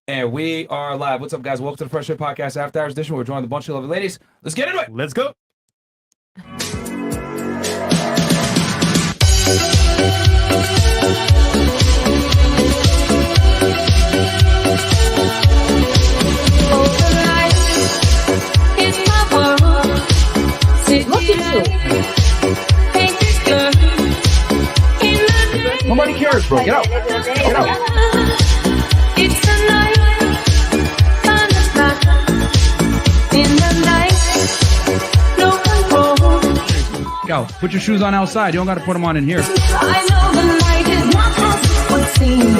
And we are live. What's up, guys? Welcome to the Fresh Fit Podcast After Hours edition. We're joined with a bunch of lovely ladies. Let's get into it. Let's go. Nobody cares, bro. Get out. Get out. It's the night, in the night, no control. Go. Put your shoes on outside. You don't got to put them on in here. I know the night is not as it would seem.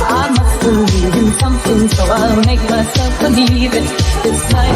I must believe in something, so I'll make myself believe it. This night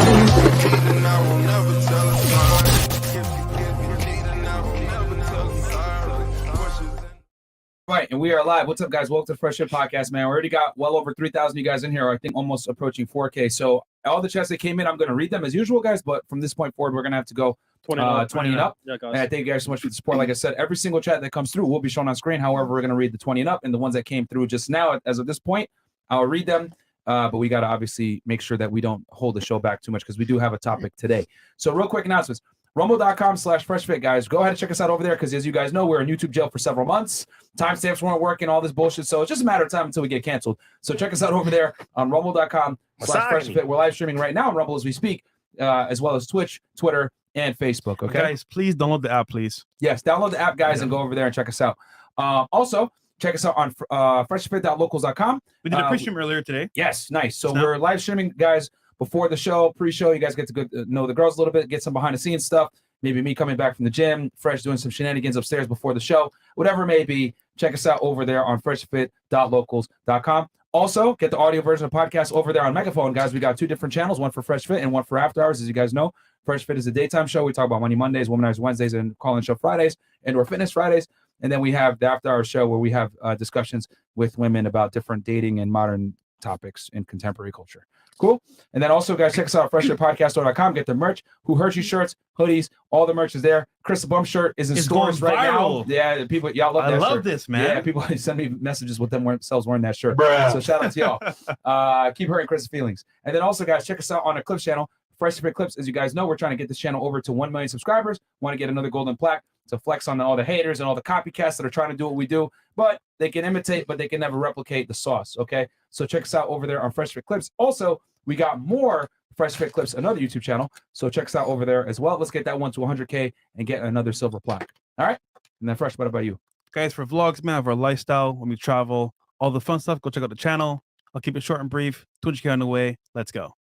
Right, and we are live. What's up, guys? Welcome to the Fresh Fit Podcast, man. We already got well over 3,000 you guys in here. I think almost approaching 4K. So all the chats that came in, I'm going to read them as usual, guys. But from this point forward, we're going to have to go 20 and up. Yeah, guys. And I thank you guys so much for the support. Like I said, every single chat that comes through will be shown on screen. However, we're going to read the 20 and up, and the ones that came through just now, as of this point, I'll read them. But we got to obviously make sure that we don't hold the show back too much because we do have a topic today. So real quick announcements. Rumble.com/freshfit, guys. Go ahead and check us out over there because, as you guys know, we're in YouTube jail for several months. Timestamps weren't working, all this bullshit. So it's just a matter of time until we get canceled. So check us out over there on rumble.com/freshfit. We're live streaming right now on Rumble as we speak, as well as Twitch, Twitter, and Facebook. Okay, guys, please download the app, please. Yes, download the app, guys, and go over there and check us out. Also, check us out on freshfit.locals.com. We did a pre-stream earlier today. Yes, nice. So we're live streaming, guys, before the show, pre-show. You guys get to know the girls a little bit, get some behind-the-scenes stuff. Maybe me coming back from the gym, Fresh doing some shenanigans upstairs before the show. Whatever it may be, check us out over there on freshfit.locals.com. Also, get the audio version of the podcast over there on Megaphone, guys. We got two different channels, one for Fresh Fit and one for After Hours. As you guys know, Fresh Fit is a daytime show. We talk about Money Mondays, Womanizer Wednesdays, and Call-In Show Fridays, and/or Fitness Fridays. And then we have the After Hours show where we have discussions with women about different dating and modern topics in contemporary culture. Cool. And then also, guys, check us out at freshfitpodcast.com. Get the merch. Who Hurt You shirts, hoodies, all the merch is there. Chris the Bum shirt is in stores right now. Yeah, people, y'all love that shirt. I love this, man. Yeah, people send me messages with themselves wearing that shirt. So shout out to y'all. Keep hurting Chris's feelings. And then also, guys, check us out on the Clips channel, Fresh Fit Clips. As you guys know, we're trying to get this channel over to 1 million subscribers. Want to get another golden plaque to flex on all the haters and all the copycats that are trying to do what we do. But they can imitate, but they can never replicate the sauce, okay? So check us out over there on Fresh Fit Clips. Also, we got more Fresh Fit Clips, another YouTube channel. So check us out over there as well. Let's get that one to 100K and get another silver plaque. All right? And then Fresh, what about you? Guys, for vlogs, man, of our lifestyle, when we travel, all the fun stuff, go check out the channel. I'll keep it short and brief. 200K on the way. Let's go.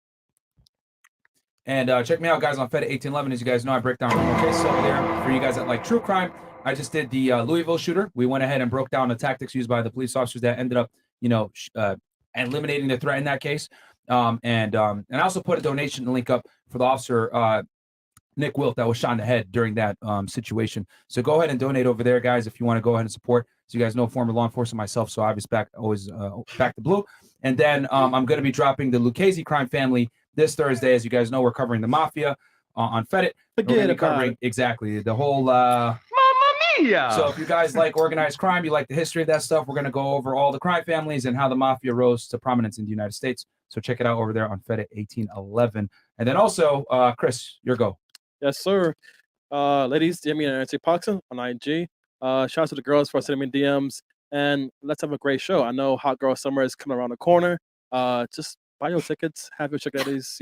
And check me out, guys, on Fed 1811. As you guys know, I break down cases over there. For you guys that like true crime, I just did the Louisville shooter. We went ahead and broke down the tactics used by the police officers that ended up, eliminating the threat in that case. And I also put a donation link up for the officer, Nick Wilt, that was shot in the head during that situation. So go ahead and donate over there, guys, if you want to go ahead and support. As you guys know, former law enforcement myself, so obviously always back the blue. And then I'm going to be dropping the Lucchese crime family this Thursday. As you guys know, we're covering the mafia on Fedit. Forget about covering exactly the whole Mamma mia! So if you guys like organized crime, you like the history of that stuff, we're going to go over all the crime families and how the mafia rose to prominence in the United States. So check it out over there on Fedit 1811. And then also, Chris, your go. Yes, sir. Ladies, DM me and Nancy Poxon on IG. Shout out to the girls for sending me DMs. And let's have a great show. I know Hot Girl Summer is coming around the corner. Just buy your tickets, have your sugar daddies,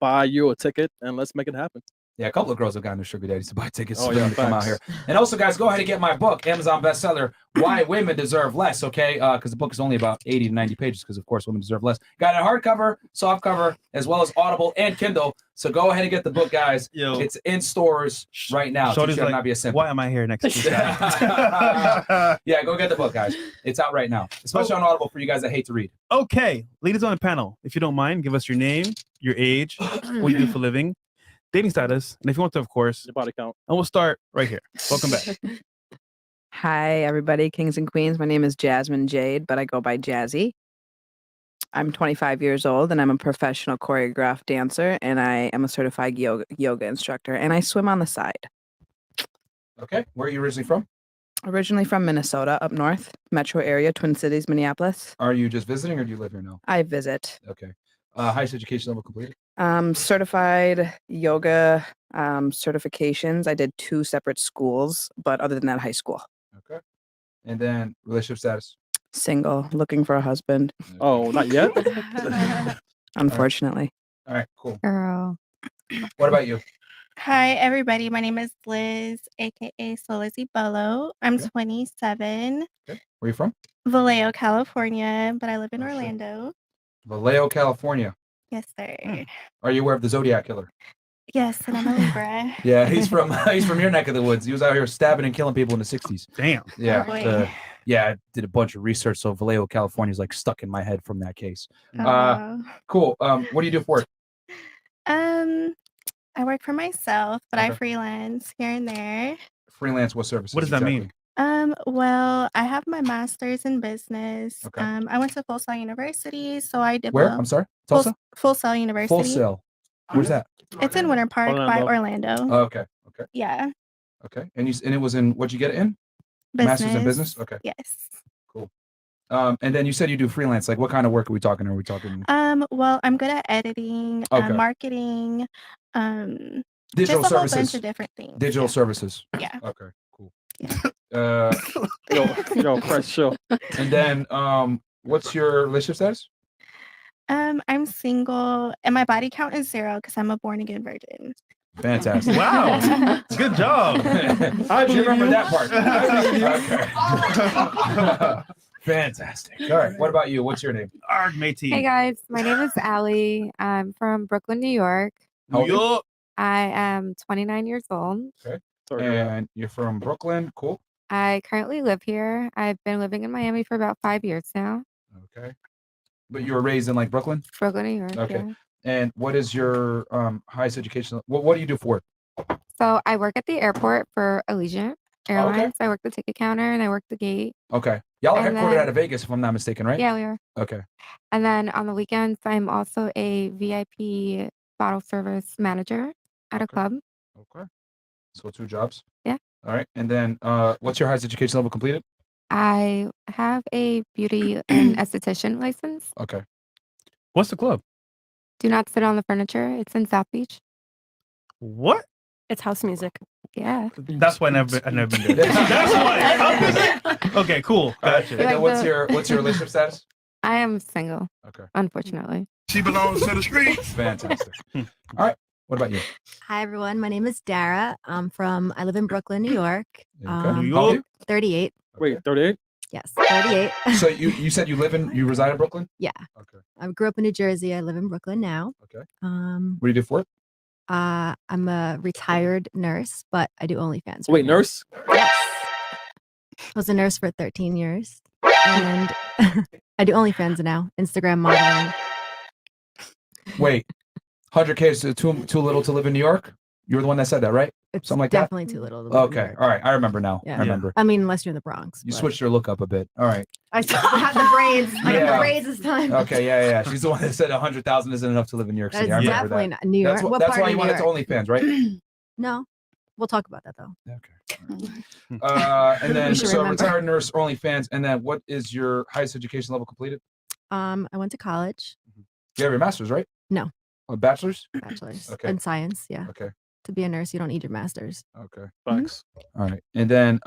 buy you a ticket, and let's make it happen. Yeah, a couple of girls have gotten their sugar daddies to buy tickets for them to come out here. And also, guys, go ahead and get my book, Amazon bestseller, Why Women Deserve Less, okay? Because the book is only about 80 to 90 pages because, of course, women deserve less. Got a hardcover, softcover, as well as Audible and Kindle. So go ahead and get the book, guys. Yo. It's in stores right now. Shorty's like, not be a simple. why am I here next week? Yeah, go get the book, guys. It's out right now, especially on Audible for you guys that hate to read. Okay, ladies on the panel, if you don't mind, give us your name, your age, what you do for a living, dating status, and if you want to, of course, Your body count. and we'll start right here. Welcome back. Hi, everybody, kings and queens. My name is Jasmine Jade, but I go by Jazzy. I'm 25 years old, and I'm a professional choreographed dancer, and I am a certified yoga instructor, and I swim on the side. Okay, where are you originally from? Originally from Minnesota, up north, metro area, Twin Cities, Minneapolis. Are you just visiting or do you live here now? I visit. Okay. Highest education level completed? Certified yoga certifications. I did 2 separate schools, but other than that, high school. Okay. And then relationship status? Single, looking for a husband, Oh, not yet. unfortunately. All right, cool. Girl. What about you? Hi, everybody. My name is Liz, aka Solizzi Bolo. I'm Okay. 27, Okay. Where are you from? Vallejo, California, but I live in Oh, shit. Orlando. Vallejo, California. Yes, sir. Are you aware of the Zodiac Killer? Yes, and I'm a Libra. Yeah, he's from your neck of the woods. He was out here stabbing and killing people in the 60s. Damn. Yeah. boy. Yeah, I did a bunch of research, so Vallejo, California is like stuck in my head from that case. Oh. Cool. What do you do for work? I work for myself, but I Okay. freelance here and there. Freelance, what services? What does that mean? Well, I have my master's in business. Okay. I went to Full Sail University, so I did Where? I'm sorry? Tulsa? Full Sail University. Full Sail. Where's that? It's in Winter Park by Orlando. Oh, okay. Okay. Yeah. Okay. And it was in, what'd you get it in? Master's in business? Okay. Yes. Cool. And then you said you do freelance. Like what kind of work are we talking? Are we talking Well, I'm good at editing, Okay. marketing, digital just a whole bunch services? of different things. Digital services. Yeah. Okay, cool. Yeah. Yo, fresh show. And then what's your relationship status? I'm single, and my body count is 0 because I'm a born again virgin. Fantastic. Wow. Good job. I believe remember you. that part. Okay. Fantastic. All right. What about you? What's your name? Arg, matey. Hey guys, my name is Allie. I'm from Brooklyn, New York. How old are you? Yo. I am 29 years old. Sorry to hear that. And you're from Brooklyn. Cool. I currently live here. I've been living in Miami for about 5 years now. Okay. But you were raised in like Brooklyn? Brooklyn, New York. Okay. Yeah. And what is your highest education? What do you do for work? So I work at the airport for Allegiant Airlines. I work the ticket counter and I work the gate. Okay. Y'all are And headquartered then- out of Vegas, if I'm not mistaken, right? Yeah, we are. Okay. And then on the weekends, I'm also a VIP bottle service manager at a Okay. club. Okay. So 2 jobs. Yeah. All right. And then what's your highest education level completed? I have a beauty and esthetician license. Okay. What's the club? Do not sit on the furniture. It's in South Beach. What? It's house music. Yeah. That's why I never been there. That's why. How is it? Okay, cool. All right. Gotcha. And then Like what's the- your relationship status? I am single, Okay. unfortunately. She belongs to the streets. Fantastic. All right. What about you? Hi everyone, my name is Dara. I live in Brooklyn, New York. Okay. New How old York? are you? 38. Wait, 38? Yes, 38. So you said you reside in Brooklyn? Yeah. Okay. I grew up in New Jersey. I live in Brooklyn now. Okay. Um, What do you do for work? I'm a retired nurse, but I do OnlyFans. Wait, right now. nurse? Yes. I was a nurse for 13 years, and I do OnlyFans now. Instagram modeling. Wait. 100K is too little to live in New York? You were the one that said that, right? It's Something like that? definitely too little. To live in New Okay. York. All right. I remember now. Yeah. I remember. I mean, unless you're in the Bronx. You but- switched your look up a bit. All right. I had the braids. I got Yeah. the braids this time. Okay. Yeah. She's the one that said 100,000 isn't enough to live in New York That's City. I remember definitely that. not New York. That's, What that's part why of you New wanted to York? OnlyFans, right? No, we'll talk about that though. Okay. And then We should so remember. retired nurse, OnlyFans, and then what is your highest education level completed? I went to college, You have your master's, right? No. A bachelor's? bachelor's Okay. in science. Yeah. Okay. To be a nurse, you don't need your master's. Okay. Facts. All right. And then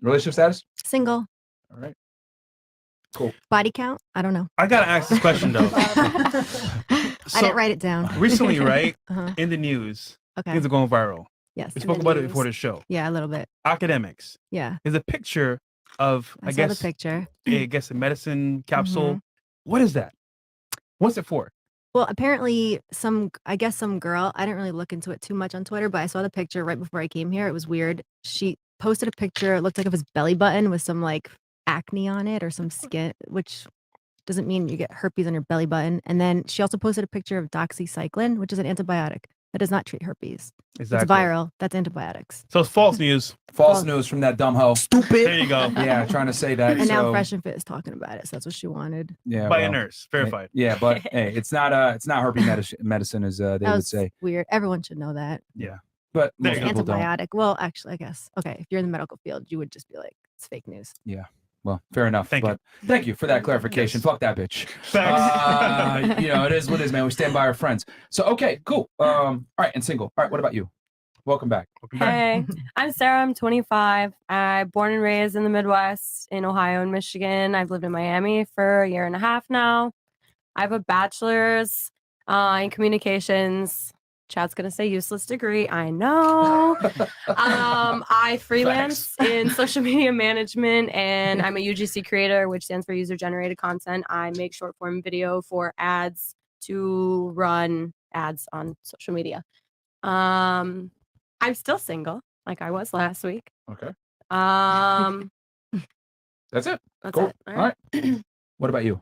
relationship status? Single. All right. Body count? I don't know. I gotta ask this question though. I didn't write it down. Recently, right, Uh-huh. in the news, Okay. things are going viral. Yes. We in spoke the about it news. before the show. Yeah, a little bit. Academics. Yeah. There's a picture of, I I saw guess, the picture. a medicine capsule. What is that? What's it for? Well, apparently some girl, I didn't really look into it too much on Twitter, but I saw the picture right before I came here. It was weird. She posted a picture, it looked like of his belly button with some like acne on it or some skin, which doesn't mean you get herpes on your belly button. And then she also posted a picture of doxycycline, which is an antibiotic that does not treat herpes. Exactly. It's viral. That's antibiotics. So it's false news. False news from that dumb hoe. Stupid. There you go. Yeah, trying to say that. And now so, Fresh and Fit is talking about it. So that's what she wanted. yeah, By a well, nurse, verified. Yeah, but hey, it's not herpes medicine as they That would was say. weird. Everyone should know that. But There most you go. people don't. Antibiotic. Well, actually, I guess. Okay. If you're in the medical field, you would just be like, It's fake news. Yeah. Well, fair enough. Thank you. Thank you for that clarification. Fuck that bitch. Facts. You know, it is what it is, man. We stand by our friends. So, okay, cool. All right, and single. All right, what about you? Welcome back. Hey, I'm Sarah. I'm 25. I'm born and raised in the Midwest, in Ohio and Michigan. I've lived in Miami for a year and a half now. I have a bachelor's in communications. Chad's gonna say useless degree. I know. I freelance in social media management, and I'm a UGC creator, which stands for user generated content. I make short form video for ads to run ads on social media. I'm still single, like I was last week. Okay. That's it. That's Cool. it. All right. What about you?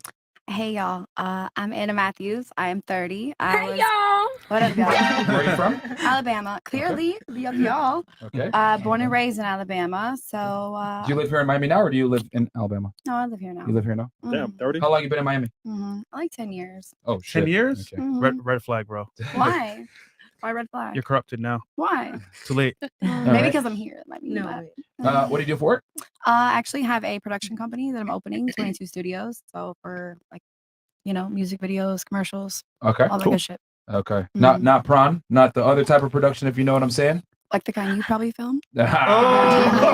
Hey y'all, I'm Anna Matthews. I am 30. Hey y'all. What up, y'all? Where are you from? Alabama. Clearly, y'all. Okay. Born and raised in Alabama. So. Do you live here in Miami now, or do you live in Alabama? No, I live here now. You live here now? Damn, 30. How long you been in Miami? Like 10 years. Oh, shit. 10 years? Okay. Red flag, bro. Why? Why red flag? You're corrupted now. Why? Too late. Maybe because I'm here. It might be. No. What do you do for work? I actually have a production company that I'm opening, 22 studios. So for like, music videos, commercials, Okay. all that good shit. Okay. Not prawn, not the other type of production, if you know what I'm saying. Like the kind you probably film.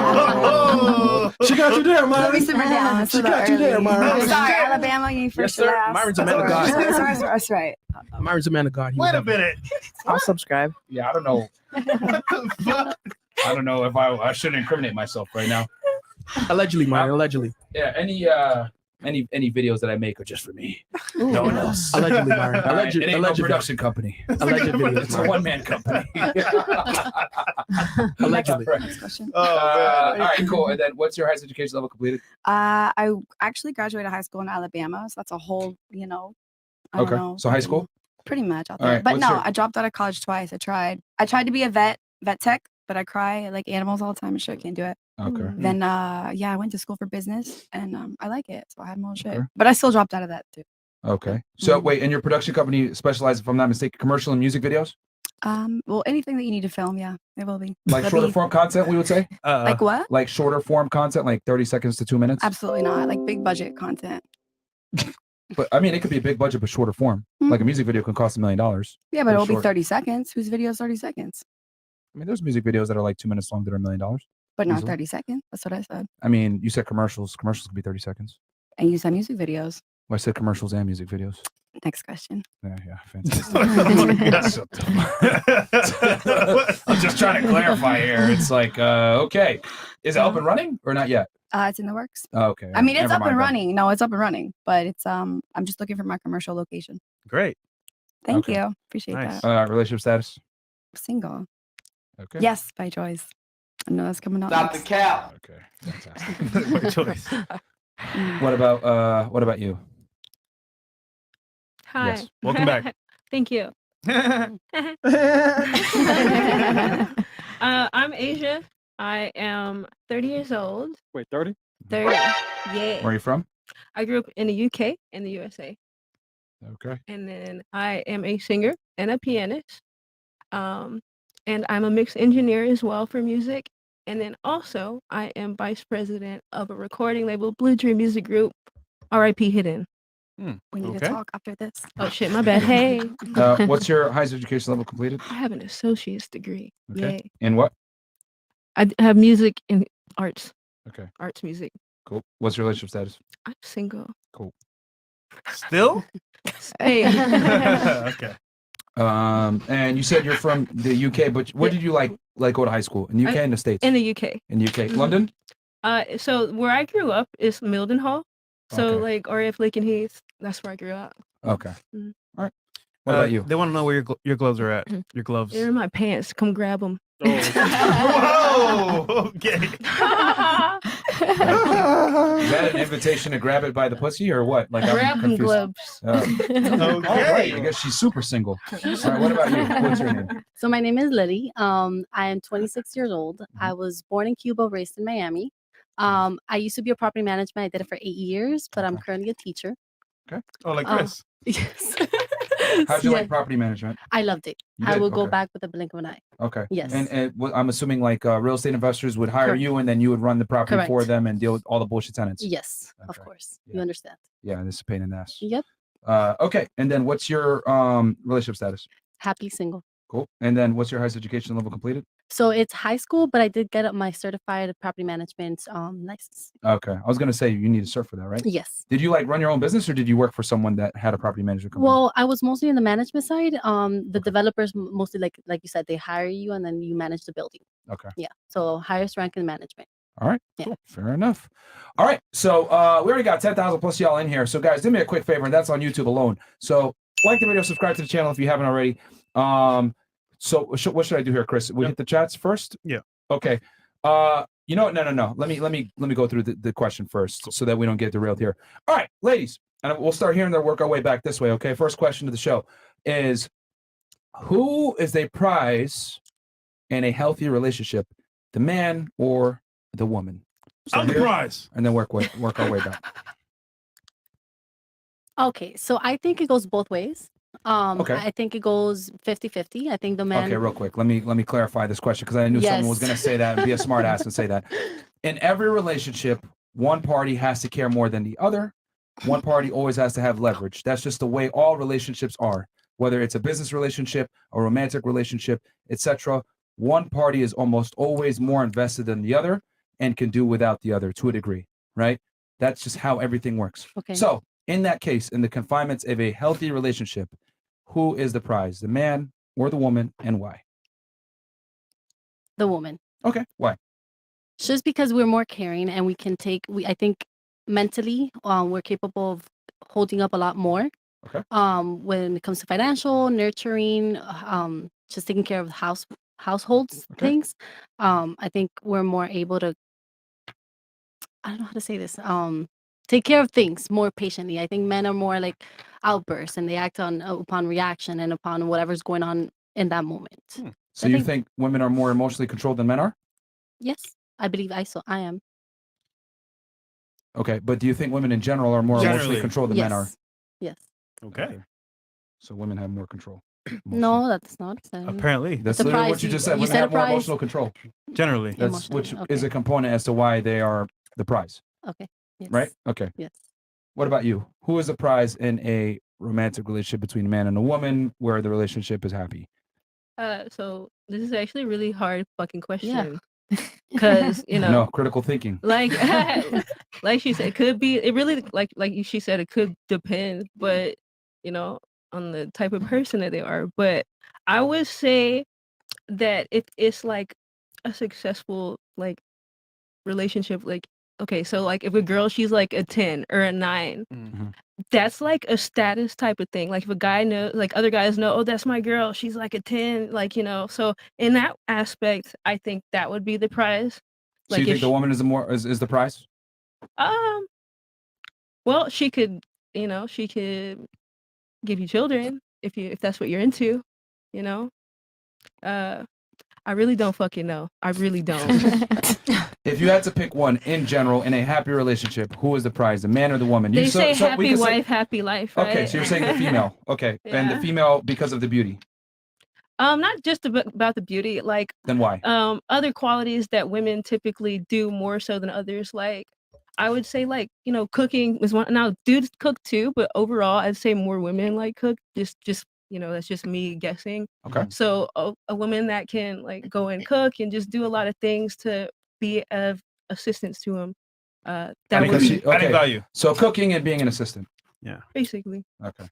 Oh, she got you there, Let Myron. me simmer down. She got you there, Myron. I'm sorry, Alabama. You first Yes, sir. last. Myron's a man of God. That's right. Myron's a man of God. Wait a minute. I'll subscribe. Yeah, I don't know. I don't know if I shouldn't incriminate myself right now. Allegedly, Myron. Allegedly. Yeah. Any videos that I make are just for me. No one else. Allegedly, Myron. All right, it ain't no Allegedly. production company. Alleged videos. It's a one-man company. Allegedly. Next question. All right, cool. And then, what's your highest education level completed? I actually graduated high school in Alabama, so that's a whole, I don't know. So high school. Pretty much out All there. right, But what's no, your- I dropped out of college twice. I tried to be a vet tech, but I cry like animals all the time and shit. Can't do it. Okay. Then I went to school for business and I like it, so I had more shit. Okay. But I still dropped out of that too. Okay. So wait, and your production company specializes, if I'm not mistaken, commercial and music videos, Well, anything that you need to film, yeah, it will be. like That'd shorter be- form content, we would say. Like what? Like shorter form content, like 30 seconds to 2 minutes. Absolutely not. Like big budget content. But I mean, it could be a big budget, but shorter form. Like a music video can cost $1 million. Yeah, but it'll be short. 30 seconds. Whose video is 30 seconds? I mean, there's music videos that are like 2 minutes long that are $1 million. But not Easily. 30 seconds. That's what I said. I mean, you said commercials. Commercials could be 30 seconds. And you said music videos. Well, I said commercials and music videos. Next question. Yeah, fantastic. So dumb. I'm just trying to clarify here. It's like, okay, is it up and running or not yet? It's in the works. Oh, okay. I mean, it's Never up and mind then. running. No, it's up and running, but it's I'm just looking for my commercial location. Great. Thank Okay. you. Appreciate Nice. that. Relationship status. Single. Okay. Yes, by choice. I know that's coming up. Stop the next. cap. Okay. Fantastic. By choice. What about you? Hi. Yes. Welcome back. Thank you. I'm Asia. I am 30 years old. Wait, 30? 30. Yeah. Where are you from? I grew up in the UK and the USA. Okay. And then I am a singer and a pianist. And I'm a mix engineer as well for music. And then also I am vice president of a recording label, Blue Dream Music Group, RIP Hidden. We need to talk after this. Oh shit, my bad. Hey. What's your highest education level completed? I have an associate's degree. Okay. Yay. In what? I have music and arts. Okay. Arts music. Cool. What's your relationship status? I'm single. Cool. Still? Hey. Okay. And you said you're from the UK, but where did you like go to high school? In the UK and the States? In the UK. In the UK. Mhm. London? So where I grew up is Mildenhall. So Okay. like RF Lincoln Heath, that's where I grew up. Okay. Mhm. All right. What about you? They want to know where your gloves are at. Your gloves. They're in my pants. Come grab them. Whoa. Okay. Is that an invitation to grab it by the pussy or what? Like, I'm Grab them confused. gloves. All right. I guess she's super single. All right. What about you? What's your name? So my name is Lily. I am 26 years old. Mm-hmm. I was born in Cuba, raised in Miami. I used to be a property management. I did it for 8 years, but I'm currently a teacher. Okay. Oh, like Um, Chris. Yes. How'd you Yeah. like property management? I loved it. You I did? will go Okay. back with a blink of an eye. Okay. Yes. And I'm assuming like real estate investors would hire Correct. you, and then you would run the property for Correct. them and deal with all the bullshit tenants. Yes, of course. You understand. Yeah, this is a pain in the ass. Yep. Okay. And then what's your relationship status? Happy single. Cool. And then what's your highest education level completed? So it's high school, but I did get up my certified property management license. Okay. I was gonna say you need to cert for that, right? Yes. Did you like run your own business, or did you work for someone that had a property management company? Well, I was mostly in the management side. The developers mostly like you said, they hire you and then you manage the building. Okay. Yeah. So highest rank in management. All right. Yeah. Cool. Fair enough. All right. So we already got 10,000 plus y'all in here. So guys, do me a quick favor, and that's on YouTube alone. So like the video, subscribe to the channel if you haven't already. So what should I do here, Chris? We hit the chats first? Yeah. Okay. You know what? No. Let me go through the question first so that we don't get derailed here. All right, ladies, and we'll start here and then work our way back this way. Okay. First question of the show is, who is the prize in a healthy relationship, the man or the woman? I'm the here- prize. And then work our way back. Okay. So I think it goes both ways. Okay. I think it goes 50-50. I think the man. Okay, real quick. Let me clarify this question because I knew someone was Yes. going to say that and be a smart ass and say that. In every relationship, one party has to care more than the other. One party always has to have leverage. That's just the way all relationships are. Whether it's a business relationship, a romantic relationship, etc. One party is almost always more invested than the other and can do without the other to a degree, right? That's just how everything works. Okay. So in that case, in the confinements of a healthy relationship, who is the prize, the man or the woman, and why? The woman. Okay, why? Just because we're more caring and we can take. I think mentally, we're capable of holding up a lot more. Okay. When it comes to financial, nurturing, just taking care of households things. I think we're more able to. I don't know how to say this. Take care of things more patiently. I think men are more like outbursts and they act on upon reaction and upon whatever's going on in that moment. So you think women are more emotionally controlled than men are? Yes, I believe I am. Okay, but do you think women in general are more emotionally Generally. controlled than men are? Yes. Okay. So women have more control. No, that's not. Apparently. That's It's a literally prize. what you just said. You Women said a have more prize? emotional control. Generally. That's which Emotional, is a component as to why they are the prize. Okay. Yes. Right? Okay. Yes. What about you? Who is the prize in a romantic relationship between a man and a woman where the relationship is happy? So this is actually a really hard fucking question. Because No, critical thinking. like like she said, it could be, it really, like she said, it could depend, but on the type of person that they are. But I would say that if it's like a successful like relationship, like, okay, so like if a girl, she's like a 10 or a 9, that's like a status type of thing. Like if a guy knows, like other guys know, oh, that's my girl, she's like a 10, like, so in that aspect, I think that would be the prize. So you Like think if the woman is the prize? well, she could, she could give you children if that's what you're into, I really don't fucking know. I really don't. If you had to pick one in general in a happy relationship, who is the prize, the man or the woman? They You say we happy can wife, happy life, right? Okay, so you're saying the female. Okay, and the Yeah. female because of the beauty. Not just about the beauty, like Then why? other qualities that women typically do more so than others. Like I would say, like, cooking is one. Now dudes cook too, but overall I'd say more women like cook. Just that's just me guessing. Okay. So a woman that can like go and cook and just do a lot of things to be of assistance to him. That would Because be Adding value. So cooking and being an assistant. Yeah. basically. Okay.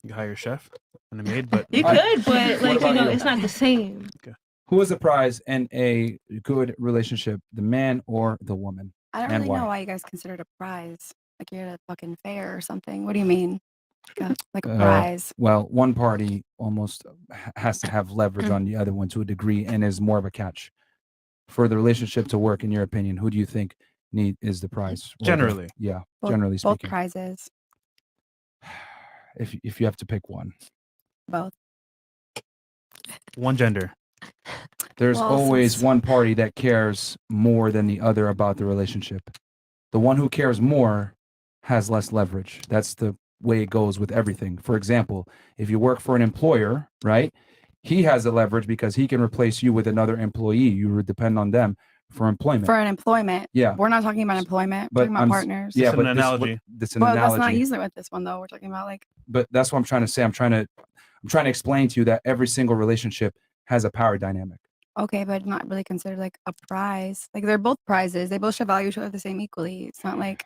You can hire a chef and a maid, but You could, but like about you? it's not the same. Who is the prize in a good relationship, the man or the woman? I don't And really why? know why you guys consider it a prize. Like you're at a fucking fair or something. What do you mean? Like a prize. Well, one party almost has to have leverage on the other one to a degree and is more of a catch. For the relationship to work, in your opinion, who do you think is the prize? Or the- Generally. yeah, Both- generally both speaking. prizes. If you have to pick one. Both. one gender. There's Well, always since- one party that cares more than the other about the relationship. The one who cares more has less leverage. That's the way it goes with everything. For example, if you work for an employer, right, he has the leverage because he can replace you with another employee. You would depend on them for employment. For an employment. Yeah. We're not talking about employment. We're But talking about partners. yeah, It's an but analogy. This an Well, analogy. let's not use it with this one though. We're talking about like. But that's what I'm trying to say. I'm trying to explain to you that every single relationship has a power dynamic. Okay, but not really considered like a prize. Like they're both prizes. They both should value each other the same equally. It's not like.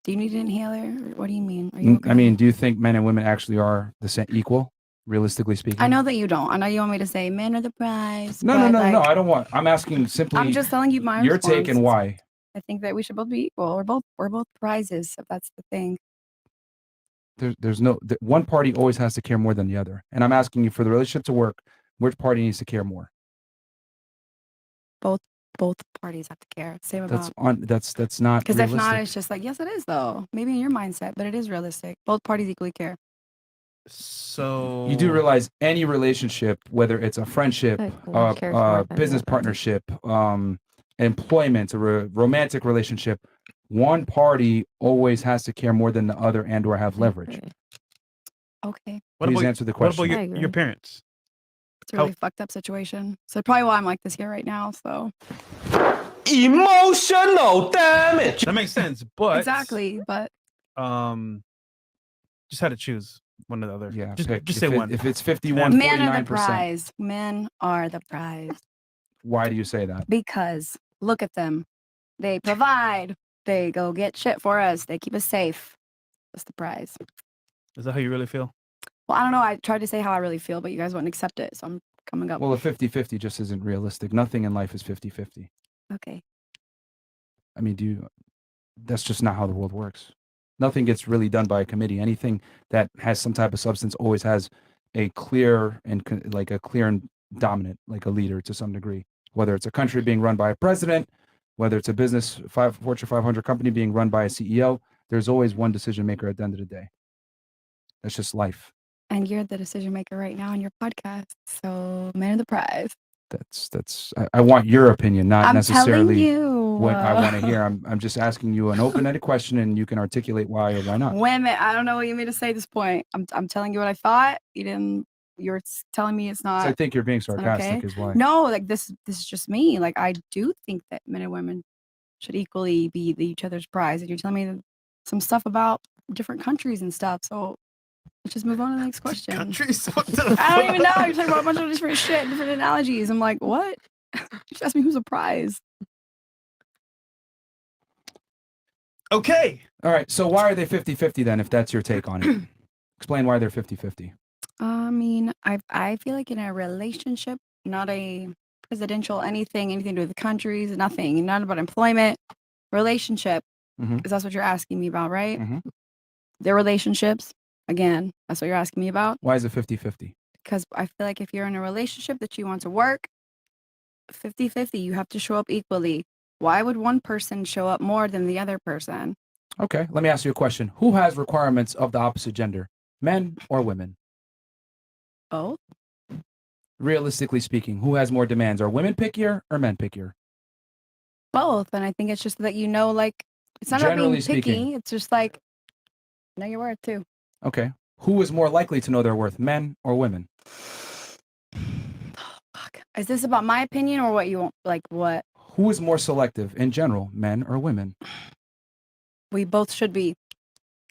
Do you need an inhaler? Or what do you mean? Are you okay? I mean, do you think men and women actually are the same equal, realistically speaking? I know that you don't. I know you want me to say men are the prize. No. I don't want. I'm asking simply. I'm just telling you my your response. take and why. I think that we should both be equal. We're both prizes. If that's the thing. There's no one party always has to care more than the other, and I'm asking you for the relationship to work. Which party needs to care more? Both parties have to care. Same That's about. that's not. Because if not, realistic. it's just like yes, it is though. Maybe in your mindset, but it is realistic. Both parties equally care. So You do realize any relationship, whether it's a friendship, business partnership, employment, or a romantic relationship, one party always has to care more than the other and or have leverage. Okay. Please answer the question. What about your parents? It's a really fucked up situation. So probably why I'm like this here right now. So emotional damage. That makes sense, but exactly. But just had to choose one or the other. Yeah, just pick. say one. If it's 51, men are the 49%. prize. Men are the prize. Why do you say that? Because look at them. They provide. They go get shit for us. They keep us safe. That's the prize. Is that how you really feel? Well, I don't know. I tried to say how I really feel, but you guys wouldn't accept it. So I'm coming up. Well, a 50-50 just isn't realistic. Nothing in life is 50-50. Okay. I mean, that's just not how the world works. Nothing gets really done by a committee. Anything that has some type of substance always has a clear and dominant, like a leader to some degree. Whether it's a country being run by a president, whether it's a business, Fortune 500 company being run by a CEO, there's always one decision maker at the end of the day. That's just life. And you're the decision maker right now on your podcast. So men are the prize. I want your opinion, not I'm necessarily telling you. what I want to hear. I'm just asking you an open-ended question, and you can articulate why or why not. Women, I don't know what you mean to say at this point. I'm telling you what I thought. You didn't. You're telling me it's not. So I think you're being it's not sarcastic, okay. is why. No, like this is just me. Like I do think that men and women should equally be each other's prize. And you're telling me some stuff about different countries and stuff. So let's just move on to the next question. Countries? I don't even know. You're talking about a bunch of different shit, different analogies. I'm like, what? Just ask me who's a prize. Okay. All right. So why are they 50-50 then, if that's your take on it? Explain why they're 50-50. I mean, I feel like in a relationship, not a presidential anything to do with the countries, nothing, not about employment, relationship. Is that's what you're asking me about, right? Their relationships, again, that's what you're asking me about. Why is it 50-50? Because I feel like if you're in a relationship that you want to work, 50-50, you have to show up equally. Why would one person show up more than the other person? Okay. Let me ask you a question. Who has requirements of the opposite gender, men or women? Both. Realistically speaking, who has more demands? Are women pickier or men pickier? Both. And I think it's just that, like, it's not about Generally being picky. speaking. It's just like, know your worth too. Okay. Who is more likely to know their worth, men or women? Is this about my opinion or what you want? Like what? Who is more selective in general, men or women? We both should be.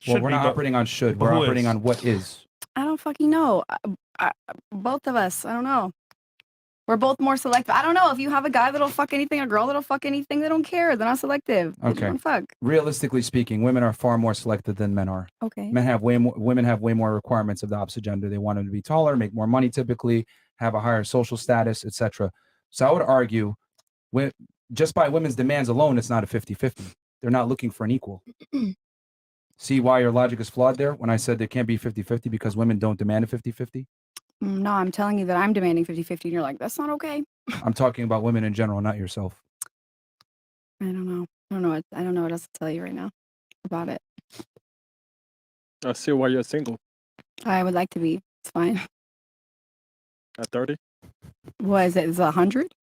Well, we're not operating on should. We're operating on what is. I don't fucking know. Both of us. I don't know. We're both more selective. I don't know. If you have a guy that'll fuck anything, a girl that'll fuck anything, they don't care. They're not selective. They just Okay. wanna fuck. Realistically speaking, women are far more selective than men are. Okay. Women have way more requirements of the opposite gender. They want them to be taller, make more money typically, have a higher social status, etc. So I would argue, just by women's demands alone, it's not a 50-50. They're not looking for an equal. See why your logic is flawed there when I said there can't be 50-50 because women don't demand a 50-50? No, I'm telling you that I'm demanding 50-50 and you're like, that's not okay. I'm talking about women in general, not yourself. I don't know. I don't know what else to tell you right now about it. I see why you're single I would like to be. It's fine. at 30. What is it? Is it 100?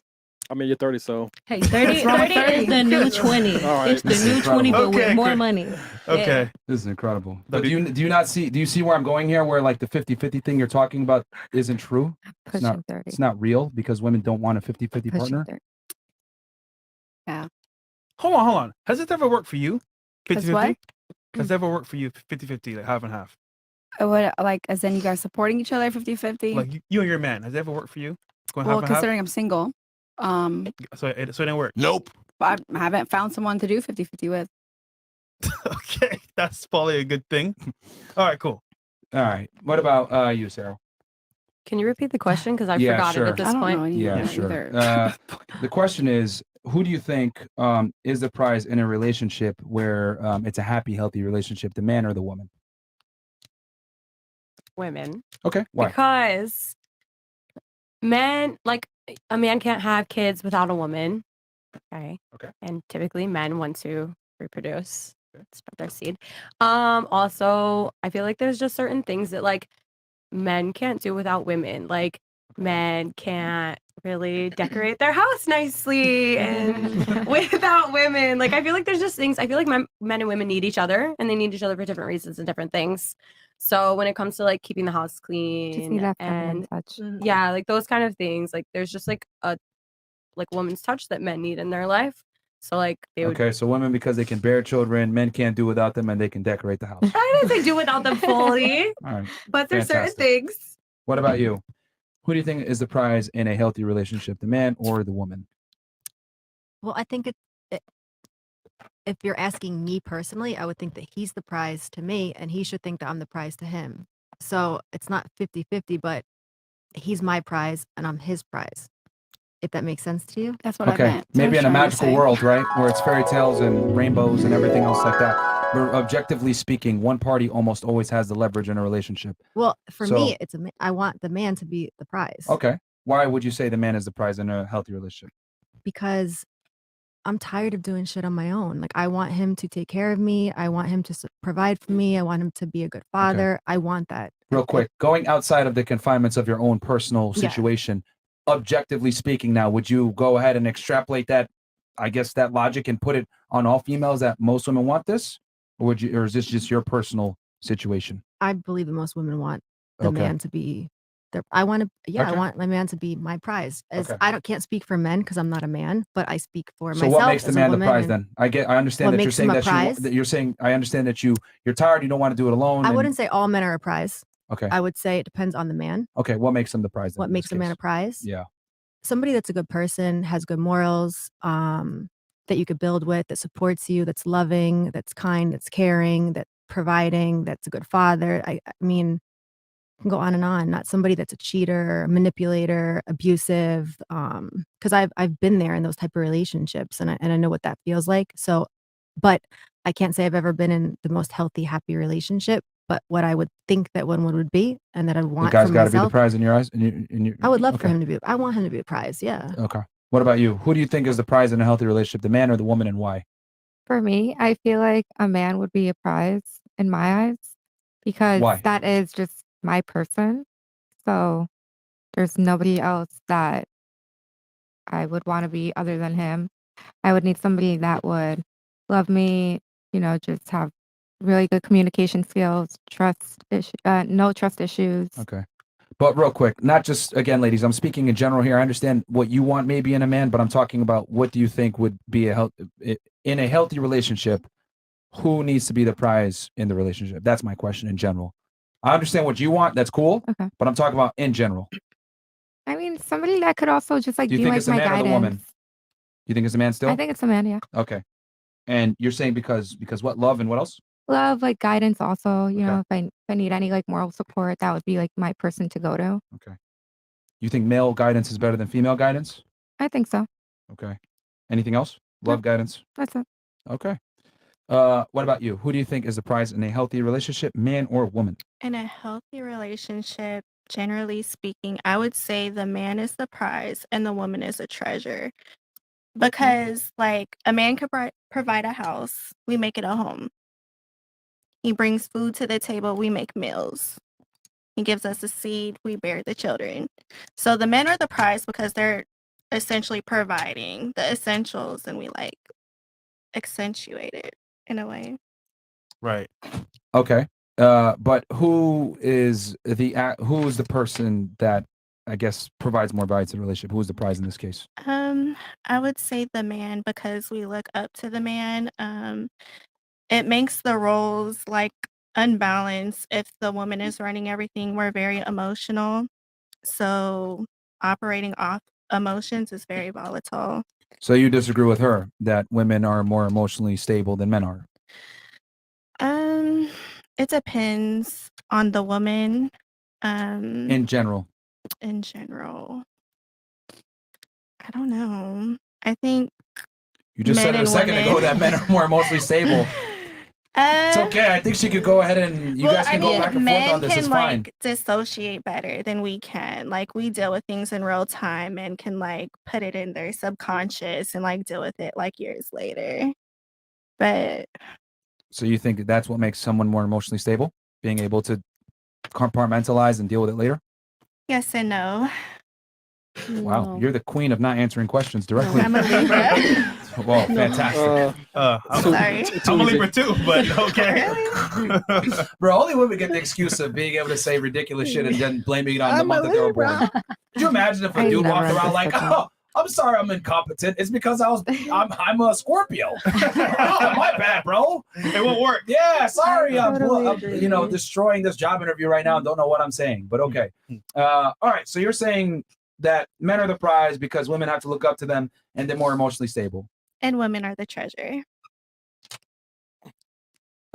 I mean, you're 30, so. Hey, 30, wrong with 30 is the new 20. All right. It's the new 20, but with Okay, more good. money. Okay. This is incredible. But But do you not see? Do you see where I'm going here? Where like the 50-50 thing you're talking about isn't true? It's not. Pushing 30. It's not real because women don't want a 50-50 Pushing partner. 30. Hold on. Has it ever worked for you? 50-50? Has what? Has it ever worked for you 50-50, like half and half? What, like, as in you guys supporting each other 50-50? Like you and your man, has it ever worked for you? Going Well, half and half? considering I'm single, So it didn't work. Nope. I haven't found someone to do 50-50 with. Okay, that's probably a good thing. All right, cool. All right. What about you, Sarah? Can you repeat the question? Because I Yeah, forgot sure. it at this I don't point. know any Yeah, of that sure. either. The question is, who do you think is the prize in a relationship where it's a happy, healthy relationship, the man or the woman? Women. Okay. Why? Because men, like a man can't have kids without a woman. Okay. Okay. And typically men want to reproduce, spread their seed. Also, I feel like there's just certain things that like men can't do without women. Like men can't really decorate their house nicely and without women. Like I feel like there's just things. I feel like men and women need each other, and they need each other for different reasons and different things. So when it comes to like keeping the house Just clean need that feminine and touch. yeah, like those kind of things, like there's just like a woman's touch that men need in their life. So like they would. Okay, so women because they can bear children, men can't do without them, and they can decorate the house. I didn't say do without them fully, All right. but there's certain Fantastic. things. What about you? Who do you think is the prize in a healthy relationship, the man or the woman? Well, I think if you're asking me personally, I would think that he's the prize to me and he should think that I'm the prize to him. So it's not 50-50, but he's my prize and I'm his prize. If that makes sense to you? That's what I Okay, meant. maybe in a trying to magical say. world, right, where it's fairy tales and rainbows and everything else like that. But objectively speaking, one party almost always has the leverage in a relationship. Well, for So- me, I want the man to be the prize. Okay, why would you say the man is the prize in a healthy relationship? Because I'm tired of doing shit on my own. Like I want him to take care of me. I want him to provide for me. I want him to be a good father. I want that. Real quick, going outside of the confinements of your own personal Yeah. situation, objectively speaking now, would you go ahead and extrapolate that, I guess, that logic and put it on all females that most women want this? Or is this just your personal situation? I believe that most women want the Okay. man to be I want to, I Okay. want my man to be my prize. As Okay. I can't speak for men because I'm not a man, but I speak for So myself. what makes the as a man the woman prize and then? I understand what that you're makes saying him a that prize? you're saying I understand that you're tired, you don't want to do it alone. I and- wouldn't say all men are a prize. Okay. I would say it depends on the man. Okay, what makes them the prize then? What in makes this a man a case? prize? Yeah. Somebody that's a good person, has good morals, that you could build with, that supports you, that's loving, that's kind, that's caring, that's providing, that's a good father. I mean, can go on and on. Not somebody that's a cheater, manipulator, abusive. Because I've been there in those type of relationships, and I know what that feels like. So, but I can't say I've ever been in the most healthy, happy relationship. But what I would think that one would be, and that I'd The want guy's for got to be the myself, prize in your eyes. In your, I would love for okay. him to be. I want him to be a prize. Yeah. Okay. What about you? Who do you think is the prize in a healthy relationship, the man or the woman, and why? For me, I feel like a man would be a prize in my eyes because Why? that is just my person. So there's nobody else that I would want to be other than him. I would need somebody that would love me, just have really good communication skills, no trust issues. Okay. But real quick, not just, again, ladies, I'm speaking in general here. I understand what you want maybe in a man, but I'm talking about what do you think would be in a healthy relationship, who needs to be the prize in the relationship? That's my question in general. I understand what you want. That's cool. Okay. But I'm talking about in general. I mean, somebody that could also just like Do you be think like it's a my man or guidance. the woman? You think it's a man still? I think it's a man, yeah. Okay. And you're saying because what? Love and what else? Love, like guidance also, Okay. if I need any like moral support, that would be like my person to go to. Okay. You think male guidance is better than female guidance? I think so. Okay. Anything else? Love guidance? That's it. Okay. What about you? Who do you think is the prize in a healthy relationship, man or woman? In a healthy relationship, generally speaking, I would say the man is the prize and the woman is a treasure. Because, like, a man could provide a house, we make it a home. He brings food to the table, we make meals. He gives us a seed, we bear the children. So the men are the prize because they're essentially providing the essentials, and we like accentuate it in a way. Right. Okay. But who is the person that I guess provides more value to the relationship? Who is the prize in this case? I would say the man, because we look up to the man. It makes the roles like unbalanced. If the woman is running everything, we're very emotional. So operating off emotions is very volatile. So you disagree with her that women are more emotionally stable than men are? It depends on the woman. In general. In general, I don't know. I think You just said men it a and second ago women- that men are more emotionally stable. It's okay. I think she could go ahead and you guys can go back and forth men on this. can It's fine. like dissociate better than we can. Like we deal with things in real time and can like put it in their subconscious and like deal with it like years later. But So you think that's what makes someone more emotionally stable? Being able to compartmentalize and deal with it later? yes and no. Wow, you're the queen of not answering questions directly. I'm a Libra. Well, fantastic. I'm Sorry. I'm a Libra too, but okay. Bro, only women get the excuse of being able to say ridiculous shit and then blaming it on the month that they were born. Could you imagine if a I dude never walked around like, understood oh, I'm sorry I'm incompetent. It's because I'm a Scorpio. Oh, my bad, bro. It won't work. Yeah, sorry. I'm Totally destroying this job interview right now and don't know what I'm saying. But okay. All right. So you're saying that men are the prize because women have to look up to them and they're more emotionally stable. And women are the treasure.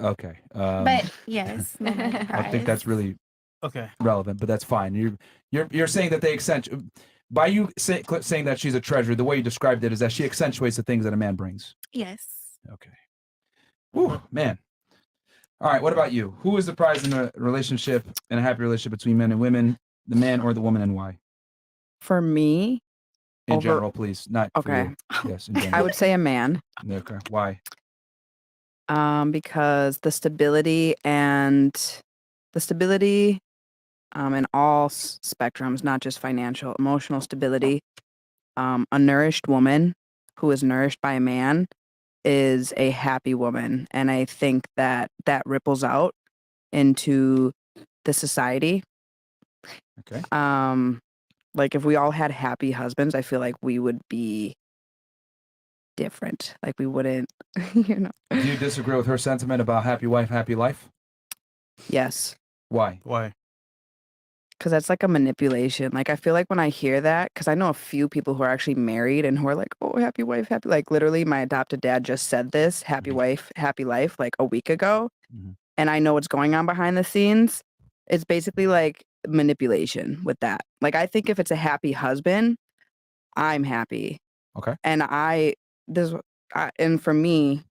Okay. But yes, men are the I think that's prize. really Okay. relevant, but that's fine. You're saying that they accentuate by you saying that she's a treasure. The way you described it is that she accentuates the things that a man brings. Yes. Okay. Whew, man. All right. What about you? Who is the prize in a relationship, in a happy relationship between men and women? The man or the woman, and why? For me, In general, please. Not for okay. you. Yes, in general. I would say a man. Okay. Why? Because the stability in all spectrums, not just financial, emotional stability. A nourished woman who is nourished by a man is a happy woman, and I think that ripples out into the society. Okay. Like if we all had happy husbands, I feel like we would be different. Like we wouldn't, you know. Do you disagree with her sentiment about happy wife, happy life? Yes. Why? Why? Because that's like a manipulation. Like I feel like when I hear that, because I know a few people who are actually married and who are like, oh, happy wife, happy. Like literally, my adopted dad just said this, happy wife, happy life, like a week ago. And I know what's going on behind the scenes. It's basically like manipulation with that. Like I think if it's a happy husband, I'm happy. Okay. And and for me,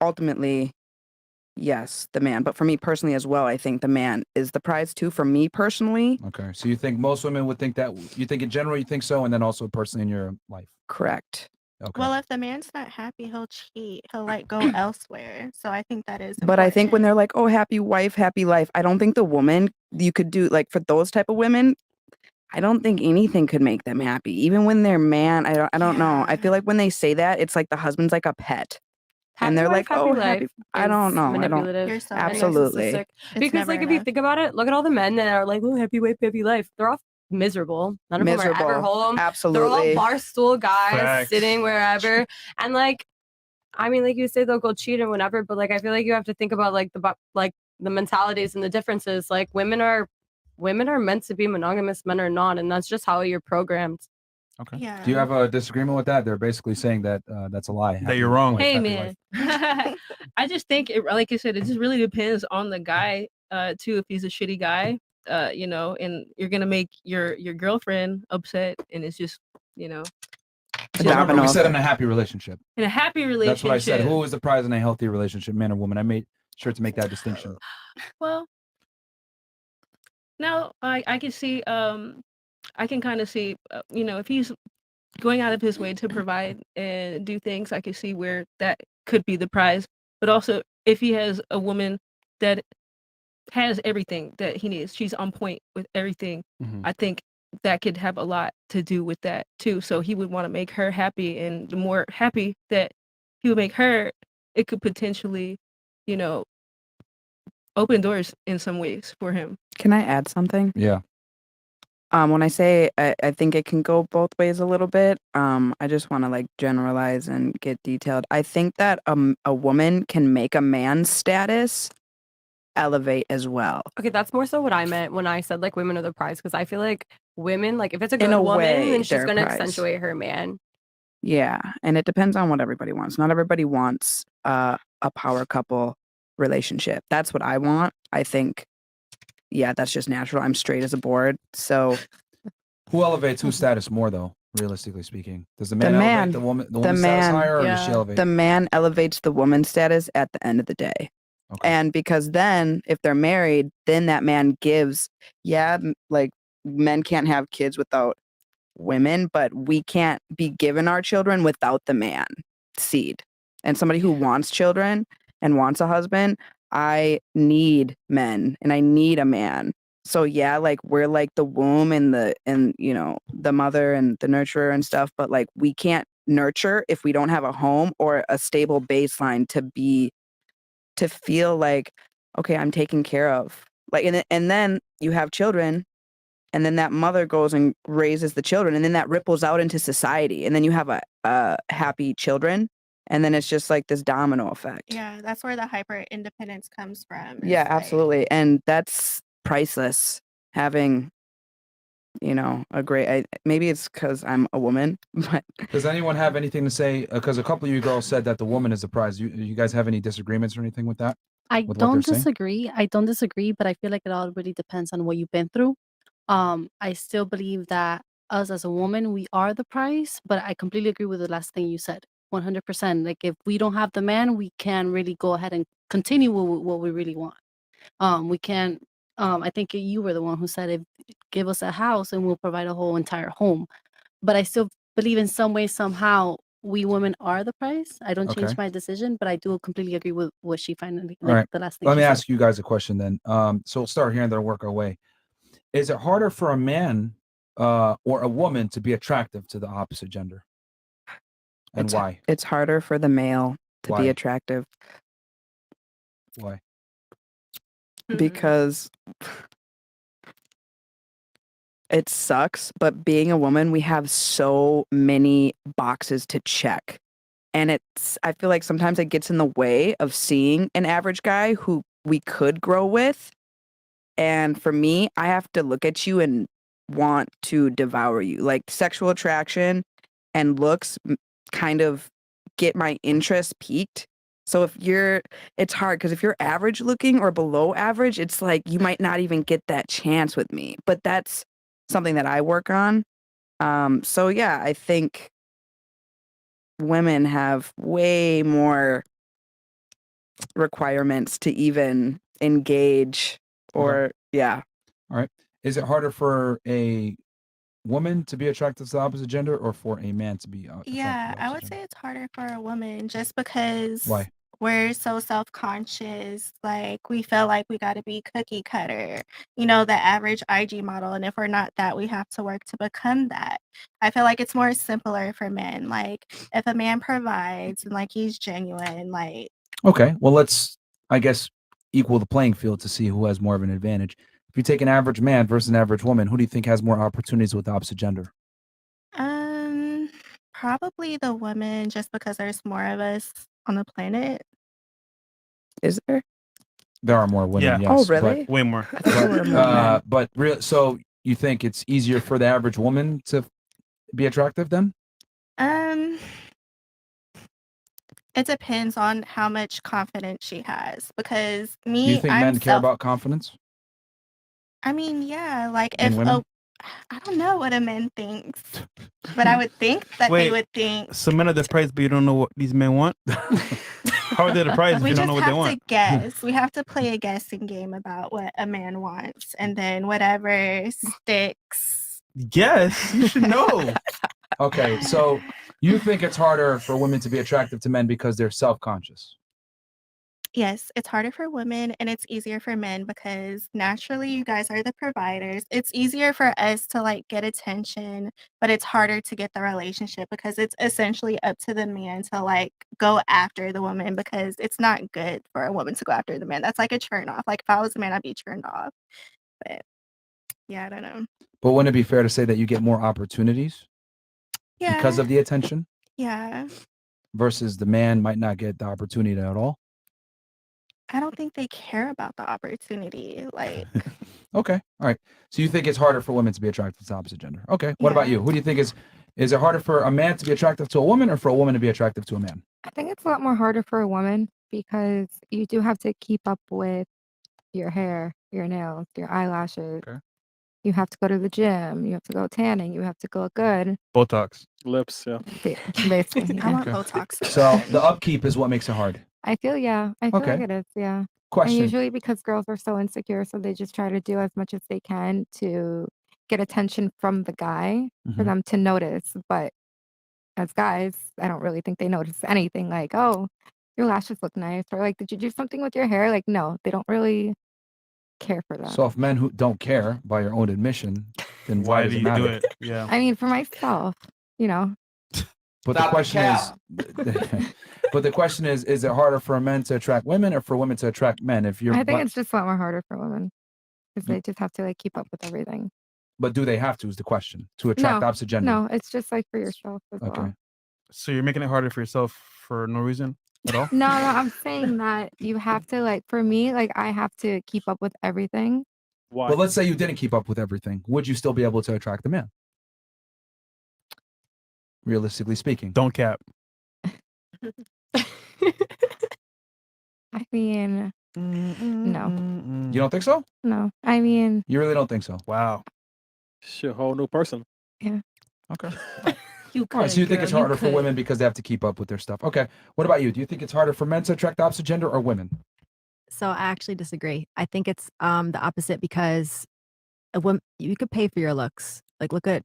ultimately, yes, the man. But for me personally as well, I think the man is the prize too. For me personally, Okay. So you think most women would think that? You think in general you think so, and then also personally in your life? correct. Okay. Well, if the man's not happy, he'll cheat. He'll like go elsewhere. So I think that is. But I think when important. they're like, "Oh, happy wife, happy life," I don't think the woman you could do like for those type of women. I don't think anything could make them happy, even when they're man. I don't know. I feel like when they say that, it's like the husband's like a pet, and they're like, "Oh, happy." I don't know. I don't. Manipulative. You're so and Absolutely. narcissistic. It's Because never like if you enough. think about it, look at all the men that are like, oh, happy wife, happy life. They're all miserable. None of them are ever Miserable. home. Absolutely. They're all barstool guys Facts. sitting wherever. And like, I mean, like you say, they'll go cheat and whatever. But like, I feel like you have to think about like the mentalities and the differences. Like women are meant to be monogamous, men are not, and that's just how you're programmed. Okay. Yeah. Do you have a disagreement with that? They're basically saying that that's a lie. That you're wrong. Hey happy man, life. I just think it, like I said, it just really depends on the guy too. If he's a shitty guy, you know, and you're gonna make your girlfriend upset, and it's just, you know, So remember, we said in a happy relationship. in a happy relationship. That's what I said. Who is the prize in a healthy relationship, man or woman? I made sure to make that distinction. Well, now I can see I can kind of see you know, if he's going out of his way to provide and do things, I can see where that could be the prize. But also, if he has a woman that has everything that he needs, she's on point with everything. Mhm. I think that could have a lot to do with that too. So he would want to make her happy, and the more happy that he would make her, it could potentially, you know, open doors in some ways for him. Can I add something? Yeah. When I say I think it can go both ways a little bit, I just want to like generalize and get detailed. I think that a woman can make a man's status elevate as well. Okay, that's more so what I meant when I said like women are the prize, because I feel like women, like if it's a In good a woman, way, then she's they're a gonna prize. accentuate her man. Yeah, and it depends on what everybody wants. Not everybody wants a power couple relationship. That's what I want. I think, yeah, that's just natural. I'm straight as a board, so Who elevates whose status more, though? Realistically speaking, does the the man elevate man, the woman? The the woman's status man, higher, or does she elevate? the man elevates the woman's status at the end of the day. And because then, if they're married, then that man gives, like men can't have kids without women, but we can't be given our children without the man seed. And somebody who wants children and wants a husband, I need men and I need a man. So yeah, like we're like the womb and you know, the mother and the nurturer and stuff, but like we can't nurture if we don't have a home or a stable baseline to feel like, okay, I'm taken care of. Like, and then you have children, and then that mother goes and raises the children, and then that ripples out into society, and then you have a happy children, and then it's just like this domino effect. Yeah, that's where the hyper independence comes from. Yeah, absolutely, and that's priceless. Having, you know, a great. Maybe it's because I'm a woman, but Does anyone have anything to say? Because a couple of you girls said that the woman is the prize. You guys have any disagreements or anything with that? I With what don't they're saying? disagree. I don't disagree, but I feel like it all really depends on what you've been through. I still believe that us as a woman, we are the prize, but I completely agree with the last thing you said. 100%. Like if we don't have the man, we can really go ahead and continue with what we really want. We can. I think you were the one who said, "If give us a house and we'll provide a whole entire home." But I still believe in some way, somehow, we women are the prize. I don't change Okay. my decision, but I do completely agree with what she finally, All like right. the last thing Let she me said. ask you guys a question then. So we'll start here and then work our way. Is it harder for a man or a woman to be attractive to the opposite gender? And why? It's harder for the male to Why? be attractive Why? because it sucks, but being a woman, we have so many boxes to check. And I feel like sometimes it gets in the way of seeing an average guy who we could grow with. And for me, I have to look at you and want to devour you. Like sexual attraction and looks kind of get my interest peaked. So it's hard because if you're average looking or below average, it's like you might not even get that chance with me. But that's something that I work on. So yeah, I think women have way more requirements to even engage or yeah. All right. Is it harder for a woman to be attracted to the opposite gender or for a man to be attracted Yeah, to the I opposite would gender? say it's harder for a woman just because Why? we're so self-conscious. Like we feel like we got to be cookie cutter, you know, the average IG model. And if we're not that, we have to work to become that. I feel like it's more simpler for men. Like if a man provides and like he's genuine, like Okay. Well, let's, I guess, equal the playing field to see who has more of an advantage. If you take an average man versus an average woman, who do you think has more opportunities with the opposite gender? probably the woman just because there's more of us on the planet. Is there? There are more women, Yeah. yes. Oh, really? Way more. I thought there were more men. But so you think it's easier for the average woman to be attractive then? It depends on how much confidence she has because Do you think men care about confidence I mean, yeah, like in if women? I don't know what a man thinks, but I would think that they Wait, would think. so men are the prize, but you don't know what these men want? How are they the prize if We you don't just know what they have to want? guess. We have to play a guessing game about what a man wants, and then whatever sticks. Yes, you should know. Okay, so you think it's harder for women to be attractive to men because they're self-conscious? Yes, it's harder for women and it's easier for men because naturally you guys are the providers. It's easier for us to like get attention, but it's harder to get the relationship because it's essentially up to the man to like go after the woman because it's not good for a woman to go after the man. That's like a turn off. Like if I was a man, I'd be turned off. But yeah, I don't know. But wouldn't it be fair to say that you get more opportunities because Yeah. of the attention Yeah. versus the man might not get the opportunity at all? I don't think they care about the opportunity. Like, Okay. All right. So you think it's harder for women to be attracted to the opposite gender. Okay. What about yeah. you? Who do you think is it harder for a man to be attractive to a woman or for a woman to be attractive to a man? I think it's a lot more harder for a woman because you do have to keep up with your hair, your nails, your eyelashes. Okay. You have to go to the gym. You have to go tanning. You have to go look good. Botox. Lips, yeah. Basically, I yeah. want Botox. So the upkeep is what makes it hard. I feel like Okay. it is, yeah. And Question. usually because girls are so insecure, so they just try to do as much as they can to get attention from the guy for Mhm. them to notice. But as guys, I don't really think they notice anything like, oh, your lashes look nice, or like, did you do something with your hair? Like, no, they don't really care for that. So if men who don't care by your own admission, then why Why does do it you matter? do it? Yeah. I mean, for myself, you know, But the question is, but the question is it harder for men to attract women or for women to attract men? If you're, I think it's just a lot more harder for women because Mm. they just have to like keep up with everything. but do they have to? Is the question to attract the No, opposite gender? no, it's just like for yourself as Okay. well. So you're making it harder for yourself for no reason at all? No, I'm saying that you have to like for me, like I have to keep up with everything. Why? But let's say you didn't keep up with everything. Would you still be able to attract a man? Realistically speaking. Don't cap. I mean, no, You don't think so? no. I mean, You really don't think so? Wow. She's a whole new person. yeah. Okay. You All right, so you think girl, it's harder for could. women because they have to keep up with their stuff. Okay. What about you? Do you think it's harder for men to attract the opposite gender or women? So I actually disagree. I think it's the opposite because a woman you could pay for your looks. Like look at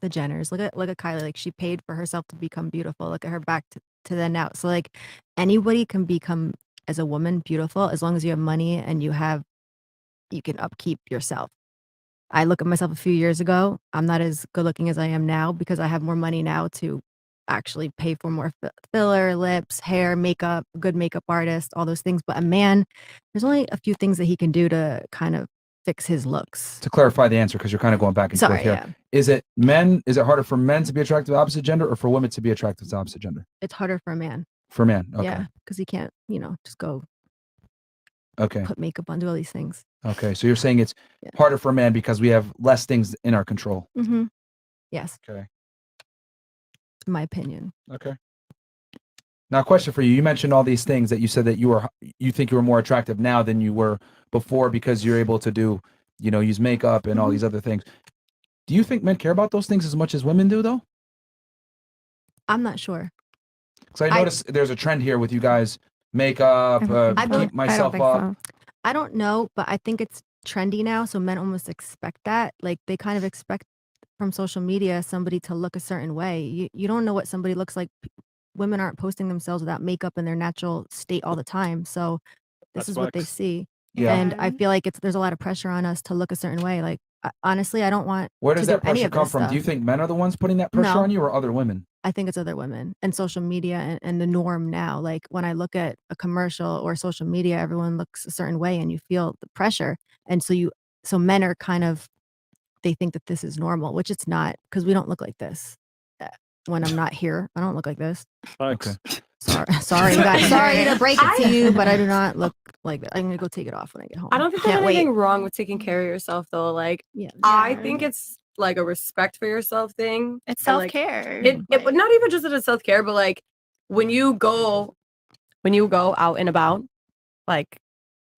the Jenners. Look at Kylie. Like she paid for herself to become beautiful. Look at her back to then now. So like anybody can become as a woman beautiful as long as you have money and you can upkeep yourself. I look at myself a few years ago. I'm not as good looking as I am now because I have more money now to actually pay for more filler, lips, hair, makeup, good makeup artist, all those things. But a man, there's only a few things that he can do to kind of fix his looks. To clarify the answer, because you're kind of going back and forth Sorry, here. yeah. Is it harder for men to be attracted to the opposite gender or for women to be attracted to the opposite gender? It's harder for a man. For men. Okay. Yeah, because he can't, just go Okay. put makeup on, do all these things. Okay. So you're saying it's Yeah. harder for a man because we have less things in our control. Mm-hmm. Yes, Okay. in my opinion. Okay. Now, a question for you. You mentioned all these things that you said that you think you were more attractive now than you were before because you're able to do, use makeup and all these other things. Do you think men care about those things as much as women do, though? I'm not sure. Because I noticed there's a trend here with you guys, makeup, keep myself up. I don't know, but I think it's trendy now. So men almost expect that. Like they kind of expect from social media somebody to look a certain way. You don't know what somebody looks like. Women aren't posting themselves without makeup in their natural state all the time. So this That's is what they facts. see. Yeah. And I feel like there's a lot of pressure on us to look a certain way. Like honestly, I don't want Where to does do that any pressure of come this from? Do you stuff. think men are the ones putting that pressure No. on you or other women? I think it's other women and social media and the norm now. Like when I look at a commercial or social media, everyone looks a certain way and you feel the pressure. And so men are they think that this is normal, which it's not because we don't look like this. When I'm not here, I don't look like this. Facts. Sorry, guys. Sorry to break it to you, but I do not look like that. I'm gonna go take it off when I get home. I don't think there's Can't anything wait. wrong with taking care of yourself though. Like Yeah. I think it's like a respect for yourself thing. It's And, like, self-care. it would not even just as a self-care, but like when you go out and about, like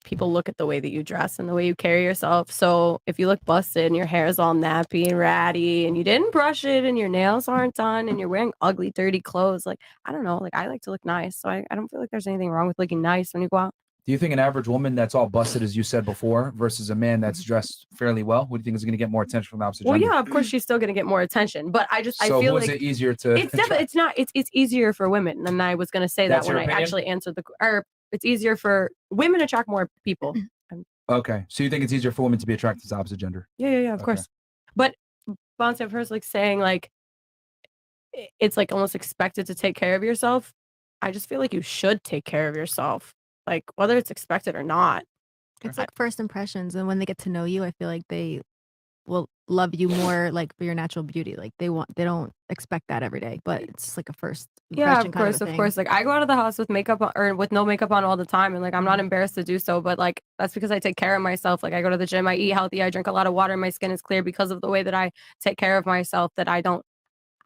people look at the way that you dress and the way you carry yourself. So if you look busted and your hair is all nappy and ratty and you didn't brush it and your nails aren't done and you're wearing ugly, dirty clothes, like I don't know, like I like to look nice. So I don't feel like there's anything wrong with looking nice when you go out. Do you think an average woman that's all busted, as you said before, versus a man that's dressed fairly well, what do you think is going to get more attention from the opposite Well, gender? yeah, of course she's still gonna get more attention, but I So feel who's like it easier to it's definitely it's easier for women. And I was gonna say That's that when your I opinion? actually answered or it's easier for women to attract more people. Okay, so you think it's easier for women to be attracted to the opposite gender? Yeah, of course. But Bouncy, I've heard like saying like it's like almost expected to take care of yourself. I just feel like you should take care of yourself, like whether it's expected or not. It's like first impressions, and when they get to know you, I feel like they will love you more, like for your natural beauty. Like they don't expect that every day, but it's like a first Yeah, impression of kind course, a of thing. course. Like I go out of the house with makeup on, or with no makeup on all the time, and like I'm not embarrassed to do so. But like that's because I take care of myself. Like I go to the gym, I eat healthy, I drink a lot of water, my skin is clear because of the way that I take care of myself. That I don't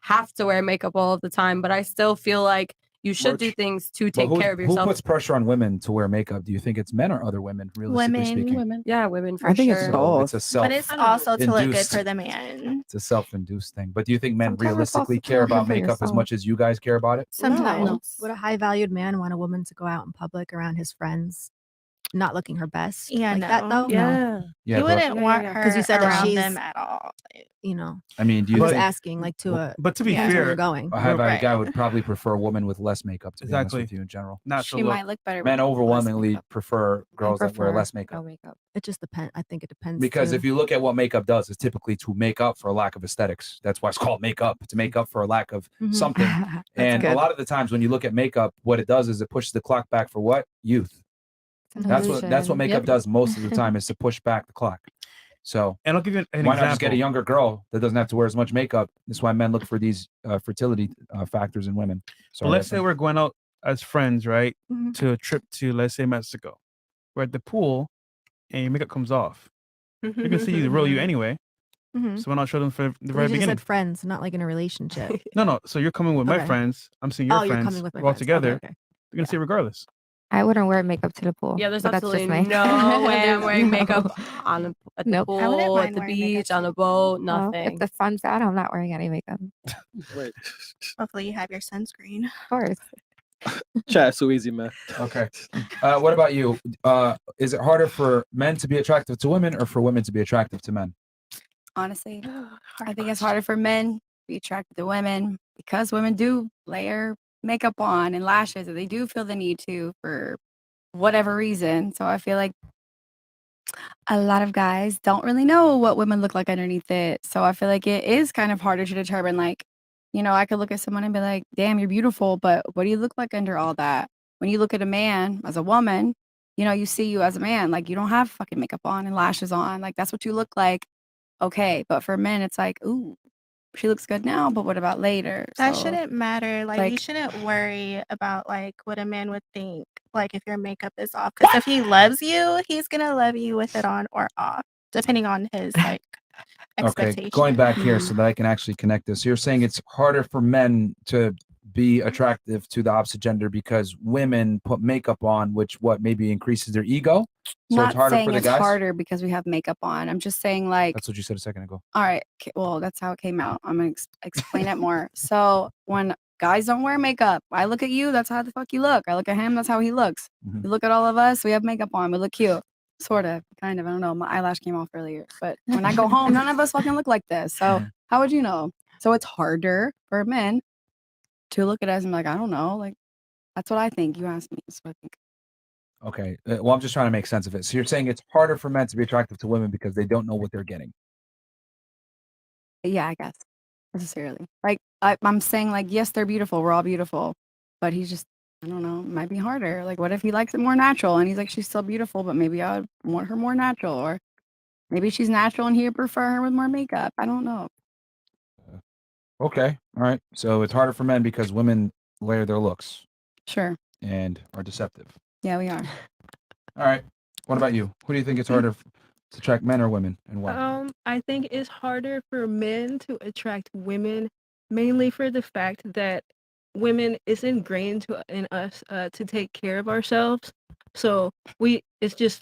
have to wear makeup all of the time, but I still feel like you should do things to take care of Who yourself. puts pressure on women to wear makeup? Do you think it's men or other women, realistically speaking? Yeah, women for I think sure. it's So both. it's a self. But it's also to look good induced. for the man. It's a self-induced thing. But do you think men Sometimes it's also realistically to care look good about for makeup as yourself. much as you guys care about it? Sometimes. No. Would a high valued man want a woman to go out in public around his friends, not looking her best? Yeah, like no. that though. Yeah, You but- wouldn't want her because you said that around she's them at all. You know. I mean, do you I'm just think asking, like to a. But to be depends where fair, you're going. a high-value Right. guy would probably prefer a woman with less makeup? To be honest Exactly. with you, in general, natural She look. might look better. men with less overwhelmingly makeup. prefer girls that wear prefer less makeup. It just depends. I think it depends. Because too. if you look at what makeup does, it's typically to make up for a lack of aesthetics. That's why it's called makeup, to make up for a lack of Mhm. something. And good. a lot of the times when you look at makeup, what it does is it pushes the clock back for what? Youth. That's what makeup Yep. does most of the time, is to push back the clock. So And I'll give you an why example. not just get a younger girl that doesn't have to wear as much makeup? That's why men look for these fertility factors in women. So Let's say we're going out as friends, right? Mhm. To a trip to, let's say, Mexico. We're at the pool and your makeup comes off. You can see the real you anyway. Mhm. So why not show them for the But very you just beginning? said friends, not like in a relationship. No. So you're coming with my Okay. friends. I'm seeing your Oh, you're friends. coming with my We're all friends. together. Okay. You're gonna see it regardless. I wouldn't wear makeup to the pool. Yeah, there's but that's just absolutely me. no way I'm wearing No. makeup at the Nope. I wouldn't pool, at mind the wearing makeup beach, on a boat, Well, nothing. if the sun's out, I'm not wearing any makeup. Wait, Hopefully you have your sunscreen. Of course. chat so easy, man. Okay. What about you? Is it harder for men to be attractive to women or for women to be attractive to men? Honestly, I think it's harder for men to be attracted to women because women do layer makeup on and lashes, and they do feel the need to for whatever reason. So I feel like a lot of guys don't really know what women look like underneath it. So I feel like it is kind of harder to determine, like, I could look at someone and be like, damn, you're beautiful, but what do you look like under all that? When you look at a man as a woman, you see you as a man, like you don't have fucking makeup on and lashes on. Like that's what you look like. Okay. But for men, it's like, ooh, she looks good now, but what about later? That So, shouldn't matter. Like, you like- shouldn't worry about like what a man would think, like if your makeup is off. Because if he loves you, he's gonna love you with it on or off, depending on his like Okay, expectation. going back here so that I can actually connect this. So you're saying it's harder for men to be attractive to the opposite gender because women put makeup on, which maybe increases their ego. So not it's harder saying for the it's guys. harder because we have makeup on. I'm just saying, like, That's what you said a second ago. all right, well, that's how it came out. I'm gonna explain it more. So when guys don't wear makeup, I look at you, that's how the fuck you look. I look at him, that's how he looks. Mhm. You look at all of us, we have makeup on, we look cute. Sort of, kind of. I don't know. My eyelash came off earlier. But when I go home, none of us fucking look like this. So Mhm. how would you know? So it's harder for men to look at us and be like, I don't know. Like, that's what I think. You asked me. That's what I think. Okay. Well, I'm just trying to make sense of it. So you're saying it's harder for men to be attractive to women because they don't know what they're getting. Yeah, I guess. Necessarily. Like, I'm saying, like, yes, they're beautiful. We're all beautiful. But he's just, I don't know, it might be harder. Like, what if he likes it more natural and he's like, she's still beautiful, but maybe I would want her more natural, or maybe she's natural and he'd prefer her with more makeup. I don't know. Okay. All right. So it's harder for men because women layer their looks Sure. and are deceptive. Yeah, we are. All right. What about you? Who do you think it's harder to attract, men or women, and why? I think it's harder for men to attract women, mainly for the fact that women is ingrained in us to take care of ourselves. So it's just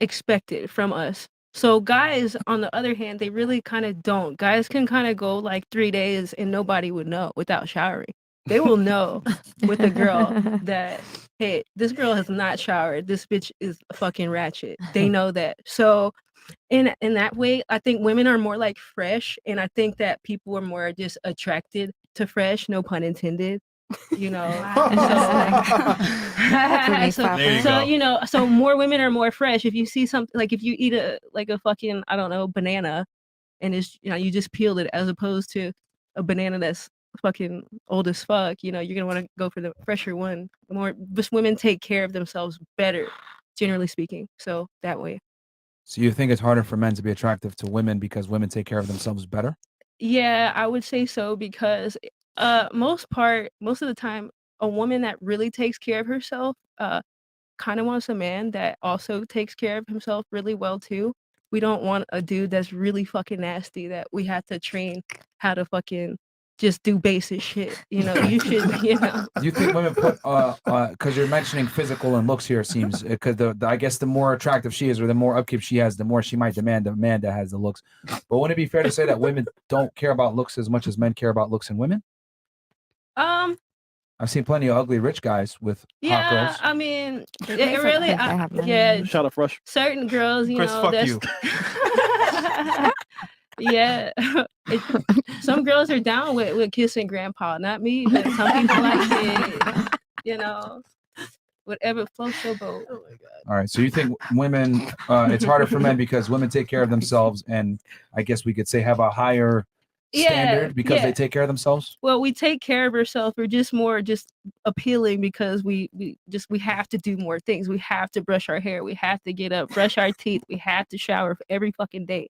expected from us. So guys, on the other hand, they really kind of don't. Guys can kind of go like 3 days and nobody would know without showering. They will know with a girl that, hey, this girl has not showered. This bitch is fucking ratchet. They know that. So in that way, I think women are more like fresh, and I think that people are more just attracted to fresh, no pun intended. You know, Hopefully, so, Papa. There you so go. you know, so more women are more fresh. If you see something like if you eat a fucking I don't know banana, and it's you just peeled it as opposed to a banana that's fucking old as fuck. You know, you're gonna want to go for the fresher one. Just women take care of themselves better, generally speaking. So that way. So you think it's harder for men to be attractive to women because women take care of themselves better? Yeah, I would say so because most of the time a woman that really takes care of herself kind of wants a man that also takes care of himself really well too. We don't want a dude that's really fucking nasty that we have to train how to fucking just do basic shit. You know, you should, you know. Do you think women put because you're mentioning physical and looks here seems because I guess the more attractive she is or the more upkeep she has, the more she might demand a man that has the looks. But wouldn't it be fair to say that women don't care about looks as much as men care about looks in women? I've seen plenty of ugly rich guys with hot Yeah, girls. I mean, They it play for really, kids, I have none. yeah, Shout out Fresh. certain girls, you Chris, know, fuck that's you. yeah. Some girls are down with kissing grandpa, not me, but some people like it. You know, whatever floats your boat. Oh my god. All right, so you think women, it's harder for men because women take care of themselves, and I guess we could say have a higher standard because they take care of themselves. Well, we take care of ourselves. We're just more just appealing because we have to do more things. We have to brush our hair. We have to get up, brush our teeth. We have to shower every fucking day.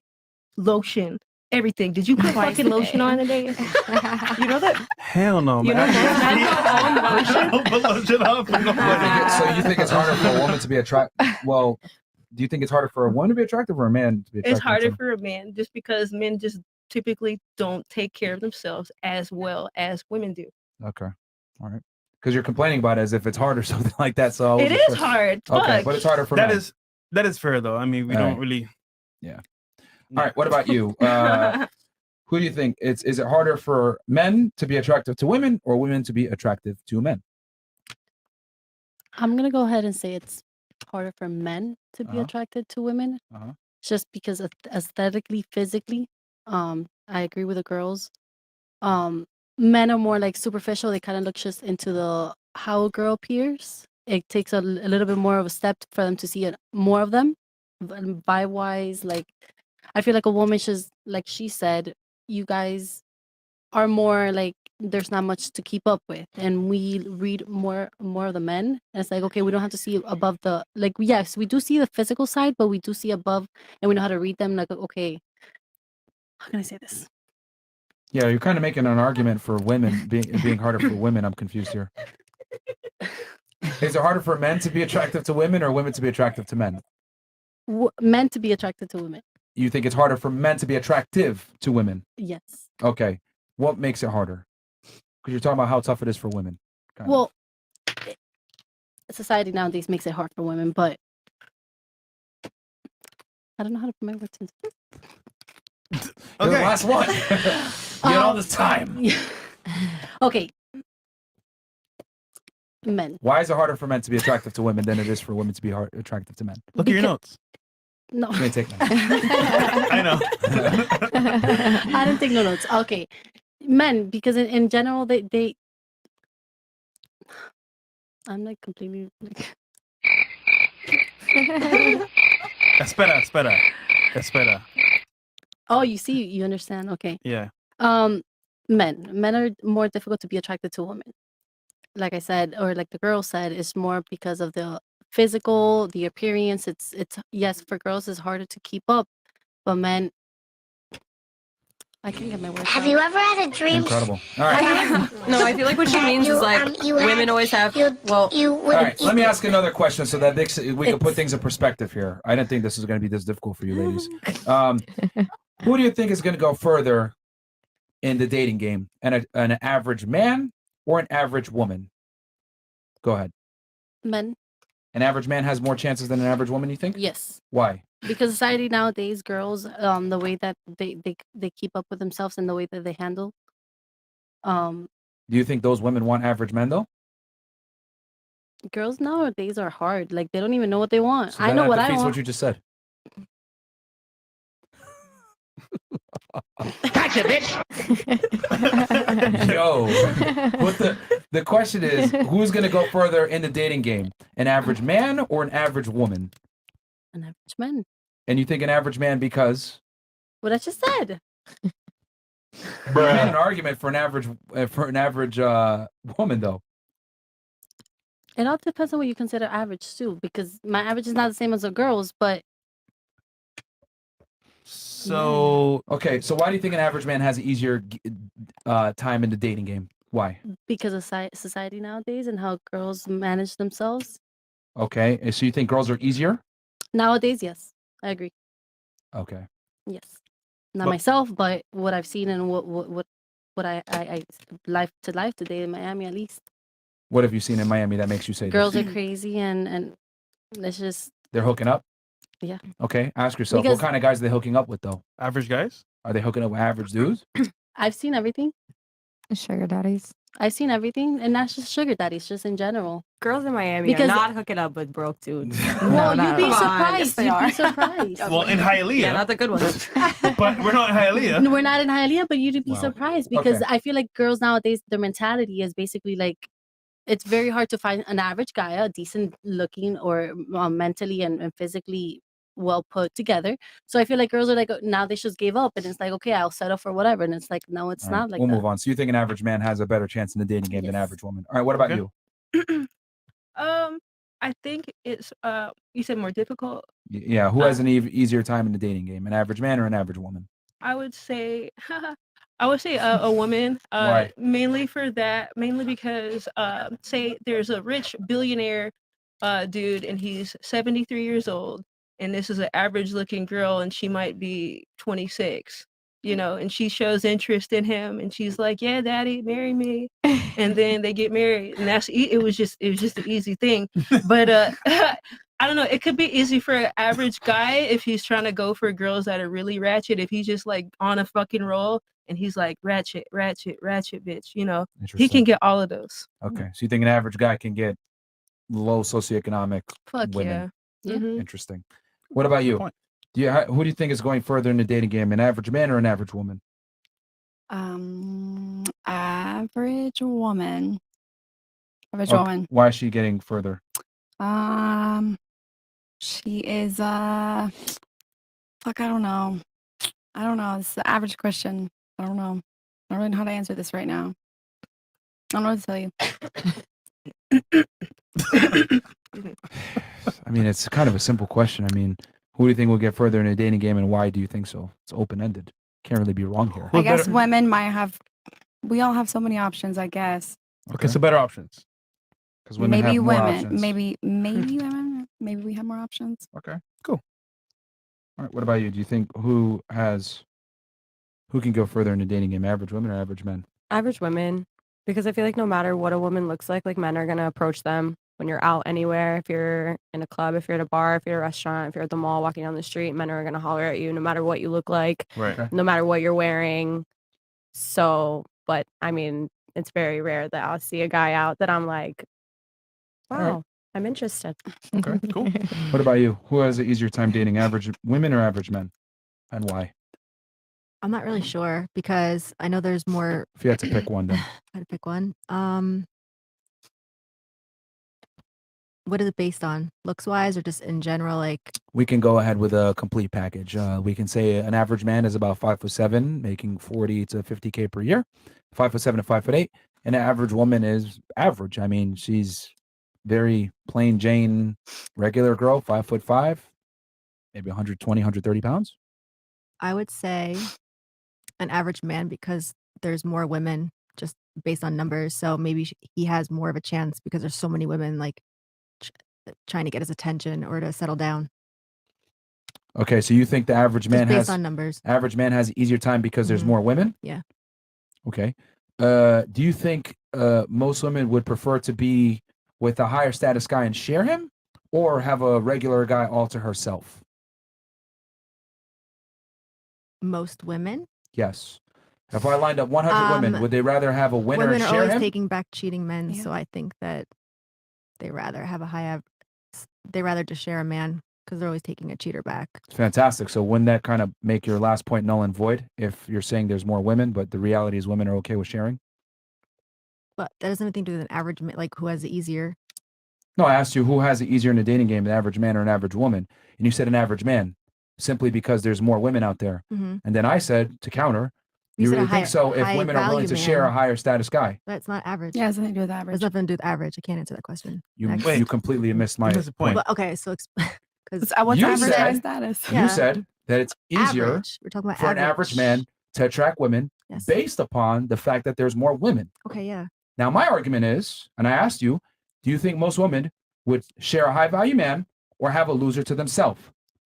Lotion, everything. Did you put Twice fucking a lotion day. on today? You know that? Hell no, You know man. most men don't own lotion. Put lotion on for no money. So you think it's harder for a woman to be attractive? Well, do you think it's harder for a woman to be attractive or a man to be attractive? It's harder for a man just because men just typically don't take care of themselves as well as women do. Okay, all right. Because you're complaining about it as if it's hard or something like that. So It is hard. Okay, Fuck. but it's harder for That men. is fair though. I mean, we All don't right. really. Yeah. All right. What about you? Who do you think is it harder for men to be attractive to women or women to be attractive to men? I'm gonna go ahead and say it's harder for men to be attracted to women, just because aesthetically, physically. I agree with the girls. Men are more like superficial. They kind of look just into the how a girl appears. It takes a little bit more of a step for them to see it, more of them. Vibe wise, like I feel like a woman should, like she said, you guys are more like there's not much to keep up with, and we read more of the men, and it's like, okay, we don't have to see above the, like, yes, we do see the physical side, but we do see above, and we know how to read them. Like, okay, how can I say this? Yeah, you're kind of making an argument for women being harder for women. I'm confused here. Is it harder for men to be attractive to women or women to be attractive to men? Men to be attracted to women. You think it's harder for men to be attractive to women? Yes. Okay. What makes it harder? Because you're talking about how tough it is for women. Well, society nowadays makes it hard for women, but I don't know how to put my words into. You're the last one. You had all this time. Okay. Men. Why is it harder for men to be attractive to women than it is for women to be attractive to men? Look at your notes. No. You may take notes. I know. I didn't take no notes. Okay. Men, because in general, they I'm like completely like... Espera. Oh, you see, you understand. Okay. Yeah. Men are more difficult to be attracted to women. Like I said, or like the girl said, it's more because of the physical, the appearance. It's yes, for girls it's harder to keep up, but men, I can't get my words Have out. you ever had a dream? Incredible. All right. No, I feel like what she means is like women always have. Well, All right, let me ask another question so that we can put things in perspective here. I didn't think this was going to be this difficult for you ladies. Who do you think is going to go further in the dating game? An average man or an average woman? Go ahead. Men. An average man has more chances than an average woman, you think? Yes. Why? Because society nowadays, girls, the way that they keep up with themselves and the way that they handle. Do you think those women want average men though? Girls nowadays are hard. Like they don't even know what they want. So I then know that what I defeats want. what you just said. Gotcha, bitch. Yo, what the question is, who's gonna go further in the dating game? An average man or an average woman? An average man. And you think an average man because What I just said. you made an argument for an average woman though. It all depends on what you consider average too, because my average is not the same as a girl's, but So okay, so why do you think an average man has an easier time in the dating game? Why? because of society nowadays and how girls manage themselves. Okay, so you think girls are easier? Nowadays, yes. I agree. Okay. Yes. Not But- myself, but what I've seen and what I life today in Miami at least. What have you seen in Miami that makes you say Girls this? are crazy and it's just They're hooking up? yeah. Okay, ask yourself, Because- what kind of guys are they hooking up with though? Average guys? Are they hooking up with average dudes? I've seen everything. Sugar daddies. I've seen everything, and that's just sugar daddies, just in general. Girls in Miami Because- are not hooking up with broke dudes. Well, you'd be Come on. surprised. Yes, they You'd are. be surprised. Well, in Hialeah. Yeah, not the good ones. But we're not in Hialeah. No, we're not in Hialeah, but you'd be Wow. surprised because Okay. I feel like girls nowadays, their mentality is basically like, it's very hard to find an average guy, a decent looking or mentally and physically well put together. So I feel like girls are like, now they just gave up and it's like, okay, I'll settle for whatever. And it's like, no, it's All right, not like we'll that. move on. So you think an average man has a better chance in the dating game than Yes. average woman? All right, what about Okay. you? I think it's you said more difficult. Yeah, who has an easier time in the dating game, an average man or an average woman? I would say a woman. Why? Mainly for that. Mainly because say there's a rich billionaire dude and he's 73 years old, and this is an average looking girl and she might be 26. You know, and she shows interest in him, and she's like, "Yeah, daddy, marry me," and then they get married, and it was just an easy thing. But I don't know, it could be easy for an average guy if he's trying to go for girls that are really ratchet. If he's just like on a fucking roll and he's like ratchet, bitch, you know, he Interesting. can get all of those. Okay, so you think an average guy can get low socioeconomic Fuck women? yeah. Mhm. Interesting. What about you? point. Who do you think is going further in the dating game, an average man or an average woman? Average woman. Average Okay, woman. why is she getting further? She is fuck, I don't know. It's the average question. I don't know. I don't really know how to answer this right now. I don't know what to tell you. I mean, it's kind of a simple question. I mean, who do you think will get further in a dating game, and why do you think so? It's open ended. Can't really be wrong here. I guess women might have. We all have so many options. I guess Okay, so better options. Because women maybe have more women. options. Maybe women. Maybe we have more options. Okay, cool. All right, what about you? Do you think who can go further in the dating game, average women or average men? Average women, because I feel like no matter what a woman looks like men are gonna approach them when you're out anywhere. If you're in a club, if you're at a bar, if you're at a restaurant, if you're at the mall, walking down the street, men are gonna holler at you no matter what you look like, Right. no matter what you're wearing. So, but I mean, it's very rare that I'll see a guy out that I'm like, All wow, right. I'm interested. Okay, cool. What about you? Who has an easier time dating, average women or average men, and why? I'm not really sure because I know there's more. If you had to pick one, then I had to pick one. What is it based on? Looks wise or just in general? Like, we can go ahead with a complete package. We can say an average man is about 5'7", making 40 to 50K per year. 5'7" to 5'8", and an average woman is average. I mean, she's very plain Jane, regular girl, 5'5", maybe 120, 130 pounds. I would say an average man because there's more women just based on numbers. So maybe he has more of a chance because there's so many women like trying to get his attention or to settle down. Okay, so you think the average Just man based has on numbers. average man has an easier time because there's Mhm. more women? Yeah. Okay. Do you think most women would prefer to be with a higher status guy and share him, or have a regular guy all to herself? Most women. Yes. If I lined up 100 women, would they rather have a winner Women and are share always him? taking back cheating men, Yeah. so I think that they rather have a high. They rather just share a man because they're always taking a cheater back. Fantastic. So wouldn't that kind of make your last point null and void if you're saying there's more women, but the reality is women are okay with sharing? But that doesn't have anything to do with an average, like who has it easier. No, I asked you who has it easier in the dating game, an average man or an average woman, and you said an average man, simply because there's more women out there. Mhm. And then I said to counter, You you said a really think so if high women are willing value to share a man. higher status guy? That's not average. Yeah, it has nothing to do with There's average. nothing to do with average. I can't answer that question. You Next. you completely missed my missed the point. point. But, okay, so because What's You average said- status? You Yeah. said that it's easier average. We're talking about for an average man to attract women Yes. based upon the fact that there's more women. Okay, yeah. Now, my argument is, and I asked you, do you think most women would share a high value man or have a loser to themselves?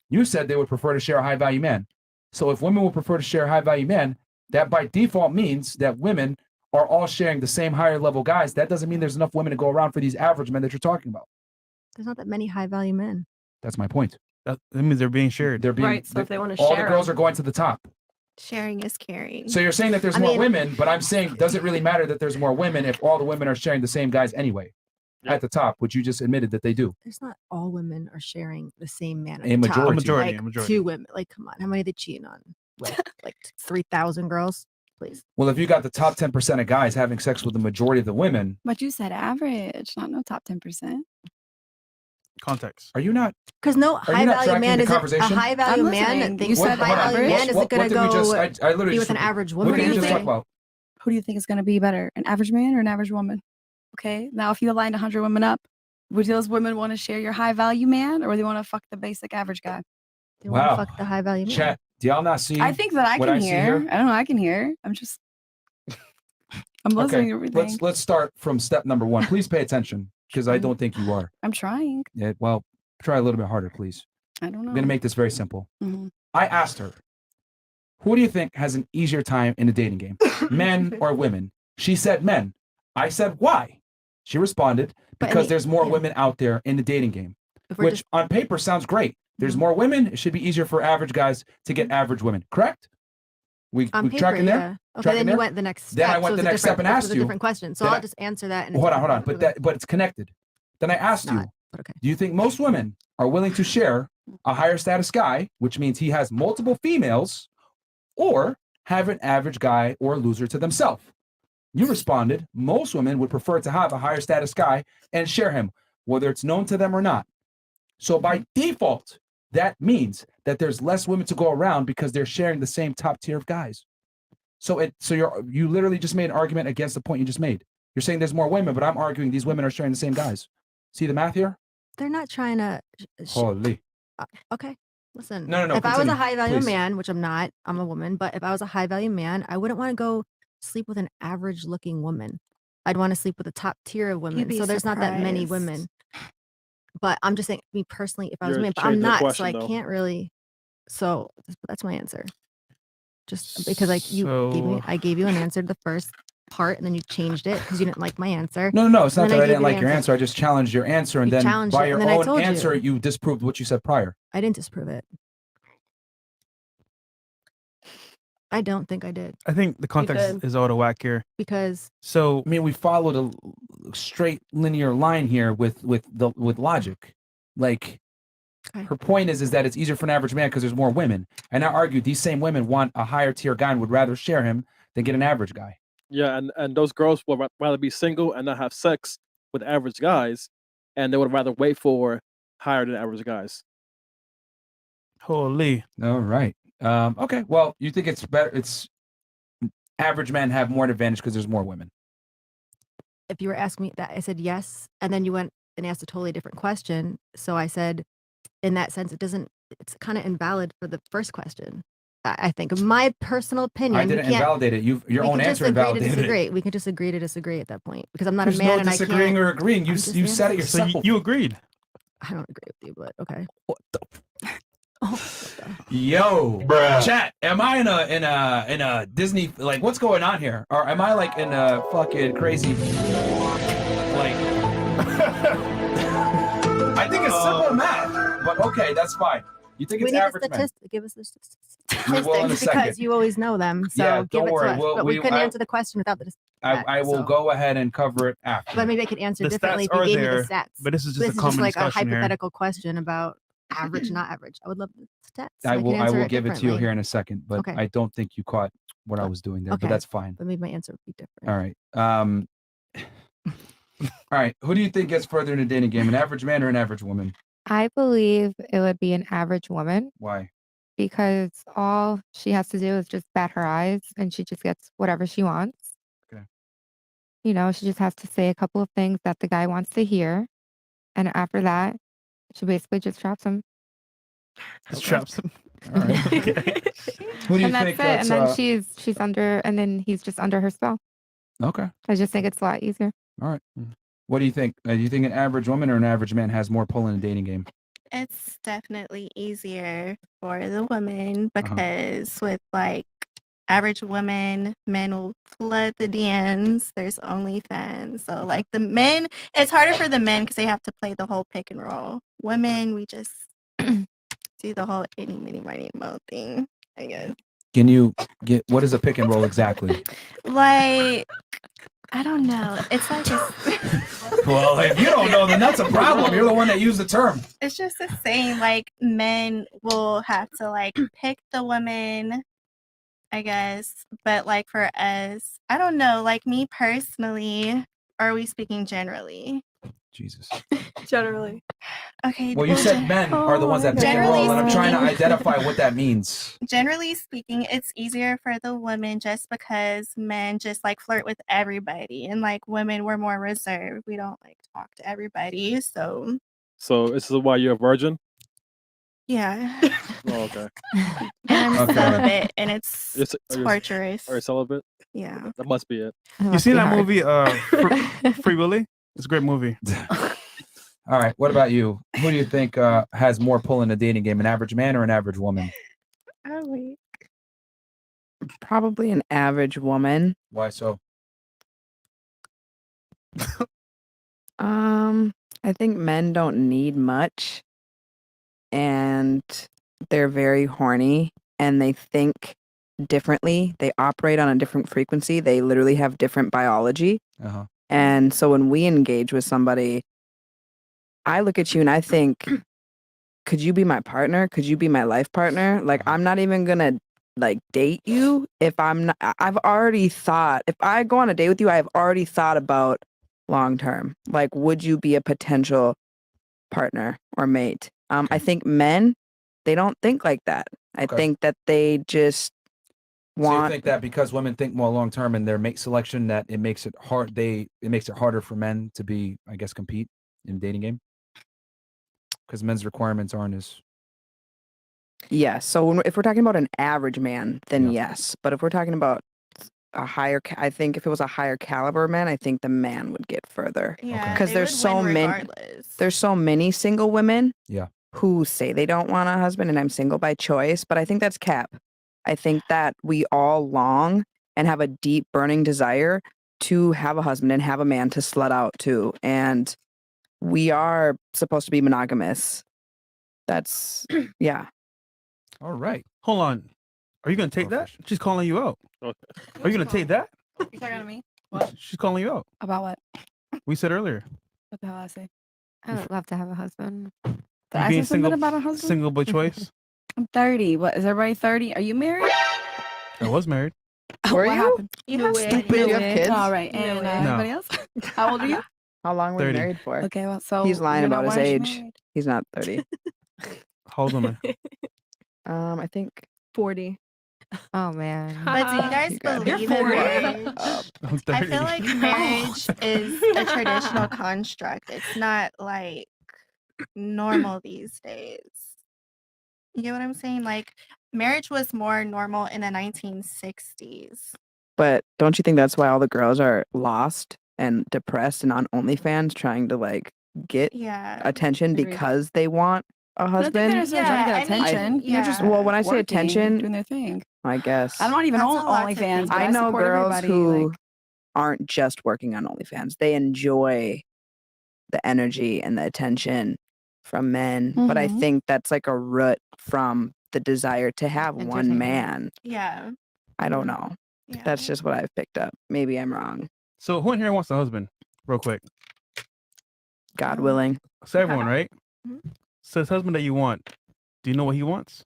You said they would prefer to share a high value man. So if women would prefer to share a high value man, that by default means that women are all sharing the same higher level guys. That doesn't mean there's enough women to go around for these average men that you're talking about. There's not that many high value men. That's my point. That means they're being shared. They're being, Right, so if they wanna all share the girls 'em. are going to the top. Sharing is caring. So you're saying that there's I more mean- women, but I'm saying, does it really matter that there's more women if all the women are sharing the same guys anyway? At the top, which you just admitted that they do. There's not all women are sharing the same man. At A the top. majority. Like, A majority. 2 women. Like, come on. How many are they cheating on? What, like 3,000 girls? Please. Well, if you got the top 10% of guys having sex with the majority of the women, But you said average, not no top 10%. Context. are you not? Because no you high not value tracking man the is a conversation? high value I'm man that listening. thinks You a said high value average? man isn't going to did we go just? I literally be just. with an average What woman. did do you you just talk think? about? Who do you think is going to be better, an average man or an average woman? Okay, now if you lined 100 women up, would those women want to share your high value man, or they want to fuck the basic average guy? They want Wow. to fuck the high value man. Chat. Do y'all not see? I think that I what can I see hear. here? I don't know. I can hear. I'm just. I'm listening to everything. Let's start from step number 1. Please pay attention because I don't think you are. I'm trying. Yeah, well, try a little bit harder, please. I don't know. I'm gonna make this very simple. Mhm. I asked her, who do you think has an easier time in the dating game, men or women? She said men. I said why? She responded But I because mean, there's more yeah. women out there in the dating game, If we're which just, on paper sounds great. There's Mhm. more women. It should be easier for average guys to get average women. Correct? We on paper, tracking there? yeah. Okay, Tracking then there? you went the next step. Then I went so the it's a next step and different- asked it's a you, different question. So did I'll I- just answer that. And Hold on. But it's connected. Then I asked you, not, but okay. do you think most women are willing to share a higher status guy, which means he has multiple females, or have an average guy or loser to themselves? You responded, most women would prefer to have a higher status guy and share him, whether it's known to them or not. So by default, that means that there's less women to go around because they're sharing the same top tier of guys. So you literally just made an argument against the point you just made. You're saying there's more women, but I'm arguing these women are sharing the same guys. See the math here? They're not trying to. Holy. Okay. Listen. No, If I was continue, a high value please. man, which I'm not, I'm a woman, but if I was a high value man, I wouldn't want to go sleep with an average looking woman. I'd want to sleep with a top tier of women. be So there's not that many surprised. women. But I'm just saying, me personally, if I was a You're man, but I'm changing the not, so question, I though. can't really. So that's my answer. Just because like I gave you an answer to the first part, and then you changed it because you didn't like my answer. No, it's not And that then I gave didn't you the like your answer. I just challenged your answer, and You then challenged by it, your and then I own told you. answer, you disproved what you said prior. I didn't disprove it. I don't think I did I think the context did. is out of whack here. because So I mean, we followed a straight linear line here with logic. Like Okay. her point is that it's easier for an average man because there's more women. And I argued these same women want a higher tier guy and would rather share him than get an average guy. Yeah, and those girls would rather be single and not have sex with average guys, and they would rather wait for higher than average guys. holy. All right. Okay. Well, you think it's better? It's average men have more advantage because there's more women. if you were asking me that, I said yes, and then you went and asked a totally different question. So I said, in that sense, it's kind of invalid for the first question. I think, my personal opinion. I didn't invalidate it. Your we own can answer just agree to invalidated it. disagree. We can just agree to disagree at that point because I'm not There's a man no and I disagreeing can't. or agreeing. You I'm just said it So yourself. you agreed. I don't agree with you, but okay. What the? Oh, what the- Yo, chat. Am I in a Disney? Like, what's going on here? Or am I like in a fucking crazy? Like, I think it's simple math, but okay, that's fine. You think we it's need the average men? statistics. Give us the We will in a statistics because second. you always know them. So Yeah, give don't it to worry. us. We'll- But we we- couldn't I- answer the question without the. I will so- go ahead and cover it after. But maybe I could answer The differently stats if you are gave me there, the stats. but this is just this a is common just like a discussion here. hypothetical question about average, not average. I would love the stats. I can will answer give it to you differently. here in a second, but Okay. I don't think you caught what I was doing there, but that's fine. But maybe my answer would be different. All right. All right. Who do you think gets further in the dating game, an average man or an average woman? I believe it would be an average woman Why? because all she has to do is just bat her eyes and she just gets whatever she wants. Okay. You know, she just has to say a couple of things that the guy wants to hear. And after that, she basically just traps him. Just traps him. All right. Who do you And that's think it. And that's then she's under, and then he's just under her spell. okay? I just think it's a lot easier. All right. What do you think? Do you think an average woman or an average man has more pull in a dating game? It's definitely easier for the women because with like average women, men will flood the DMs. There's OnlyFans. So like the men, it's harder for the men because they have to play the whole pick and roll. Women, we just do the whole itty bitty mighty mo thing, I guess. Can you get what is a pick and roll exactly? Like, I don't know. It's like Well, if you don't know, then that's a problem. You're the one that used the term. it's just the same. Like men will have to like pick the woman, I guess. But like for us, I don't know. Like me personally, or are we speaking generally? Jesus. Generally. Okay. Well, you said men are the ones that pick and roll, and I'm trying to identify what that means. Generally speaking, it's easier for the women just because men just like flirt with everybody, and like women, we're more reserved. We don't like talk to everybody. So this is why you're a virgin? yeah. Oh, okay. And I'm Okay. celibate, and it's Are you torturous. celibate? Yeah. That must be it. You seen that movie, Free Willy? It's a great movie. All right. What about you? Who do you think has more pull in the dating game, an average man or an average woman? I'm weak. Probably an average woman. Why so? I think men don't need much and they're very horny and they think differently. They operate on a different frequency. They literally have different biology. Uh-huh. And so when we engage with somebody, I look at you and I think, could you be my partner? Could you be my life partner? Like, I'm not even gonna like date you if I'm not. I've already thought, if I go on a date with you, I've already thought about long term. Like, would you be a potential partner or mate? I think men, they don't think like that. I think that they just So you want. think that because women think more long term in their mate selection, that it makes it hard. It makes it harder for men to be, I guess, compete in dating game because men's requirements aren't as. Yes. So if we're talking about an average man, then yes. But if we're talking about a higher, I think if it was a higher caliber man, I think the man would get further. Yeah. Because they there's would so win many. regardless. There's so many single women. Yeah. Who say they don't want a husband, and I'm single by choice. But I think that's cap. I think that we all long and have a deep burning desire to have a husband and have a man to slut out to, and we are supposed to be monogamous. That's yeah. All right. Hold on. Are you gonna take that? She's calling you out. Are you gonna take that? You talking to me? What? She's calling you out. About what? We said earlier. What the hell I say? I would love to have a husband. Did I say being something about a husband? single by choice. I'm 30. What is everybody 30? Are you married? I was married. Were What you? happened? You No have way. Stupid. You have kids? All right. And No. anybody else? How old are you? How long were you 30. married for? Okay, well, so He's lying you're not about his why aren't you age. married? He's not 30. How old am I? I think 40. Oh man. But do you guys You got it. believe You're in 40. marriage? I'm 30. I feel like marriage is a traditional construct. It's not like normal these days. You get what I'm saying? Like marriage was more normal in the 1960s. But don't you think that's why all the girls are lost and depressed and on OnlyFans trying to like get Yeah. attention Agreed. because they want a I don't think they're husband? necessarily trying to Yeah, get I mean, attention. You're just yeah. Well, when I say working, attention, doing their thing. I guess I'm not even That's on a lot to OnlyFans, think but I know support girls everybody. who Like, aren't just working on OnlyFans. They enjoy the energy and the attention from men. But I Mhm. think that's like a root from the desire to have one Entertainment. man. Yeah. I don't know. Yeah. That's just what I've picked up. Maybe I'm wrong. So who in here wants a husband? Real quick. God willing. So everyone, right? Mhm. So this husband that you want, do you know what he wants?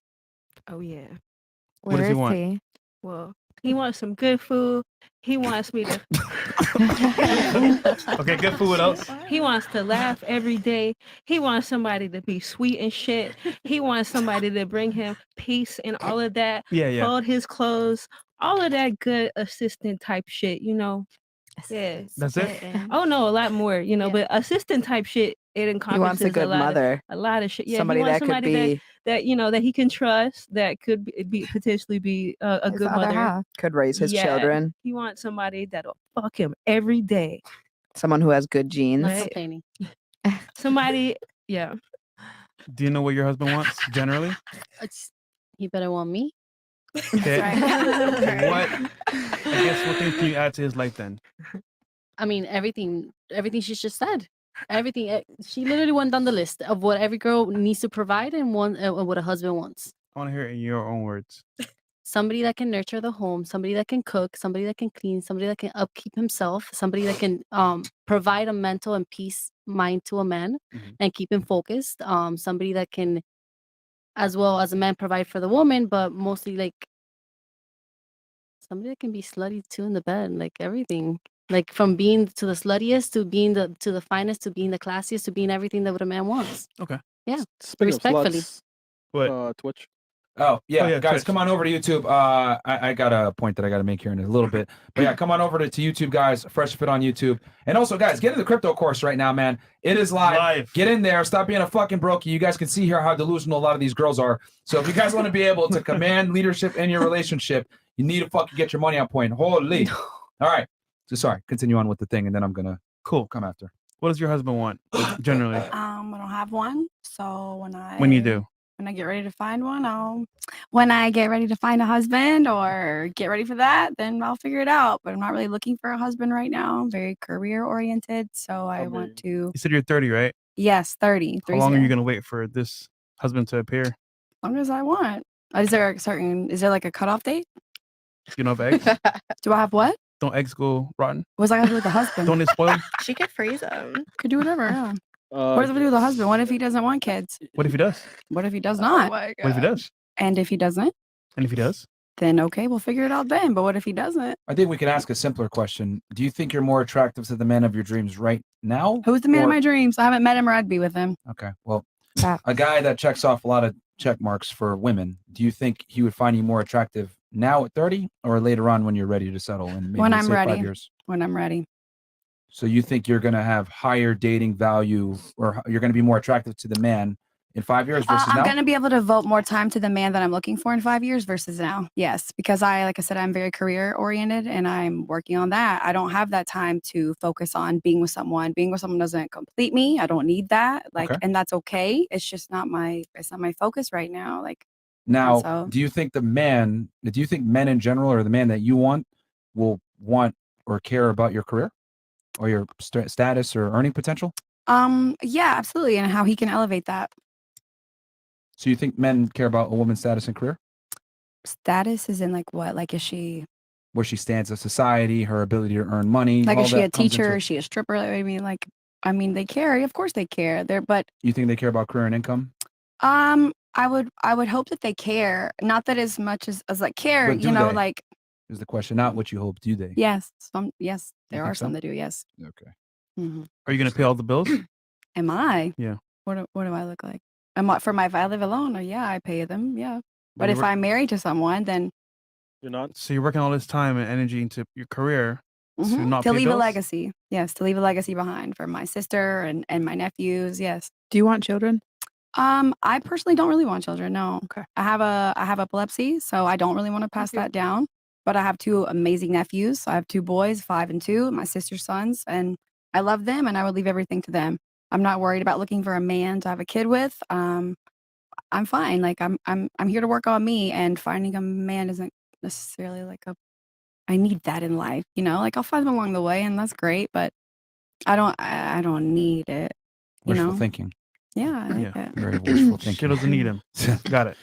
Oh yeah. What does he Where is want? he? Well, he wants some good food. He wants me to. Okay, good food. What else? He wants to laugh every day. He wants somebody to be sweet and shit. He wants somebody to bring him peace and all of that. Yeah, yeah. Fold his clothes. All of that good assistant type shit, you know. Yeah. That's it? Oh no, a lot more, you know, but assistant type shit, it encompasses He wants a good mother. a lot of shit. Yeah, Somebody he wants that could somebody be that you know that he can trust, that could be potentially be a His good other mother. half. could raise his Yeah. children. He wants somebody that'll fuck him every day. Someone who has good genes. Not Right. complaining. Somebody, yeah. Do you know what your husband wants generally? He better want me. Okay. Right. What? I guess what things can you add to his life then? I mean, everything she just said. Everything. She literally went down the list of what every girl needs to provide and what a husband wants. I want to hear it in your own words. Somebody that can nurture the home, somebody that can cook, somebody that can clean, somebody that can upkeep himself, somebody that can provide a mental and peace mind to a man and keep him focused. Somebody that can, as well as a man, provide for the woman, but mostly like somebody that can be slutty too in the bed, like everything. Like from being to the sluttiest to being to the finest to being the classiest to being everything that what a man wants. Okay. Yeah. Speaking Respectfully. of sluts, What? Twitch. Oh yeah, yeah, guys, Twitch. come on over to YouTube. I got a point that I got to make here in a little bit, but yeah, come on over to YouTube, guys. Fresh Fit on YouTube, and also, guys, get in the crypto course right now, man. It is live. Get in there. Stop being a fucking brokey. You guys can see here how delusional a lot of these girls are. So if you guys want to be able to command leadership in your relationship, you need to fucking get your money on point. Holy. All right. So sorry. Continue on with the thing, and then I'm gonna come after. What does your husband want generally? I don't have one, so When you do. when I get ready to find one, when I get ready to find a husband or get ready for that, then I'll figure it out. But I'm not really looking for a husband right now. I'm very career oriented, so I want to. You said you're 30, right? Yes, 30. How long are you gonna wait for this husband to appear? As long as I want. Is there like a cutoff date? You don't have eggs? Do I have what? Don't eggs go rotten? What's that got to do with the husband? Don't they spoil? She could freeze them. Could do whatever. Yeah. What does it do with the husband? What if he doesn't want kids? What if he does? What if he does not? What if he does? And if he doesn't, And if he does? then okay, we'll figure it out then. But what if he doesn't? I think we can ask a simpler question. Do you think you're more attractive to the man of your dreams right now? Who's the man of or- my dreams? I haven't met him or I'd be with him. Okay. Well, a guy that checks off a lot of check marks for women, do you think he would find you more attractive now at 30 or later on when you're ready to settle in maybe When I'm say 5 ready. years? When I'm ready. So you think you're going to have higher dating value or you're going to be more attractive to the man in 5 years versus I'm now? going to be able to devote more time to the man that I'm looking for in 5 years versus now. Yes, because like I said, I'm very career oriented and I'm working on that. I don't have that time to focus on being with someone. Being with someone doesn't complete me. I don't need that. And that's okay. It's just not my focus right now. Now, so- do you think men in general or the man that you want will want or care about your career or your status or earning potential? Yeah, absolutely. And how he can elevate that. So you think men care about a woman's status and career? Status is in what? Is she Where she stands in society, her ability to earn money. is all she a that comes into teacher? it. Is she a stripper? I mean, they care. Of course they care. But You think they care about career and income? I would hope that they care. Not that as much as care, But do they? . Is the question, not what you hope, do they? Yes, yes, there think are some so? that do. Yes. Okay. Are you gonna pay all the bills? Am I? Yeah. What do I look like? If I live alone, yeah, I pay them. Yeah. But you if I'm married to someone, then You're not. So you're working all this time and energy into your career to not to pay leave a bills? legacy. Yes, to leave a legacy behind for my sister and my nephews. Yes. Do you want children? I personally don't really want children. No. Okay. I have epilepsy, so I don't really want to pass that down. But I have 2 amazing nephews. I have 2 boys, 5 and 2, my sister's sons, and I love them and I would leave everything to them. I'm not worried about looking for a man to have a kid with. I'm fine. I'm here to work on me, and finding a man isn't necessarily I need that in life, I'll find them along the way and that's great, but I don't need it. Wishful thinking. Yeah, I like it. Very wishful thinking. She doesn't need him. Got it.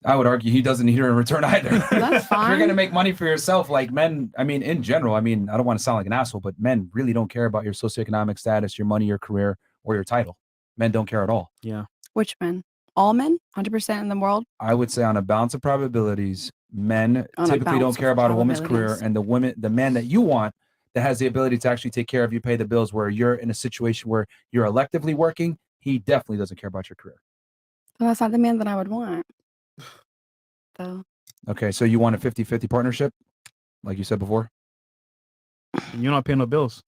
I would argue he doesn't need her in return either. That's If you're fine. going to make money for yourself, like men, in general, I don't want to sound like an asshole, but men really don't care about your socioeconomic status, your money, your career, or your title. Men don't care at all. Yeah. Which men? All men? 100% in the world? I would say on a balance of probabilities, men On a typically don't balance care of about a woman's career, probabilities. and the man that you want that has the ability to actually take care of you, pay the bills, where you're in a situation where you're electively working, he definitely doesn't care about your career. Well, that's not the man that I would want. So Okay, so you want a 50-50 partnership, like you said before? And you're not paying no bills.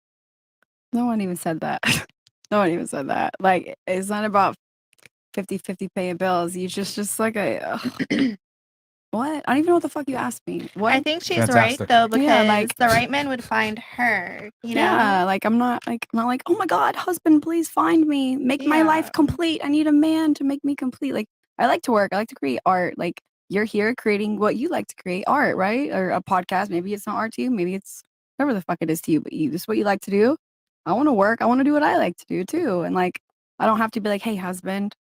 no one even said that. No one even said that. Like, it's not about 50-50 paying bills. You just like a what? I don't even know what the fuck you asked me. What? I think she's Fantastic. right though, because Yeah, like the right man would find her. You know? yeah, like I'm not like oh my god, husband, please find me, make my life Yeah. complete. I need a man to make me complete. Like I like to work, I like to create art. Like you're here creating what you like to create, art, right? Or a podcast. Maybe it's not art to you, maybe it's whatever the fuck it is to you, but this is what you like to do. I want to work. I want to do what I like to do too, and like I don't have to be like, hey, husband,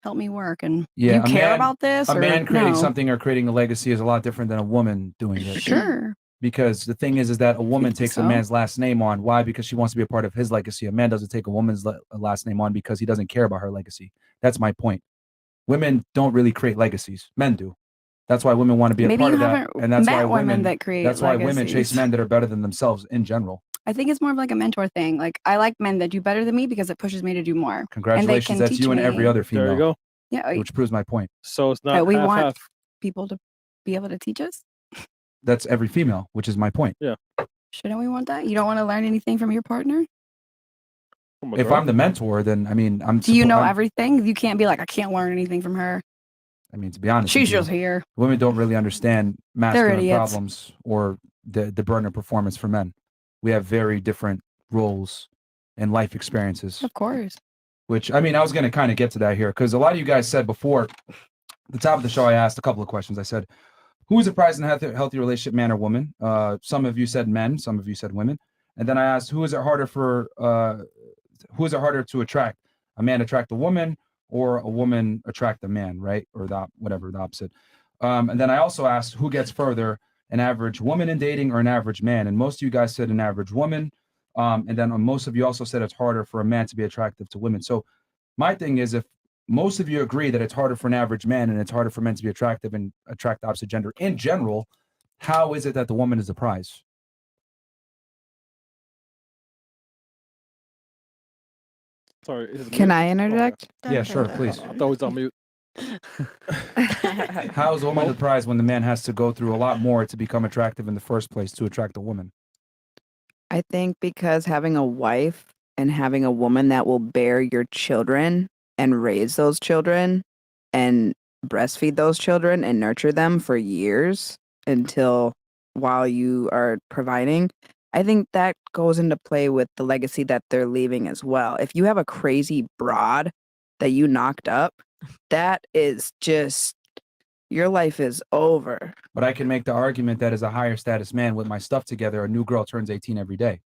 help me work. And Yeah, you a care man, about this? a or man creating no? something or creating a legacy is a lot different than a woman doing it. Sure. Because the thing is that a woman takes a so. man's last name on. Why? Because she wants to be a part of his legacy. A man doesn't take a woman's last name on because he doesn't care about her legacy. That's my point. Women don't really create legacies. Men do. That's why women want to be a Maybe part you of that. haven't And that's why met women women that create That's why women chase legacies. men that are better than themselves in general. I think it's more of like a mentor thing. Like I like men that do better than me because it pushes me to do more. Congratulations. And they can That's teach you and every me. other female. There you go. Yeah, Which proves my point. So it's not that we want half-half. people to be able to teach us. That's every female, which is my point. Yeah. Shouldn't we want that? You don't want to learn anything from your partner? From a If girl. I'm the mentor, then I mean, Do you know everything? You can't be like, I can't learn anything from her. I mean, to be honest, She's with you, just here. women don't really understand masculine idiots. problems or the burden of performance for men. We have very different roles and life experiences. Of course. Which, I mean, I was going to kind of get to that here because a lot of you guys said before the top of the show, I asked a couple of questions. I said, who is a prize in a healthy relationship, man or woman? Some of you said men, some of you said women. And then I asked, who is it harder to attract? A man attract a woman or a woman attract a man, right? Or whatever, the opposite. And then I also asked, who gets further, an average woman in dating or an average man? And most of you guys said an average woman. And then most of you also said it's harder for a man to be attractive to women. So my thing is, if most of you agree that it's harder for an average man and it's harder for men to be attractive and attract the opposite gender in general, how is it that the woman is the prize? Sorry. is it Can mute? I interject? Yeah, sure, please. I thought it was on mute. How is the woman the prize when the man has to go through a lot more to become attractive in the first place to attract a woman? I think because having a wife and having a woman that will bear your children and raise those children and breastfeed those children and nurture them for years while you are providing, I think that goes into play with the legacy that they're leaving as well. If you have a crazy broad that you knocked up, that is just, your life is over. But I can make the argument that as a higher status man with my stuff together, a new girl turns 18 every day.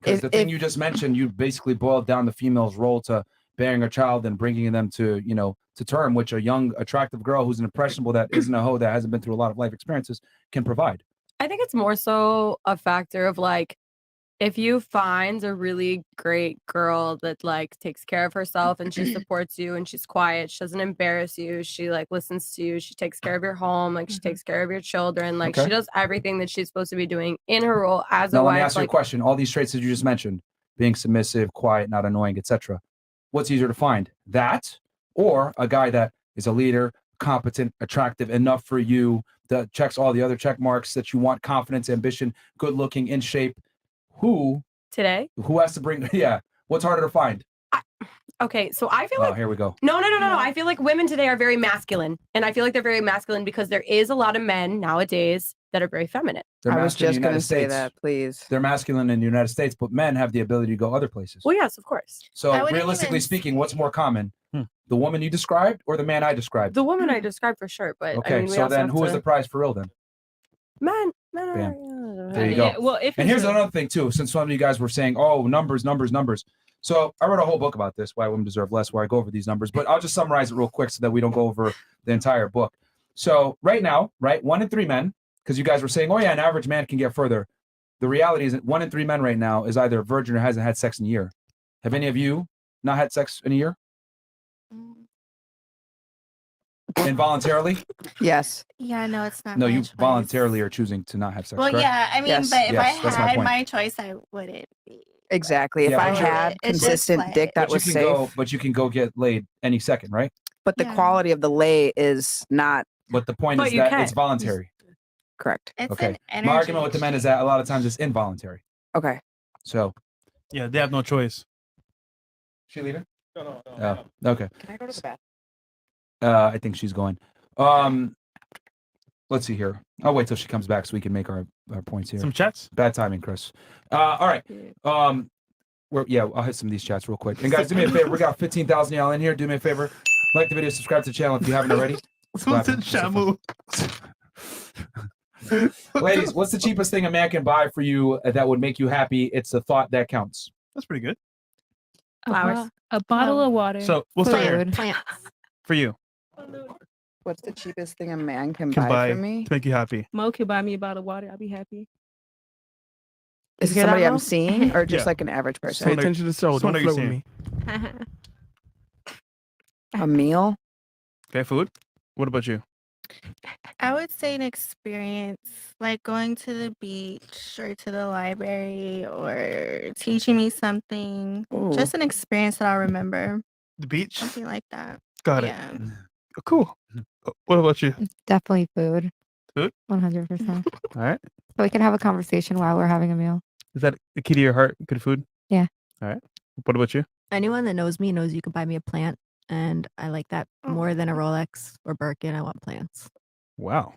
Because the thing you just mentioned, you basically boiled down the female's role to bearing a child and bringing them to term, which a young, attractive girl who's an impressionable, that isn't a hoe, that hasn't been through a lot of life experiences, can provide. I think it's more so a factor of like, if you find a really great girl that like takes care of herself and she supports you and she's quiet, she doesn't embarrass you, she like listens to you, she takes care of your home, like she takes care of your children, like Okay. she does everything that she's supposed to be doing in her role as Now a let me wife. ask you a Like, question. All these traits that you just mentioned, being submissive, quiet, not annoying, etc. What's easier to find? That or a guy that is a leader, competent, attractive enough for you, that checks all the other check marks that you want, confidence, ambition, good looking, in shape. Who has to bring, what's harder to find? okay, so I feel like here we go. No. I feel like women today are very masculine. And I feel like they're very masculine because there is a lot of men nowadays that are very feminine. They're I was masculine in just the going to United say States. that, please. They're masculine in the United States, but men have the ability to go other places. Well, yes, of course. So realistically speaking, what's more common? The woman you described or the man I described? The woman I described for sure, but Okay, I mean, we so also then have who is to- the prize for real then? Men Bam. are, There you go. Well, if And here's another thing too, since some of you guys were saying, oh, numbers. So I wrote a whole book about this, Why Women Deserve Less, where I go over these numbers, but I'll just summarize it real quick so that we don't go over the entire book. So right now, 1 in 3 men, because you guys were saying, oh yeah, an average man can get further. The reality is that 1 in 3 men right now is either a virgin or hasn't had sex in a year. Have any of you not had sex in a year? Involuntarily? Yes. Yeah, no, it's not. No, my you choice. voluntarily are choosing to not have sex. Well, correct? yeah, I mean, Yes. but if Yes, I that's my had point. my choice, I wouldn't be. Exactly. If Yeah, I but you're- had It's just consistent like- dick that But you was can safe, go. But you can go get laid any second, right? but the Yeah. quality of the lay is not But the point But is you that can. it's voluntary. correct. It's Okay. an My argument with the men is that a lot of times energy it's involuntary. Okay. So Yeah, they have no choice. she leaving? No. Oh, okay. Can I go to the bathroom? I think she's going. Let's see here. I'll wait till she comes back so we can make our points here. Some chats? Bad timing, Chris. All right. I'll hit some of these chats real quick. And guys, do me a favor. We got 15,000 y'all in here. Do me a favor. Like the video, subscribe to the channel if you haven't already. Someone said Shamu. Ladies, what's the cheapest thing a man can buy for you that would make you happy? It's the thought that counts. That's pretty good. Flowers. A bottle of water. So we'll start here. Food, plants. For you. What's the cheapest thing a man can Can buy buy for me? to make you happy. Mo could buy me a bottle of water. I'll be happy. Is it hear that, somebody I'm Mo? seeing or just Yeah. like an average Pay person? attention to the show. Don't Don't flirt flirt with with me. A meal? Okay, food. What about you? I would say an experience, like going to the beach or to the library or teaching me something. Ooh. Just an experience that I'll remember. The beach. Something like that. Got it. Yeah. Cool. What about you? Definitely food. Food? 100%. All right. So we can have a conversation while we're having a meal. Is that the key to your heart? Good food? Yeah. All right. What about you? Anyone that knows me knows you could buy me a plant, and I like that more than a Rolex or Birkin. I want plants. Wow.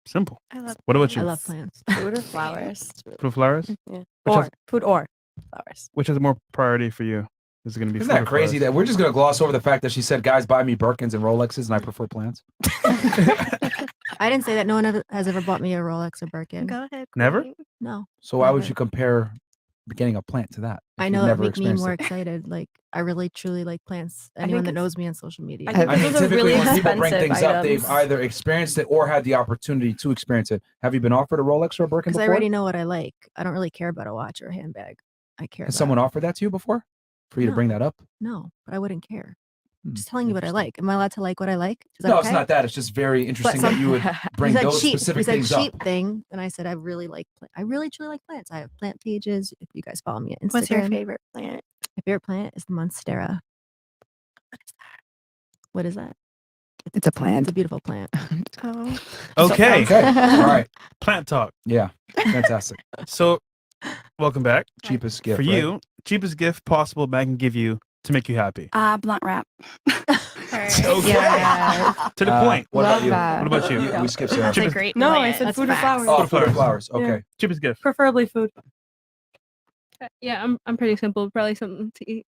Simple. I love What about you? I love plants. Food or flowers? Food or flowers? Yeah. Which Or has, food or flowers. which has more priority for you? Is it going to be Isn't food that or crazy flowers? that we're just going to gloss over the fact that she said guys buy me Birkins and Rolexes and I prefer plants? I didn't say that. No one has ever bought me a Rolex or Birkin. Go ahead. Never? Queen. No. So why would Never. you compare getting a plant to that? if I you've know that never make me experienced more it? excited. Like I really truly like plants. I Anyone think that it's- knows me on social media. I think I mean, those are typically really when people bring expensive things up, they've items. either experienced it or had the opportunity to experience it. Have you been offered a Rolex or a Birkin Because before? I already know what I like. I don't really care about a watch or a handbag. I care. Has about someone offered that to you before? For you to No. bring that up? No, but I wouldn't care. I'm Hmm, just telling you what I interesting. like. Am I allowed to like what I like? Is that No, okay? it's not that. It's just very interesting that some- you would bring you said those cheap. specific you said things cheap up. thing, and I said I really like. I really truly like plants. I have plant pages. If you guys follow me on Instagram, What's your favorite plant? My favorite plant is the monstera. What is that? It's a plant. It's a beautiful plant. Oh. Okay. Okay. All right. Plant talk. Yeah. Fantastic. So, welcome back. Cheapest gift. For right? you, cheapest gift possible man can give you to make you happy. Blunt wrap. Okay. Yeah. To the point. What Love about you? that. What about you? We skipped Sarah. That's a Cheapest- great No, I plant. said That's food or facts. flowers. Oh, food or flowers. flowers. Okay. Cheapest gift. Preferably food. Yeah, I'm pretty simple. Probably something to eat.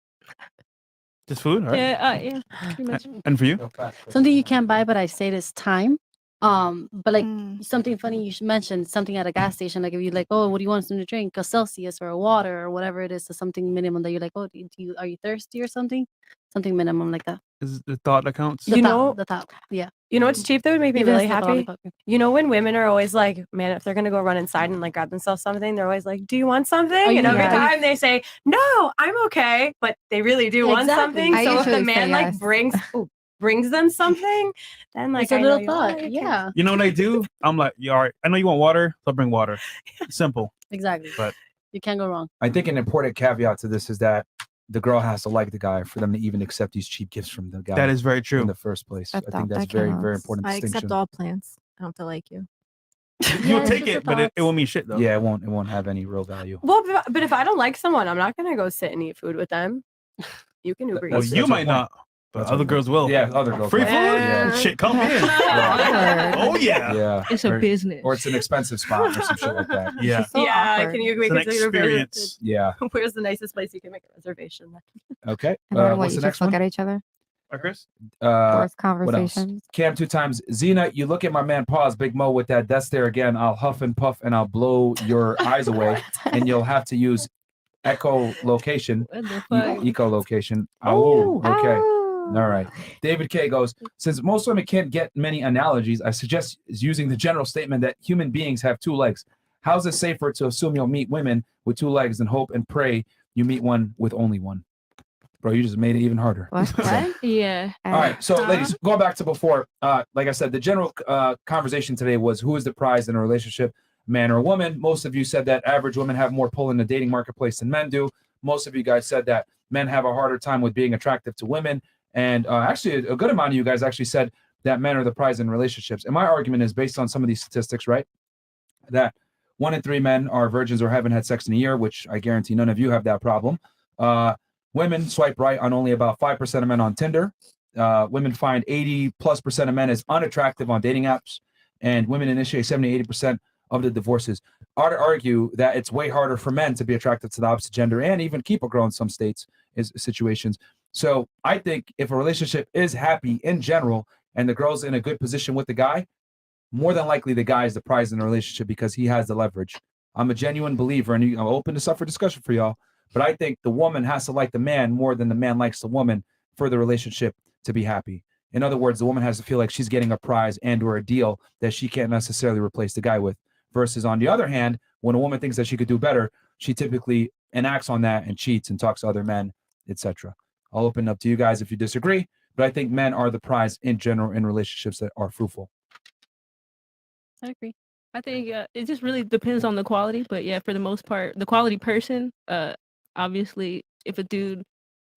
Just food? All right. Yeah, pretty much. And for you? Something you can't buy, but I say this time. But like Mm. something funny you should mention, something at a gas station, like if you like, oh, what do you want something to drink? A Celsius or a water or whatever it is, so something minimum that you're like, oh, are you thirsty or something? Something minimum like that. Is it the thought that counts? The You top, know- the top. Yeah. You know what's cheap that would make me Even really a sip of happy? lollipop. You know when women are always like, man, if they're gonna go run inside and like grab themselves something, they're always like, do you want something? Are And you- every yeah. time they say, no, I'm okay, but they really do want Exactly. something. I So if the usually say man like yes. brings them something, then like It's a I know little you thought. like it. Yeah. You know what I do? I'm like, yeah, all right. I know you want water, so I'll bring water. Simple. Exactly. But- you can't go wrong. I think an important caveat to this is that the girl has to like the guy for them to even accept these cheap gifts from the guy. That is very in true. the first place. I I think thought that's that very, very counts. important I distinction. accept all plants. I don't have to like you. You'll it's take just it, the but it thoughts. won't mean shit though. Yeah, it won't have any real value. Well, but if I don't like someone, I'm not gonna go sit and eat food with them. You can Uber Well, That's- eat. you her might point. not, but That's her other point. girls will. Yeah, other girls. Free will. food? Yeah. Shit, come in. Oh yeah. Yeah. It's a or, business. or it's an expensive spot or some shit like that. Yeah. So yeah, awkward. can you It's make an it to your experience. Yeah. Where's the nicest place you can make a reservation? Okay. And then what, What's you the just next look one? at each other? Chris? Forced What else? conversations. Cam 2 times. Zena, you look at my man Pause, Big Mo with that death stare again. I'll huff and puff and I'll blow your eyes away. And you'll have to use echolocation. What the fuck? Echolocation. Oh, Ow. Okay. All right. David K goes, since most women can't get many analogies, I suggest using the general statement that human beings have two legs. How's it safer to assume you'll meet women with two legs and hope and pray you meet one with only one? Bro, you just made it even harder. What? Yeah. All right, so ladies, going back to before, like I said, the general conversation today was who is the prize in a relationship, man or woman. Most of you said that average women have more pull in the dating marketplace than men do. Most of you guys said that men have a harder time with being attractive to women. And actually, a good amount of you guys actually said that men are the prize in relationships. And my argument is based on some of these statistics, right? That 1 in 3 men are virgins or haven't had sex in a year, which I guarantee none of you have that problem. Women swipe right on only about 5% of men on Tinder. Women find 80+% of men as unattractive on dating apps. And women initiate 70-80% of the divorces. I'd argue that it's way harder for men to be attracted to the opposite gender and even keep a girl in some situations. So I think if a relationship is happy in general and the girl's in a good position with the guy, more than likely the guy is the prize in the relationship because he has the leverage. I'm a genuine believer, and I'm open to suffer discussion for y'all, but I think the woman has to like the man more than the man likes the woman for the relationship to be happy. In other words, the woman has to feel like she's getting a prize and or a deal that she can't necessarily replace the guy with. Versus on the other hand, when a woman thinks that she could do better, she typically enacts on that and cheats and talks to other men, etc. I'll open up to you guys if you disagree, but I think men are the prize in general in relationships that are fruitful. I agree. I think it just really depends on the quality, but yeah, for the most part, the quality person. Obviously, if a dude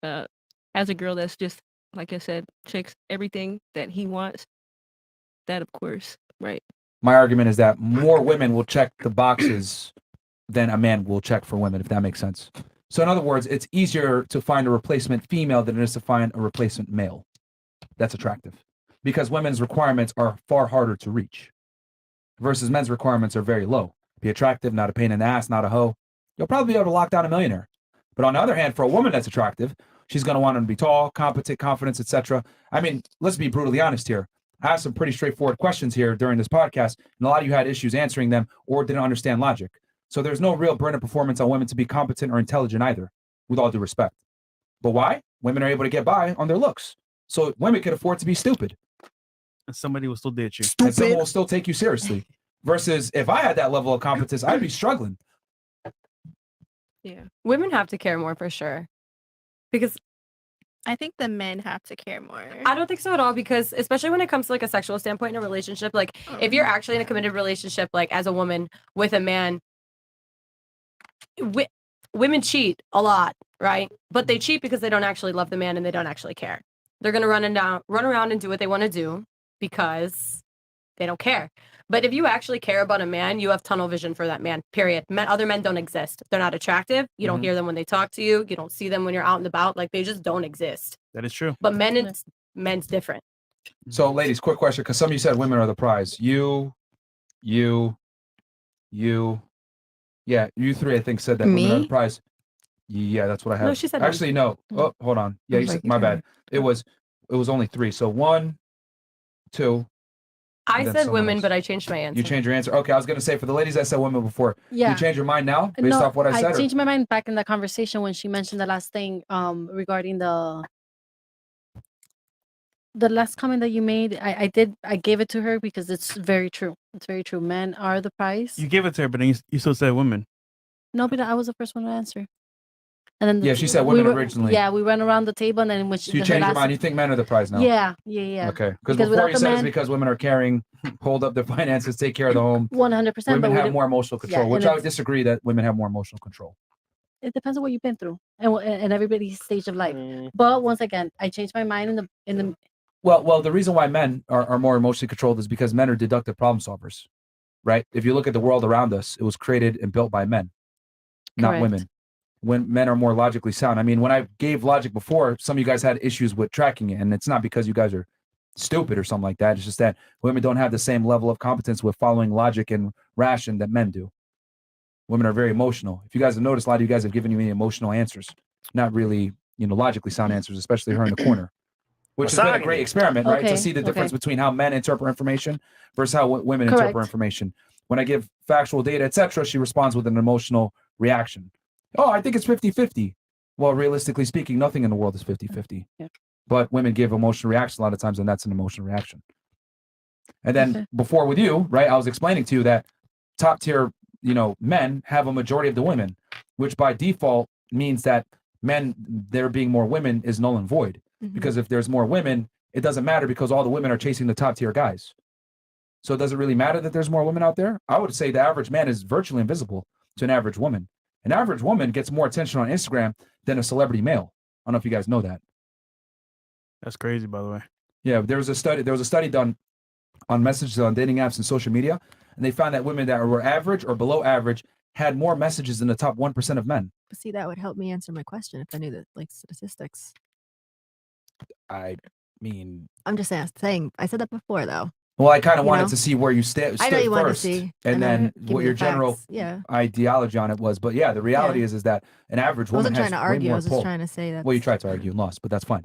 has a girl that's just like I said, checks everything that he wants, that of course, right? My argument is that more women will check the boxes than a man will check for women, if that makes sense. So in other words, it's easier to find a replacement female than it is to find a replacement male that's attractive, because women's requirements are far harder to reach versus men's requirements are very low. Be attractive, not a pain in the ass, not a hoe. You'll probably be able to lock down a millionaire. But on the other hand, for a woman that's attractive, she's going to want him to be tall, competent, confident, etc. I mean, let's be brutally honest here. I have some pretty straightforward questions here during this podcast, and a lot of you had issues answering them or didn't understand logic. So there's no real burden of performance on women to be competent or intelligent either, with all due respect. But why? Women are able to get by on their looks. So women can afford to be stupid. And somebody will still date you. And someone will still take you seriously. Versus if I had that level of competence, I'd be struggling. Yeah. Women have to care more for sure. Because I think the men have to care more. I don't think so at all, because especially when it comes to like a sexual standpoint in a relationship, like if you're actually in a committed relationship, like as a woman with a man, women cheat a lot, right? But they cheat because they don't actually love the man and they don't actually care. They're going to run around and do what they want to do because they don't care. But if you actually care about a man, you have tunnel vision for that man, period. Other men don't exist. They're not attractive. You don't hear them when they talk to you. You don't see them when you're out and about. Like, they just don't exist. That is true. But men's different. So, ladies, quick question, because some of you said women are the prize. You, yeah, you three, I think, said that women are the prize. Yeah, that's what I have. No, she said actually, no. Oh, hold on. Yeah, you said, my bad. It was only 3. So 1, 2. I said women, but I changed my answer. You changed your answer. Okay, I was going to say for the ladies that said women before, Yeah. you change your mind now based off what I said? I changed my mind back in the conversation when she mentioned the last thing regarding the last comment that you made. I gave it to her because it's very true. It's very true. Men are the prize. You gave it to her, but then you still said women. No, but I was the first one to answer. And then she said women originally. Yeah, we went around the table, and then when she, so you changed your mind. You think men are the prize now? Yeah. Okay, because before you said it's because women are caring, hold up their finances, take care of the home. 100%. Women have more emotional control, which I would disagree that women have more emotional control. It depends on what you've been through and everybody's stage of life. But once again, I changed my mind in the. Well, the reason why men are more emotionally controlled is because men are deductive problem solvers, right? If you look at the world around us, it was created and built by men, not women. When men are more logically sound. I mean, when I gave logic before, some of you guys had issues with tracking it, and it's not because you guys are stupid or something like that. It's just that women don't have the same level of competence with following logic and ration that men do. Women are very emotional. If you guys have noticed, a lot of you guys have given me emotional answers, not really, logically sound answers, especially her in the corner, which has been a great experiment, right? To see the difference between how men interpret information versus how women interpret information. When I give factual data, etc., she responds with an emotional reaction. Oh, I think it's 50-50. Well, realistically speaking, nothing in the world is 50-50. Yeah. But women give emotional reactions a lot of times, and that's an emotional reaction. And then before with you, right, I was explaining to you that top tier, men have a majority of the women, which by default means that men there being more women is null and void. Because if there's more women, it doesn't matter because all the women are chasing the top tier guys. So does it really matter that there's more women out there? I would say the average man is virtually invisible to an average woman. An average woman gets more attention on Instagram than a celebrity male. I don't know if you guys know that. That's crazy, by the way. Yeah, there was a study done on messages on dating apps and social media, and they found that women that were average or below average had more messages than the top 1% of men. See, that would help me answer my question if I knew the like statistics. I mean, I'm just saying. I said that before, though. well, I kind of You wanted know? to see where you stood I know you wanted to first, see, and and then give what me your the general facts. Yeah. ideology on it was. But yeah, the reality is that an average I woman wasn't has trying to way argue. I more was just pull. trying to say that. Well, you tried to argue and lost, but that's fine.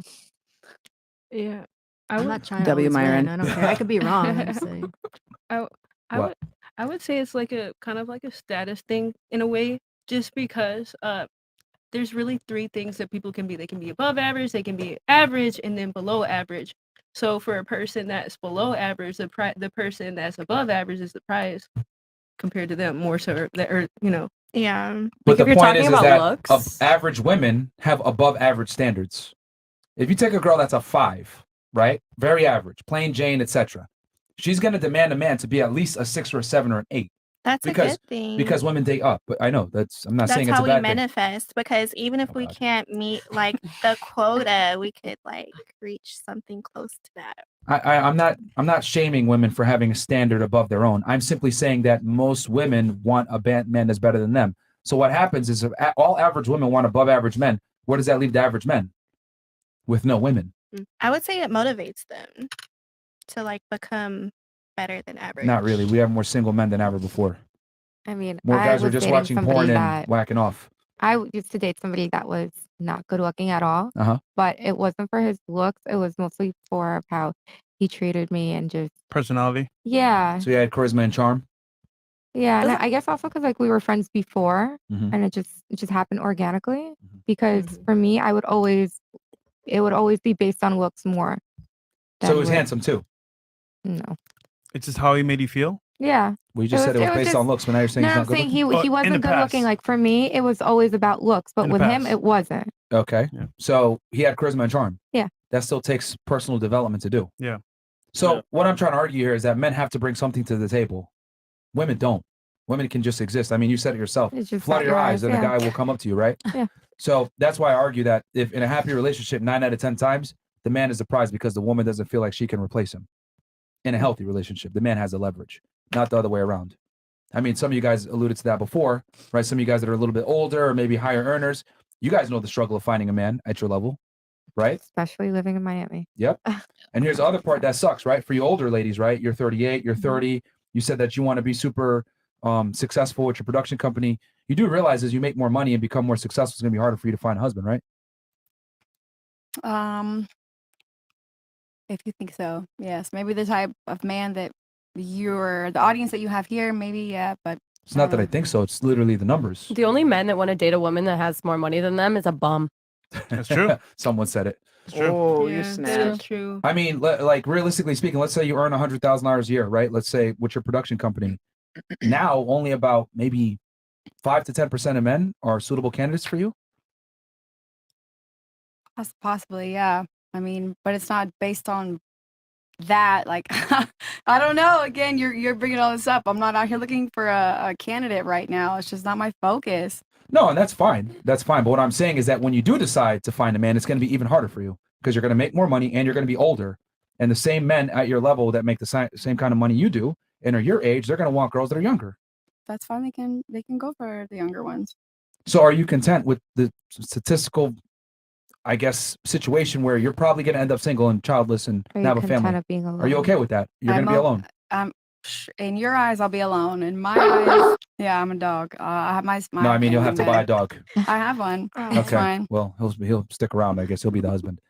Yeah. I'm not trying to W. always Myron. win. I don't care. I could be wrong. I'm just saying. I What? would say it's like a kind of like a status thing in a way, just because there's really three things that people can be. They can be above average, they can be average, and then below average. So for a person that's below average, the person that's above average is the prize compared to them, more so that, or you know. Yeah. But Like, the if you're point talking is about that looks, average women have above average standards. If you take a girl that's a 5, right, very average, plain Jane, etc., she's going to demand a man to be at least a 6 or a 7 or an 8. That's a because good thing. because women date up. But I know I'm not That's saying it's how a we bad thing. manifest, because even if we can't meet like the quota, we could like reach something close to that. I'm not shaming women for having a standard above their own. I'm simply saying that most women want a man that's better than them. So what happens is if all average women want above average men, where does that leave the average men? With no women. I would say it motivates them to like become better than average. Not really. We have more single men than ever before. I mean, More I guys are was just dating watching somebody porn and that whacking off. I used to date somebody that was not good looking at all, Uh-huh. but it wasn't for his looks. It was mostly for how he treated me and just Personality. yeah, So you had charisma and charm. yeah. And I guess also because like we were friends before, Mhm. and it just happened organically. Because for me, it would always be based on looks more. So than he was with- handsome too. No. It's just how he made you feel. Yeah. Well, you just said it was based on looks, but now you're saying No, he's I'm not good saying looking? he wasn't good looking. Like for me, it was always about looks, but In the with him, past. it wasn't. Okay. So he had charisma and charm. Yeah. That still takes personal development to do. Yeah. So what I'm trying to argue here is that men have to bring something to the table. Women don't. Women can just exist. I mean, you said it yourself. It's just Flutter about your your eyes eyes, and yeah. a guy will come up to you, right? Yeah. So that's why I argue that if in a happy relationship, 9 out of 10 times, the man is the prize because the woman doesn't feel like she can replace him. In a healthy relationship, the man has the leverage, not the other way around. I mean, some of you guys alluded to that before, right? Some of you guys that are a little bit older or maybe higher earners, you guys know the struggle of finding a man at your level, right? Especially living in Miami. Yep. And here's the other part that sucks, right? For you older ladies, right? You're 38, you're 30. You said that you want to be super successful with your production company. You do realize as you make more money and become more successful, it's going to be harder for you to find a husband, right? If you think so, yes. Maybe the type of man that the audience that you have here, maybe, yeah, but It's not that I think so. It's literally the numbers. the only men that want to date a woman that has more money than them is a bum. That's true. Someone said it. It's true. Oh, Yeah, you that snapped. is true. I mean, like realistically speaking, let's say you earn $100,000 a year, right? Let's say with your production company. Now, only about maybe 5 to 10% of men are suitable candidates for you. possibly, yeah. I mean, but it's not based on that. Like, I don't know. Again, you're bringing all this up. I'm not out here looking for a candidate right now. It's just not my focus. No, and that's fine. That's fine. But what I'm saying is that when you do decide to find a man, it's going to be even harder for you because you're going to make more money and you're going to be older. And the same men at your level that make the same kind of money you do and are your age, they're going to want girls that are younger. That's fine. They can go for the younger ones. So are you content with the statistical, I guess, situation where you're probably going to end up single and childless and Are you have a content family? of being Are you alone? okay with that? You're going to be alone. In your eyes, I'll be alone. In my eyes, yeah, I'm a dog. I have my. No, I mean, you'll have to buy a dog. I have one. It's Okay. fine. Well, he'll stick around. I guess he'll be the husband.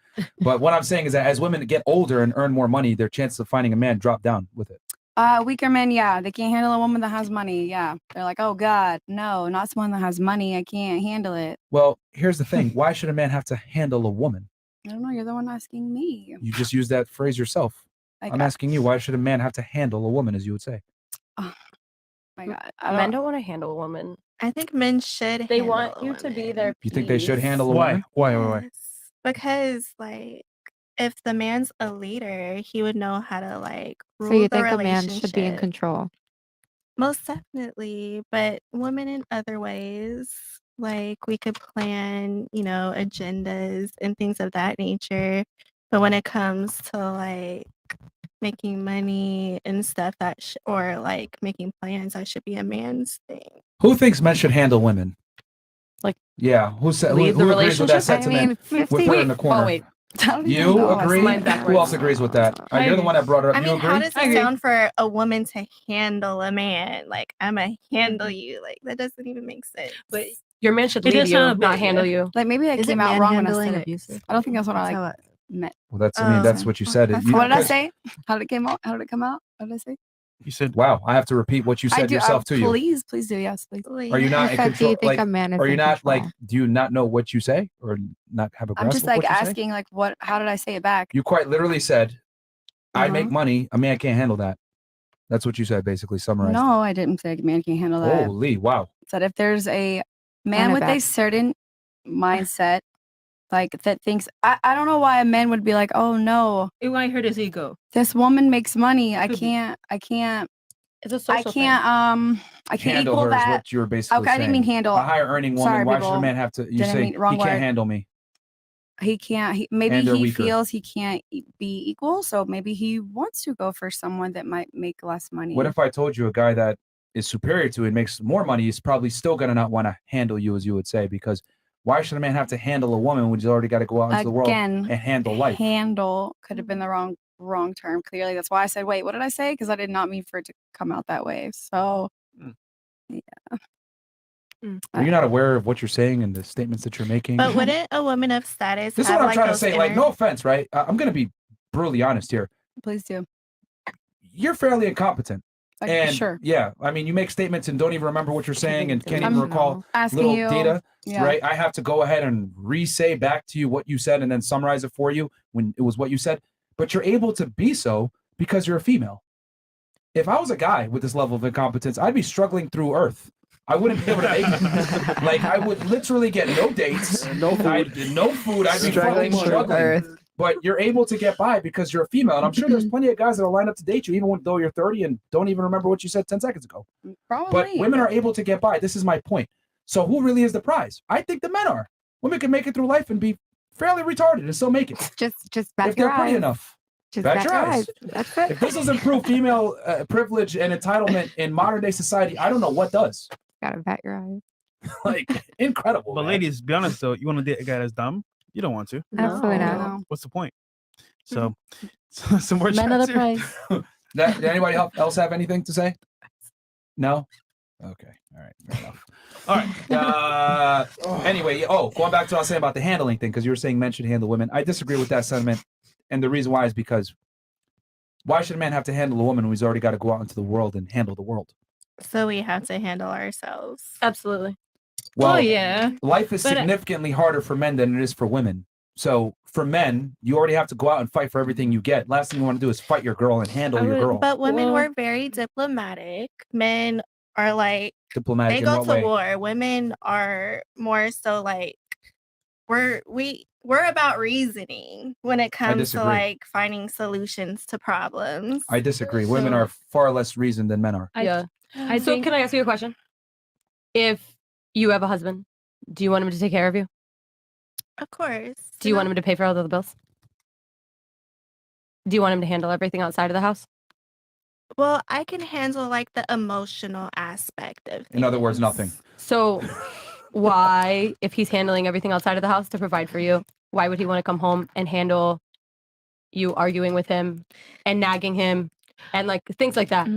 But what I'm saying is that as women get older and earn more money, their chances of finding a man drop down with it. Weaker men, yeah, they can't handle a woman that has money. Yeah, they're like, oh God, no, not someone that has money. I can't handle it. Well, here's the thing. Why should a man have to handle a woman? I don't know. You're the one asking me. You just used that phrase yourself. Like, I'm asking you, why should a man have to handle a woman, as you would say? my God. Men don't want to handle a woman. I think men should. They handle want you to be their You think they should peace. handle a Why? woman? Why? Yes, because like if the man's a leader, he would know how to like So rule you the think a man should be in relationship. control? Most definitely, but women in other ways, like we could plan, agendas and things of that nature. But when it comes to like making money and stuff or like making plans, that should be a man's thing. Who thinks men should handle women? Like, yeah, who said leave the who agrees with that relationship? I sentiment? mean, with her in the corner. Oh wait. You agree? Mine Who backwards. else agrees with that? You're the one that brought it up. I You mean, agree? how does it sound for a woman to handle a man? Like, I'ma handle you. Like, that doesn't even make sense. But your man should It leave does you, sound a bit, not handle you. Like maybe I Is it came out wrong when I manhandling said it. abusive? I don't think that's what I That's like meant. Well, that's I mean that's what you said. What did I say? How did it come out? How did it come out? What did I say? You said, "Wow, I have to repeat what you I said do, yourself to you." Please do. Yes, please. Are you not in said, do control? you think a man is are you in not control? like? Do you not know what you say, or not have a grasp I'm just of like what you say? asking, like, what? How did I say it back? You quite literally said, "I Uh-huh. make money. A man can't handle that." That's what you said, basically summarized. No, I didn't say a man can't handle that. Holy wow! I said if there's a man And a with a back. certain mindset, like that thinks, I don't know why a man would be like, oh no, It might hurt his ego. this woman makes money. I Could be. can't. It's a I social can't. I can't Handle equal her is that. what you were basically Okay, I saying. didn't mean handle. A higher earning woman. Sorry, Why should a people. man have to? You Didn't say mean- wrong he can't word. handle me. He can't. Maybe And they're he weaker. feels he can't be equal, so maybe he wants to go for someone that might make less money. What if I told you a guy that is superior to you and makes more money is probably still gonna not want to handle you, as you would say, because why should a man have to handle a woman when he's already got to go out into the world Again, and handle life? handle could have been the wrong term. Clearly, that's why I said, wait, what did I say? Because I did not mean for it to come out that way. So, yeah. Are you not aware of what you're saying and the statements that you're making? But wouldn't a woman of status This is have what I'm like trying to those say. Like, inner- no offense, right? I'm gonna be brutally honest here. Please do. You're fairly incompetent. Like, And sure. yeah, I mean, you make statements and don't even remember what you're saying and can't even I'm recall asking little you, data, yeah. right? I have to go ahead and re-say back to you what you said and then summarize it for you when it was what you said. But you're able to be so because you're a female. If I was a guy with this level of incompetence, I'd be struggling through Earth. I wouldn't be able to make it. Like, I would literally get no dates, no food. I'd be fucking struggling. But you're able to get by because you're a female. And I'm sure there's plenty of guys that'll line up to date you, even though you're 30 and don't even remember what you said 10 seconds ago. Probably. But women are able to get by. This is my point. So who really is the prize? I think the men are. Women can make it through life and be fairly retarded and still make it. Just back if they're your pretty eyes. enough. Just Back back your your eyes. eyes. That's it. If this doesn't prove female privilege and entitlement in modern day society, I don't know what does. Gotta bat your eyes. Like, incredible. But man. ladies, be honest though, you want to date a guy that's dumb? You don't want to. Absolutely not. What's the point? So, some more Men are chats the here. prize. Did anybody else have anything to say? No? Okay. All right. Fair enough. All right. Anyway, going back to what I was saying about the handling thing, because you were saying men should handle women. I disagree with that sentiment. And the reason why is because why should a man have to handle a woman when he's already got to go out into the world and handle the world? So we have to handle ourselves. Absolutely. Well, yeah. life is But, significantly harder for men than it is for women. So for men, you already have to go out and fight for everything you get. Last thing you want to do is fight your girl and handle your girl. But women were very diplomatic. Men are like Diplomatic they in go what to way? war. Women are more so like we're about reasoning when it comes to disagree. like finding solutions to problems. I disagree. Women are far less reasoned than men are. Yeah. I So think can I ask you a question? If you have a husband, do you want him to take care of you? Of course. Do you want him to pay for all of the bills? Do you want him to handle everything outside of the house? Well, I can handle like the emotional aspect of In other words, nothing. So why, if he's handling everything outside of the house to provide for you, why would he want to come home and handle you arguing with him and nagging him and like things like that?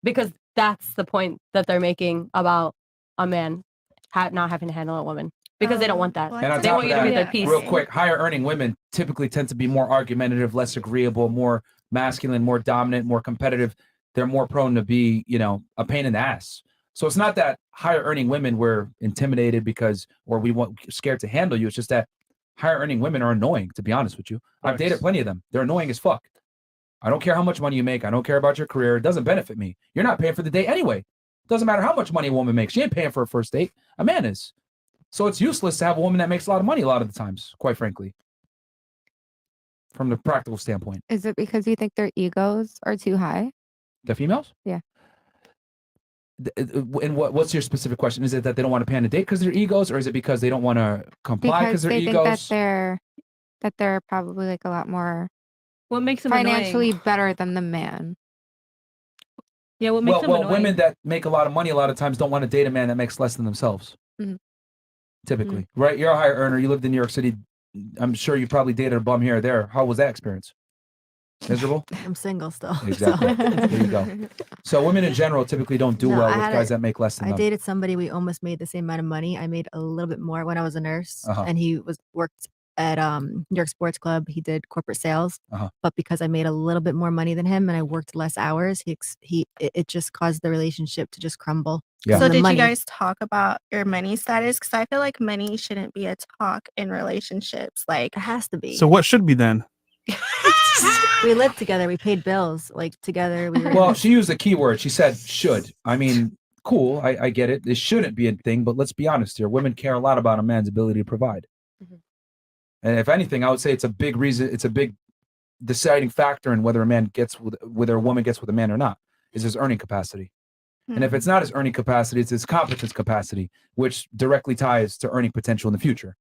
Because that's the point that they're making about a man not having to handle a woman because they don't want that. And on They top want of you to be their that, peace. real quick, higher earning women typically tend to be more argumentative, less agreeable, more masculine, more dominant, more competitive. They're more prone to be, a pain in the ass. So it's not that higher earning women were intimidated or scared to handle you. It's just that higher earning women are annoying, to be honest with you. I've dated plenty of them. They're annoying as fuck. I don't care how much money you make. I don't care about your career. It doesn't benefit me. You're not paying for the date anyway. Doesn't matter how much money a woman makes. She ain't paying for a first date. A man is. So it's useless to have a woman that makes a lot of money a lot of the times, quite frankly, from the practical standpoint. Is it because you think their egos are too high? The females? Yeah. And what's your specific question? Is it that they don't want to pay on a date because they're egos, or is it because they don't want to comply because they're they egos? think that they're probably like a lot more What makes them financially annoying? better than the man. Yeah, what makes them annoying? Women that make a lot of money a lot of times don't want to date a man that makes less than themselves. Mhm. Typically, right? You're a higher earner. You lived in New York City. I'm sure you probably dated a bum here or there. How was that experience? Miserable? I'm single still. Exactly. There you go. So women in general typically don't do No, well I with had guys a- that make less than I them. dated somebody, we almost made the same amount of money. I made a little bit more when I was a nurse, and he worked at New York Sports Club. He did corporate sales, but because I made a little bit more money than him and I worked less hours, it just caused the relationship to just crumble. Yeah. So And the did money- you guys talk about your money status? Because I feel like money shouldn't be a talk in relationships. Like it has to be. So what should be then? We lived together. We paid bills like together. We were Well, she used a key word. She said should. I mean, cool. I get it. It shouldn't be a thing, but let's be honest here. Women care a lot about a man's ability to provide. And if anything, I would say it's a big reason. It's a big deciding factor in whether a man gets with whether a woman gets with a man or not. Is his earning capacity. And if it's not his earning capacity, it's his competence capacity, which directly ties to earning potential in the future.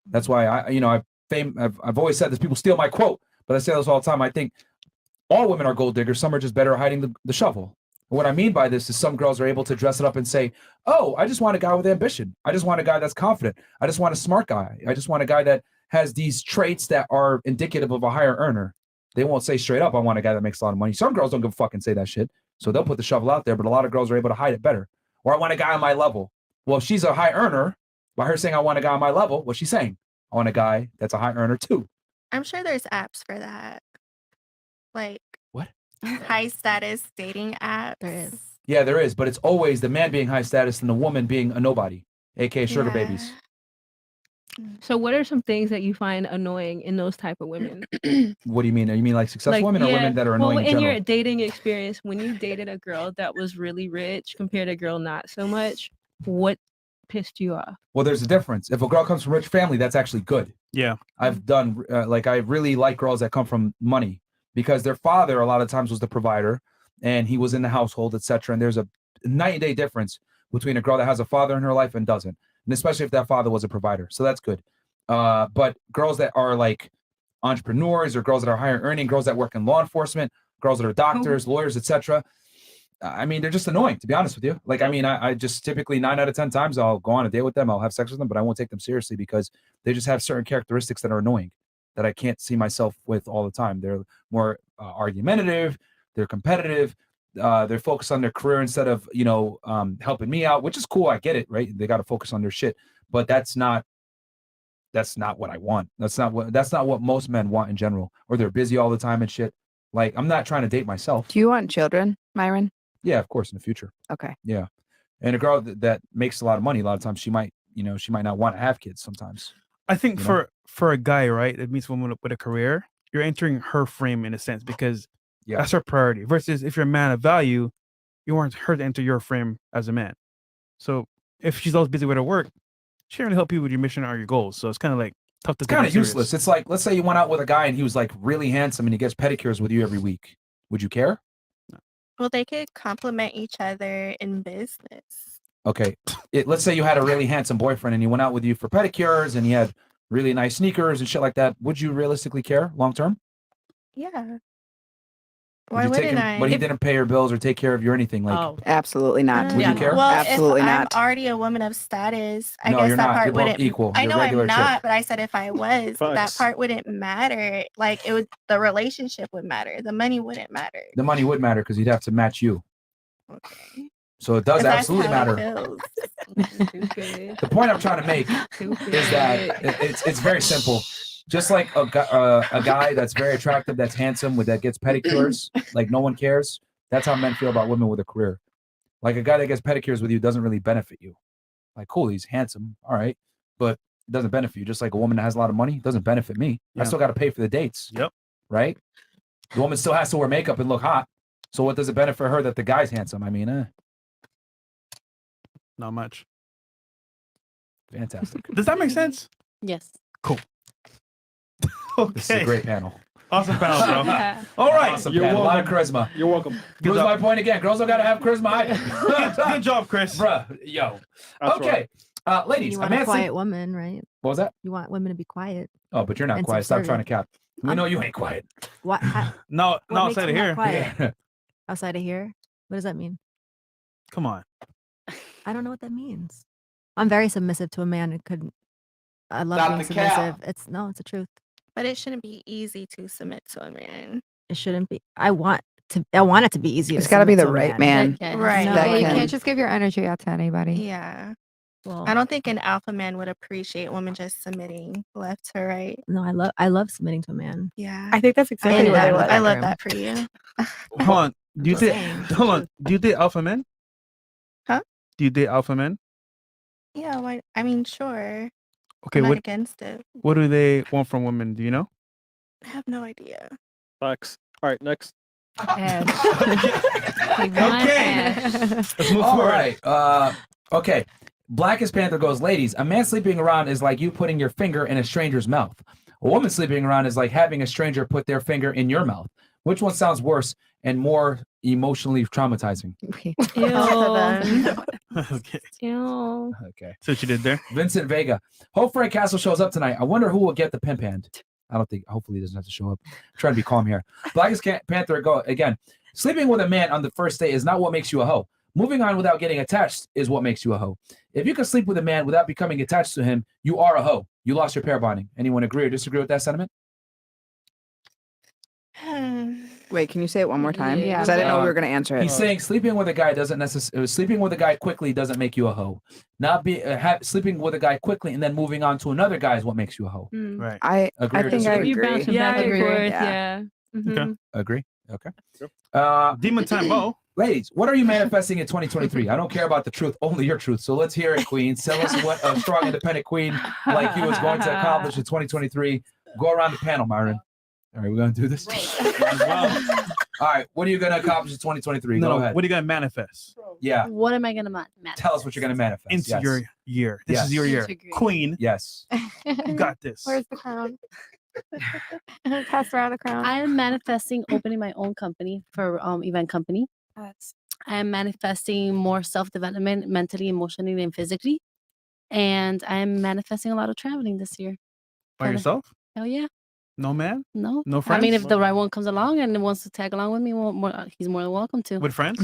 That's why I've always said this. People steal my quote, but I say this all the time. I think all women are gold diggers. Some are just better at hiding the shovel. And what I mean by this is some girls are able to dress it up and say, oh, I just want a guy with ambition. I just want a guy that's confident. I just want a smart guy. I just want a guy that has these traits that are indicative of a higher earner. They won't say straight up, I want a guy that makes a lot of money. Some girls don't give a fuck and say that shit. So they'll put the shovel out there, but a lot of girls are able to hide it better. Or I want a guy on my level. Well, if she's a high earner, by her saying I want a guy on my level, what's she saying? I want a guy that's a high earner too. I'm sure there's apps for that. Like what? High status dating apps. There is. Yeah, there is, but it's always the man being high status and the woman being a nobody, aka sugar babies. So what are some things that you find annoying in those type of women? What do you mean? You mean like successful women or women that are annoying in in general? your dating experience, when you dated a girl that was really rich compared to a girl not so much, what pissed you off? Well, there's a difference. If a girl comes from a rich family, that's actually good. Yeah. I've done, I really like girls that come from money because their father a lot of times was the provider and he was in the household, etc. And there's a night and day difference between a girl that has a father in her life and doesn't. And especially if that father was a provider. So that's good. But girls that are like entrepreneurs or girls that are higher earning, girls that work in law enforcement, girls that are doctors, lawyers, etc. I mean, they're just annoying, to be honest with you. Like, I mean, I just typically 9 out of 10 times I'll go on a date with them. I'll have sex with them, but I won't take them seriously because they just have certain characteristics that are annoying that I can't see myself with all the time. They're more argumentative. They're competitive. They're focused on their career instead of, helping me out, which is cool. I get it, right? They got to focus on their shit, but that's not what I want. That's not what most men want in general, or they're busy all the time and shit. Like, I'm not trying to date myself. Do you want children, Myron? Yeah, of course, in the future. Okay. Yeah. And a girl that makes a lot of money, a lot of times she might not want to have kids sometimes. I think for a guy, right, that meets a woman with a career, you're entering her frame in a sense because that's her priority. Versus if you're a man of value, you want her to enter your frame as a man. So if she's always busy with her work, she can't really help you with your mission or your goals. So it's kind of like tough to It's take kind her of serious. useless. It's like, let's say you went out with a guy and he was like really handsome and he gets pedicures with you every week. Would you care? Well, they could complement each other in business. Okay. Let's say you had a really handsome boyfriend and he went out with you for pedicures and he had really nice sneakers and shit like that. Would you realistically care long term? Yeah. Would Why you take wouldn't him, I? but he didn't pay your bills or take care of you or anything? Like, absolutely not. Would you care? Well, Absolutely if not. I'm already a woman of status, I No, guess you're that not. part You're both wouldn't. equal. I You're know regular I'm chick. not, but I said if I was, that Facts. part wouldn't matter. Like the relationship would matter. The money wouldn't matter. The money would matter because he'd have to match you. Okay. So it does 'Cause that's absolutely how it matter. feels. The point I'm trying to make is that it's very simple. Just like a guy that's very attractive, that's handsome, that gets pedicures, like no one cares. That's how men feel about women with a career. Like a guy that gets pedicures with you doesn't really benefit you. Like, cool, he's handsome, all right, but it doesn't benefit you. Just like a woman that has a lot of money doesn't benefit me. Yeah. I still got to pay for the dates. Yep. Right? The woman still has to wear makeup and look hot. So what does it benefit her that the guy's handsome? I mean, Not much. Fantastic. Does that make sense? Yes. Cool. This is a great panel. Awesome panel, bro. All right. Awesome You're panel. A lot of welcome. charisma. You're welcome. Proves my point again. Girls don't gotta have charisma. Good job, Chris. Bruh, yo. That's Okay. Ladies, You a want a man quiet sleep. woman, right? What was that? You want women to be quiet. Oh, but you're not And quiet. Stop trying to subservient. cap. We know you ain't quiet. What? No, What no, makes outside of them here. not quiet? Outside of here? What does that mean? Come on. I don't know what that means. I'm very submissive to a man. It couldn't. I love Stop being the submissive. cap. It's the truth. But it shouldn't be easy to submit to a man. It shouldn't be. I want it to be easy. It's to got to be submit the a right man. Right. No, that Yeah, you can- can't just give your energy out to anybody. Yeah. Well, I don't think an alpha man would appreciate women just submitting left to right. No, I love submitting to a man. Yeah. I think that's exactly And what I that- would. I love bedroom. that for you. Hold on. Do you Just date? saying. Hold on. Do you date alpha men? Huh? Do you date alpha men? Yeah, why? I mean, sure. Okay. I'm not What against it. What do they want from women? Do you know? I have no idea. Facts. All right, next. Okay. Let's move All forward. right. Okay. Blackest Panther goes, ladies, a man sleeping around is like you putting your finger in a stranger's mouth. A woman sleeping around is like having a stranger put their finger in your mouth. Which one sounds worse and more emotionally traumatizing? Okay. Ew. Okay. So what you did there? Vincent Vega. Hope Frank Castle shows up tonight. I wonder who will get the pimp hand. I don't think, hopefully he doesn't have to show up. I'm trying to be calm here. Blackest Panther go again. Sleeping with a man on the first date is not what makes you a hoe. Moving on without getting attached is what makes you a hoe. If you can sleep with a man without becoming attached to him, you are a hoe. You lost your pair bonding. Anyone agree or disagree with that sentiment? Wait, can you say it one more time? Yeah. Because I didn't know we were going to answer it. He's saying sleeping with a guy doesn't necessarily sleeping with a guy quickly doesn't make you a hoe. Not be sleeping with a guy quickly and then moving on to another guy is what makes you a hoe. Right. I Agree or think I disagree? You agree. bouncing Yeah, back I and agree. forth. Yeah. Yeah. Mhm. Okay. Agree. Okay. Yep. Demon time, Bo. Ladies, what are you manifesting in 2023? I don't care about the truth, only your truth. So let's hear it, Queen. Tell us what a strong, independent queen like you is going to accomplish in 2023. Go around the panel, Myron. All right, we're going to do this. All right, what are you going to accomplish in 2023? No, Go ahead. what are you gonna manifest Yeah, What am I gonna manifest? tell us what you're going to manifest. into Yes. your year? This Yes. is your year, Into your- Queen. Yes. You got this. Where's the crown? Pass around the crown. I am manifesting opening my own company for event company. I am manifesting more self-development mentally, emotionally, and physically. And I'm manifesting a lot of traveling this year. By Kinda. yourself? Hell yeah. No man? No. No I mean, friends? if the right one comes along and wants to tag along with me, he's more than welcome to. With friends?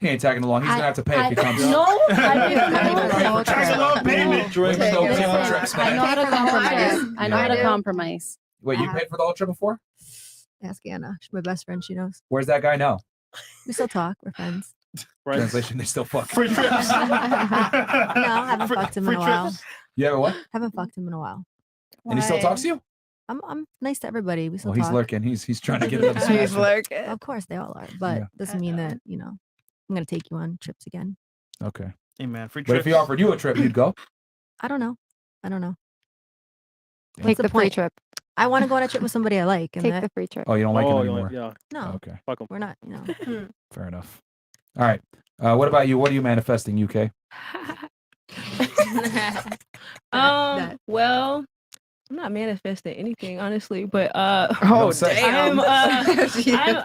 He ain't tagging along. He's going to have to pay if he comes. No, I Tag along, baby. Drinks, no Listen, camera trips, I know man. how to compromise. I know how to compromise. Wait, you paid for the whole trip before? Ask Anna. She's my best friend. She knows. Where's that guy now? We still talk. We're friends. Right. Translation, they still fuck. Free trips. No, I haven't fucked him in a while. You ever what? Haven't fucked him in a while. And he still talks to you? I'm nice to everybody. We still Oh, he's talk. lurking. He's trying to get another He's smash. lurking. Of course, they all are. But Yeah. doesn't mean that I'm gonna take you on trips again. Okay. Hey man, free But trips. if he offered you a trip, you'd go? I don't know. Take the the free point? trip. I want to go on a trip with somebody I like. And Take that, the free trip. Oh, you don't like him Oh, anymore? yeah. no, Okay. Fuck him. we're not. Fair enough. All right. What about you? What are you manifesting, UK? Well, I'm not manifesting anything, honestly, but Oh, Don't say. damn.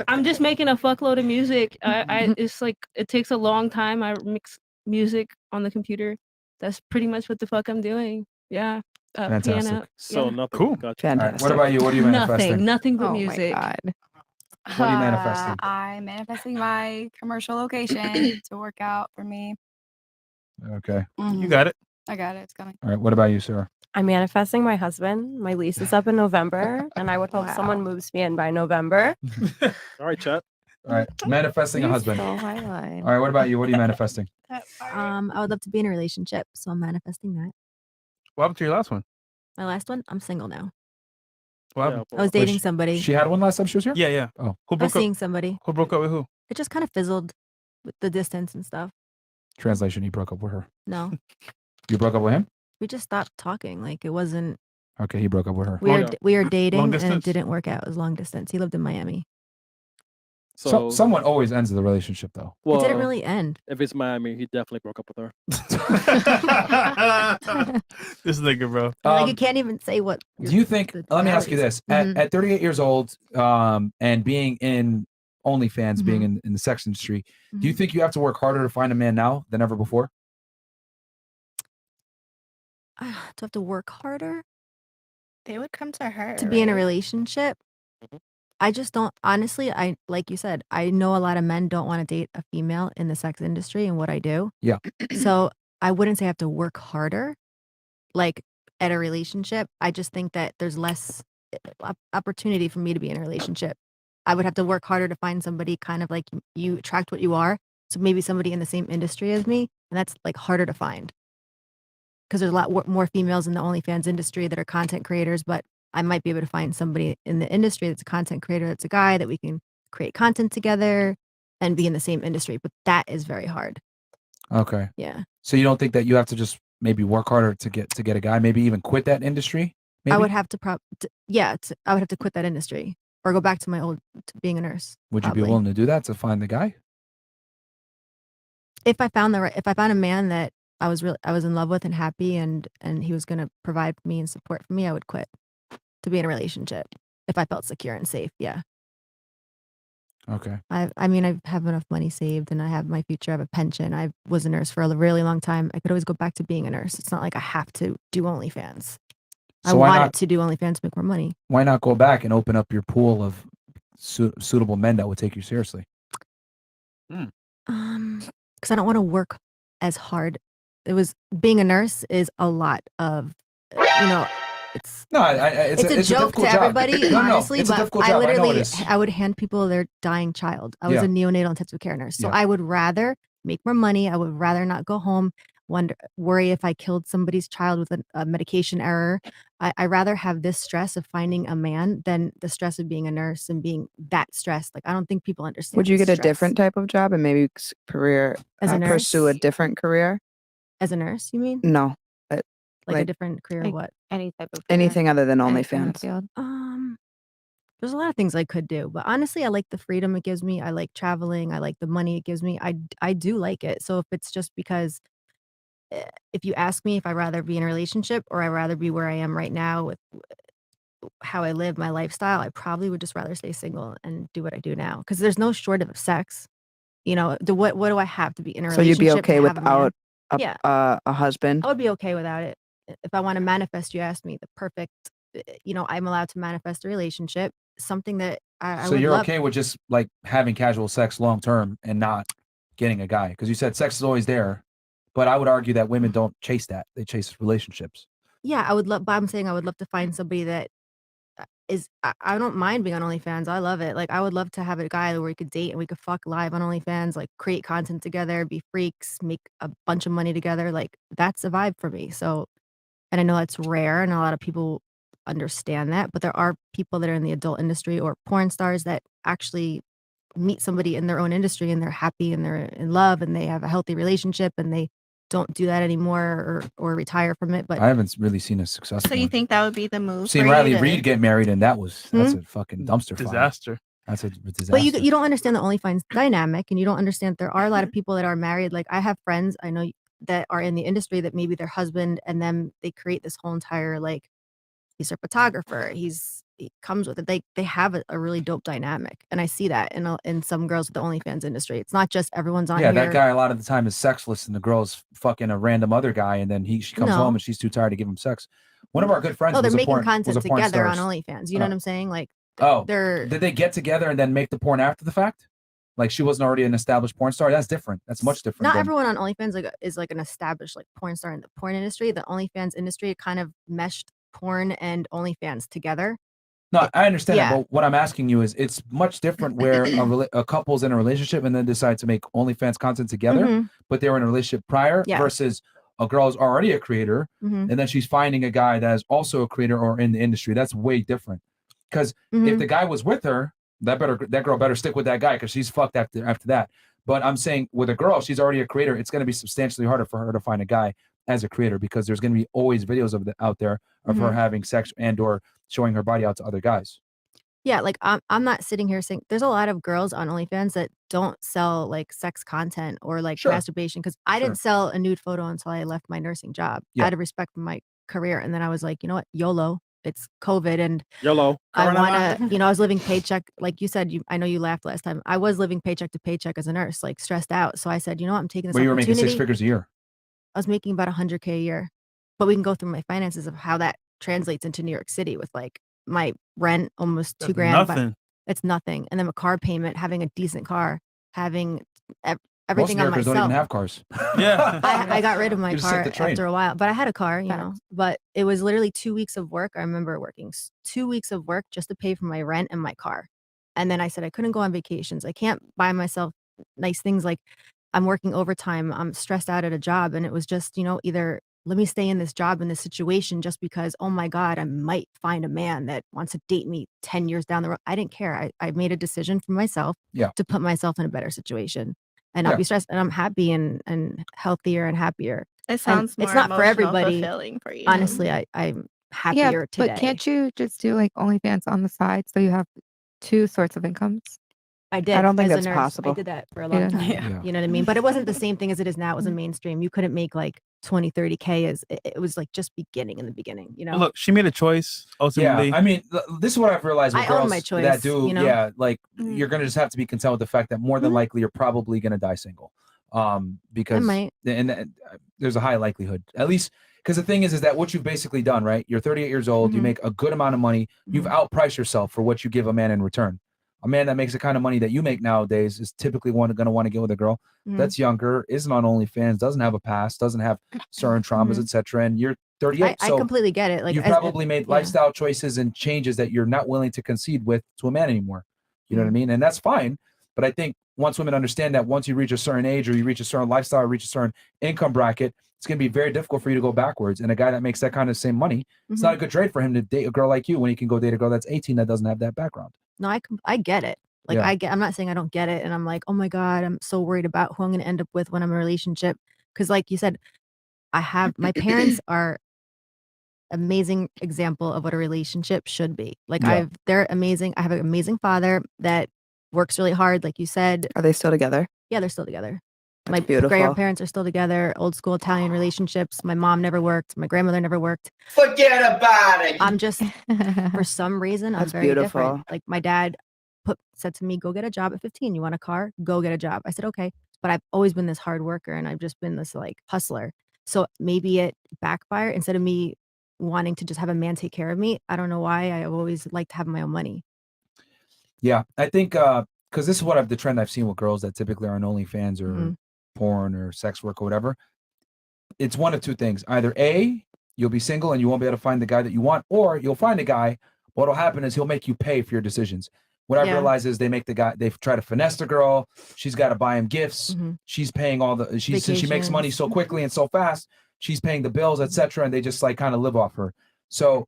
I'm just making a fuckload of music. It's like it takes a long time. I mix music on the computer. That's pretty much what the fuck I'm doing. Yeah. Fantastic. Piano. So yeah. nothing. Cool. Gotcha. All right. Fantastic. What about you? What are you manifesting? Nothing but Oh music. my god. What are you manifesting? I'm manifesting my commercial location to work out for me. Okay. You got it. I got it. It's coming. All right. What about you, Sarah? I'm manifesting my husband. My lease is up in November, and I would hope someone moves me in by November. All right, chat. All right. Manifesting a husband. So All highlight. right. What about you? What are you manifesting? I would love to be in a relationship, so I'm manifesting that. What happened to your last one? My last one, I'm single now. What happened? I was dating somebody. She had one last time she was here? Yeah, yeah. Oh. Who I was broke up? seeing somebody. Who broke up with who? It just kind of fizzled with the distance and stuff. Translation, he broke up with her. No, You broke up with him? we just stopped talking. Like it wasn't. Okay, he broke up with her. We were dating and it distance? didn't work out. It was long distance. He lived in Miami. So someone always ends the relationship though. It didn't really end. If it's Miami, he definitely broke up with her. This nigga, bro. Like you can't even say what. Do you think? Let me ask you this: Mhm. at 38 years old, and being in OnlyFans, being in the sex industry, do you think you have to work harder to find a man now than ever before? Do I have to work harder They would come to her to be in a right? relationship? I just don't. Honestly, I like you said. I know a lot of men don't want to date a female in the sex industry and what I do. Yeah. So I wouldn't say I have to work harder, like at a relationship. I just think that there's less opportunity for me to be in a relationship. I would have to work harder to find somebody kind of like you attract what you are. So maybe somebody in the same industry as me, and that's like harder to find. Because there's a lot more females in the OnlyFans industry that are content creators, but I might be able to find somebody in the industry that's a content creator, that's a guy that we can create content together and be in the same industry. But that is very hard. Okay. Yeah. So you don't think that you have to just maybe work harder to get a guy, maybe even quit that industry? Maybe? I would have to I would have to quit that industry or go back to my old to being a nurse. Would you be probably. willing to do that to find the guy? If I found a man that I was in love with and happy and he was going to provide for me and support for me, I would quit to be in a relationship if I felt secure and safe. Yeah. Okay. I mean, I have enough money saved and I have my future. I have a pension. I was a nurse for a really long time. I could always go back to being a nurse. It's not like I have to do OnlyFans. I So why wanted not- to do OnlyFans to make more money. Why not go back and open up your pool of suitable men that would take you seriously? Because I don't want to work as hard. Being a nurse is a lot of, it's No, it's a it's joke difficult to job. everybody, No, honestly. it's a But difficult I job. I know it literally, is. I would hand people their dying child. I was Yeah. a neonatal intensive care nurse, so Yeah. I would rather make more money. I would rather not go home, worry if I killed somebody's child with a medication error. I rather have this stress of finding a man than the stress of being a nurse and being that stressed. Like I don't think people understand. Would you the get a stress. different type of job and maybe As a pursue a nurse? different career? As a nurse, you mean? No, Like a different career, Like what? any type of anything other than any kind of OnlyFans. field. There's a lot of things I could do, but honestly, I like the freedom it gives me. I like traveling. I like the money it gives me. I do like it. So if it's just because, if you ask me if I'd rather be in a relationship or I'd rather be where I am right now with how I live my lifestyle, I probably would just rather stay single and do what I do now. Because there's no shortage of sex. What do I have to be in a So you'd be relationship to okay have a man? without Yeah. a husband? I would be okay without it. If I want to manifest, you asked me the perfect, I'm allowed to manifest a relationship, something that I So would you're love. okay with just like having casual sex long term and not getting a guy? Because you said sex is always there, but I would argue that women don't chase that; they chase relationships. Yeah, I would love, but I'm saying I would love to find somebody that I don't mind being on OnlyFans. I love it. Like I would love to have a guy where we could date and we could fuck live on OnlyFans, like create content together, be freaks, make a bunch of money together. Like that's a vibe for me. So, and I know that's rare and a lot of people understand that, but there are people that are in the adult industry or porn stars that actually meet somebody in their own industry and they're happy and they're in love and they have a healthy relationship and they don't do that anymore or retire from it. But I haven't really seen a successful. So you think that would be the move? Seen for Riley you to- Reid get married, and that's a fucking dumpster fire. Disaster. That's a disaster. But you don't understand the OnlyFans dynamic, and you don't understand there are a lot of people that are married. Like I have friends I know that are in the industry that maybe their husband and them they create this whole entire like he's a photographer. He comes with it. They have a really dope dynamic, and I see that in some girls with the OnlyFans industry. It's not just everyone's on Yeah, here. that guy a lot of the time is sexless, and the girl's fucking a random other guy, and then she comes No. home and she's too tired to give him sex. One of our good friends. Oh, they're was a making porn, content was a porn together star. on OnlyFans. You know what I'm saying? Like, Oh, they're did they get together and then make the porn after the fact? Like she wasn't already an established porn star. That's different. That's much different. not than- everyone on OnlyFans is like an established like porn star in the porn industry. The OnlyFans industry kind of meshed porn and OnlyFans together. No, I understand yeah. that, but what I'm asking you is, it's much different where a couple's in a relationship and then decide to make OnlyFans content together, Mhm. but they were in a relationship prior, Yeah. versus a girl's already a creator, Mhm. and then she's finding a guy that is also a creator or in the industry. That's way different. Because if Mhm. the guy was with her, that girl better stick with that guy because she's fucked after that. But I'm saying with a girl, she's already a creator. It's going to be substantially harder for her to find a guy as a creator because there's going to be always videos out there of her Mhm. having sex and or showing her body out to other guys. Yeah, like I'm not sitting here saying there's a lot of girls on OnlyFans that don't sell like sex content or like Sure. masturbation because I Sure. didn't sell a nude photo until I left my nursing job Yeah. out of respect for my career. And then I was like, you know what, YOLO. It's COVID and YOLO. I want to, I was living paycheck. Like you said, I know you laughed last time. I was living paycheck to paycheck as a nurse, like stressed out. So I said, you know what, I'm taking this Where you were making opportunity. 6 figures a year. I was making about $100K a year, but we can go through my finances of how that translates into New York City with like my rent, almost That's $2,000. but nothing. It's nothing. And then a car payment, having a decent car, having Most everything on Americans myself. don't even have cars. Yeah. I got rid of my You just take car the train. after a while, but I had a car, you Facts. know, but it was literally 2 weeks of work. I remember working 2 weeks of work just to pay for my rent and my car. And then I said, I couldn't go on vacations. I can't buy myself nice things. Like I'm working overtime. I'm stressed out at a job. And it was just, either let me stay in this job, in this situation, just because, oh my God, I might find a man that wants to date me 10 years down the road. I didn't care. I made a decision for myself to put myself in a better situation and not be stressed. And I'm happy and healthier and happier. It sounds And more it's not for emotional everybody. fulfilling for you. Honestly, I'm happier today. But can't you just do like OnlyFans on the side so you have two sorts of incomes? I did. I don't think as a that's nurse. possible. I did that for a long Yeah. time. Yeah. You know what I mean? But it wasn't the same thing as it is now. It wasn't mainstream. You couldn't make like 20, 30K as it was like just beginning in the beginning, Well, look, she made a choice ultimately. Yeah, I mean, this is what I've realized with I own girls my choice, that do. Mm. You're gonna just have to be content with the fact that more than likely you're probably gonna die single, because might. and there's a high likelihood, at least. Because the thing is that what you've basically done, right? You're 38 years old. You make a good amount of money. You've outpriced yourself for what you give a man in return. A man that makes the kind of money that you make nowadays is typically going to want to get with a girl that's younger, isn't on OnlyFans, doesn't have a past, doesn't have certain traumas, etc. And you're 38, I so completely get it. Like you probably made yeah. lifestyle choices and changes that you're not willing to concede with to a man anymore. You know what I mean? And that's fine. But I think once women understand that once you reach a certain age or you reach a certain lifestyle, or reach a certain income bracket, it's going to be very difficult for you to go backwards. And a guy that makes that kind of same money, it's not a good trade for him to date a girl like you when he can go date a girl that's 18 that doesn't have that background. No, I get it. Like I'm not saying I don't get it. And I'm like, oh my God, I'm so worried about who I'm going to end up with when I'm in a relationship. Cause like you said, my parents are amazing example of what a relationship should be. Like they're amazing. I have an amazing father that works really hard. Like you said. Are they still together? Yeah, they're still together. That's My beautiful. grandparents are still together, old school Italian relationships. My mom never worked. My grandmother never worked. Forget about it. I'm just, for some reason, I'm That's very beautiful. different. Like my dad said to me, go get a job at 15. You want a car? Go get a job. I said, okay. But I've always been this hard worker and I've just been this like hustler. So maybe it backfired. Instead of me wanting to just have a man take care of me, I don't know why I've always liked having my own money. Yeah, I think because this is what the trend I've seen with girls that typically are on OnlyFans or porn or sex work or whatever. It's one of two things. Either A, you'll be single and you won't be able to find the guy that you want, or you'll find a guy. What'll happen is he'll make you pay for your decisions. What I've realized is they try to finesse the girl. She's got to buy him gifts. She's paying she makes money so quickly and so fast. She's paying the bills, etc. And they just like kind of live off her. So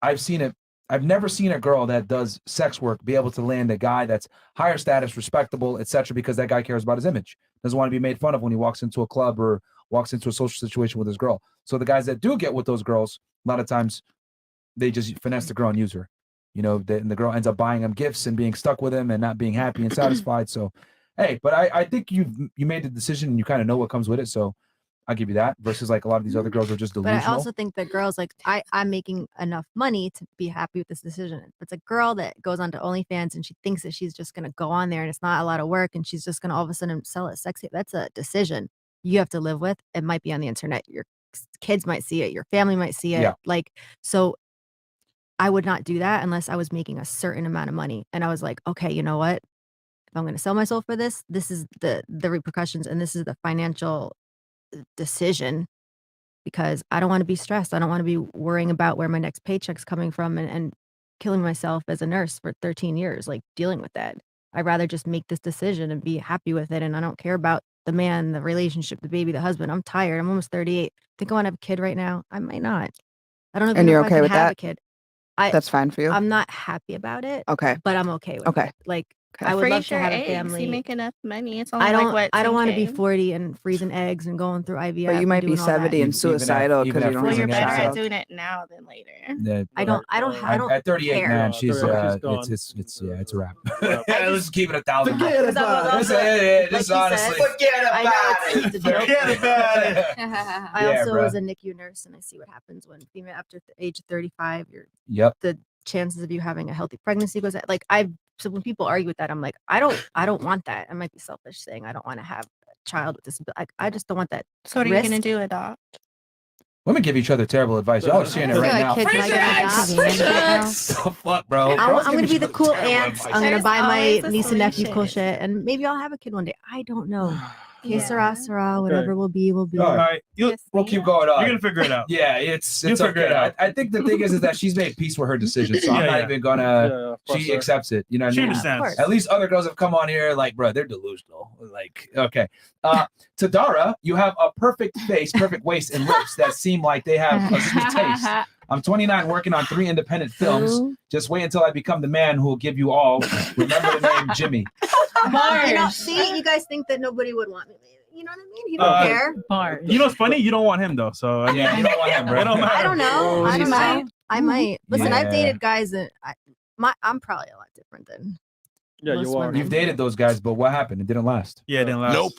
I've seen it. I've never seen a girl that does sex work be able to land a guy that's higher status, respectable, etc. because that guy cares about his image. Doesn't want to be made fun of when he walks into a club or walks into a social situation with his girl. So the guys that do get with those girls, a lot of times they just finesse the girl and use her. And the girl ends up buying him gifts and being stuck with him and not being happy and satisfied. So, hey, but I think you made the decision and you kind of know what comes with it. So I'll give you that versus like a lot of these other girls are just delusional. But I also think that girls like I'm making enough money to be happy with this decision. If it's a girl that goes onto OnlyFans and she thinks that she's just going to go on there and it's not a lot of work and she's just going to all of a sudden sell it sexy. That's a decision you have to live with. It might be on the internet. Your kids might see it. Your family might see it. Yeah. So I would not do that unless I was making a certain amount of money. And I was like, okay, you know what? If I'm going to sell my soul for this, this is the repercussions and this is the financial decision because I don't want to be stressed. I don't want to be worrying about where my next paycheck's coming from and killing myself as a nurse for 13 years, like dealing with that. I'd rather just make this decision and be happy with it. And I don't care about the man, the relationship, the baby, the husband. I'm tired. I'm almost 38. Think I want to have a kid right now? I might not. I don't know if And you're I okay can with have that? a kid. That's fine for you? I'm not happy about it. Okay. But I'm okay with Okay. it. Like I would Freeze love to your have a eggs. family. You make enough money. It's only I don't. like what? I don't want to be 10K? 40 and freezing eggs and going through IVF. But you might and be doing all that. 70 and suicidal because you don't Well, have you're a better at child. doing it now than later. Yeah, I don't. I don't. I don't at 38, care. man, she's gone. it's a wrap. Let's keep it 1,000. Forget about it. Just honestly, Forget about it. forget about it. I Yeah, also bruh. was a NICU nurse, and I see what happens when female after the age of 35, Yep. the chances of you having a healthy pregnancy goes like so when people argue with that, I'm like, I don't want that. I might be selfish saying I don't want to have a child with this. I just don't want that. So what are you risk. gonna do, adopt? Women give each other terrible advice. Y'all are seeing it I right feel now. like kids might get adopted. Oh, fuck, bro. I'm gonna be the cool aunt. I'm gonna There's buy my always a niece and nephew cool solution. shit, and maybe I'll have a kid one day. I don't know. Que Yeah. sera, sera, whatever will be, will be. All right, we'll keep going on. You're gonna figure it out. Yeah, it's You'll figure okay. it out. I think the thing is that she's made peace with her decision, so I'm Yeah, not yeah. even gonna. She accepts it. You know what She I mean? understands. At least other girls have come on here like, bro, they're delusional. Like, okay. To Dara, you have a perfect face, perfect waist, and lips that seem like they have a sweet taste. I'm 29, working on 3 independent films. Just wait until I become the man who will give you all. Remember the name Jimmy. You know, see, you guys think that nobody would want me. You know what I mean? You don't care. You know what's funny? You don't want him though, so Yeah, you don't want him, bro. It don't matter. I don't know. I don't know. I might. Listen, I've Yeah. dated guys that I'm probably a lot different than. Yeah, most you are. women. You've dated those guys, but what happened? It didn't last. Yeah, it didn't last. Nope.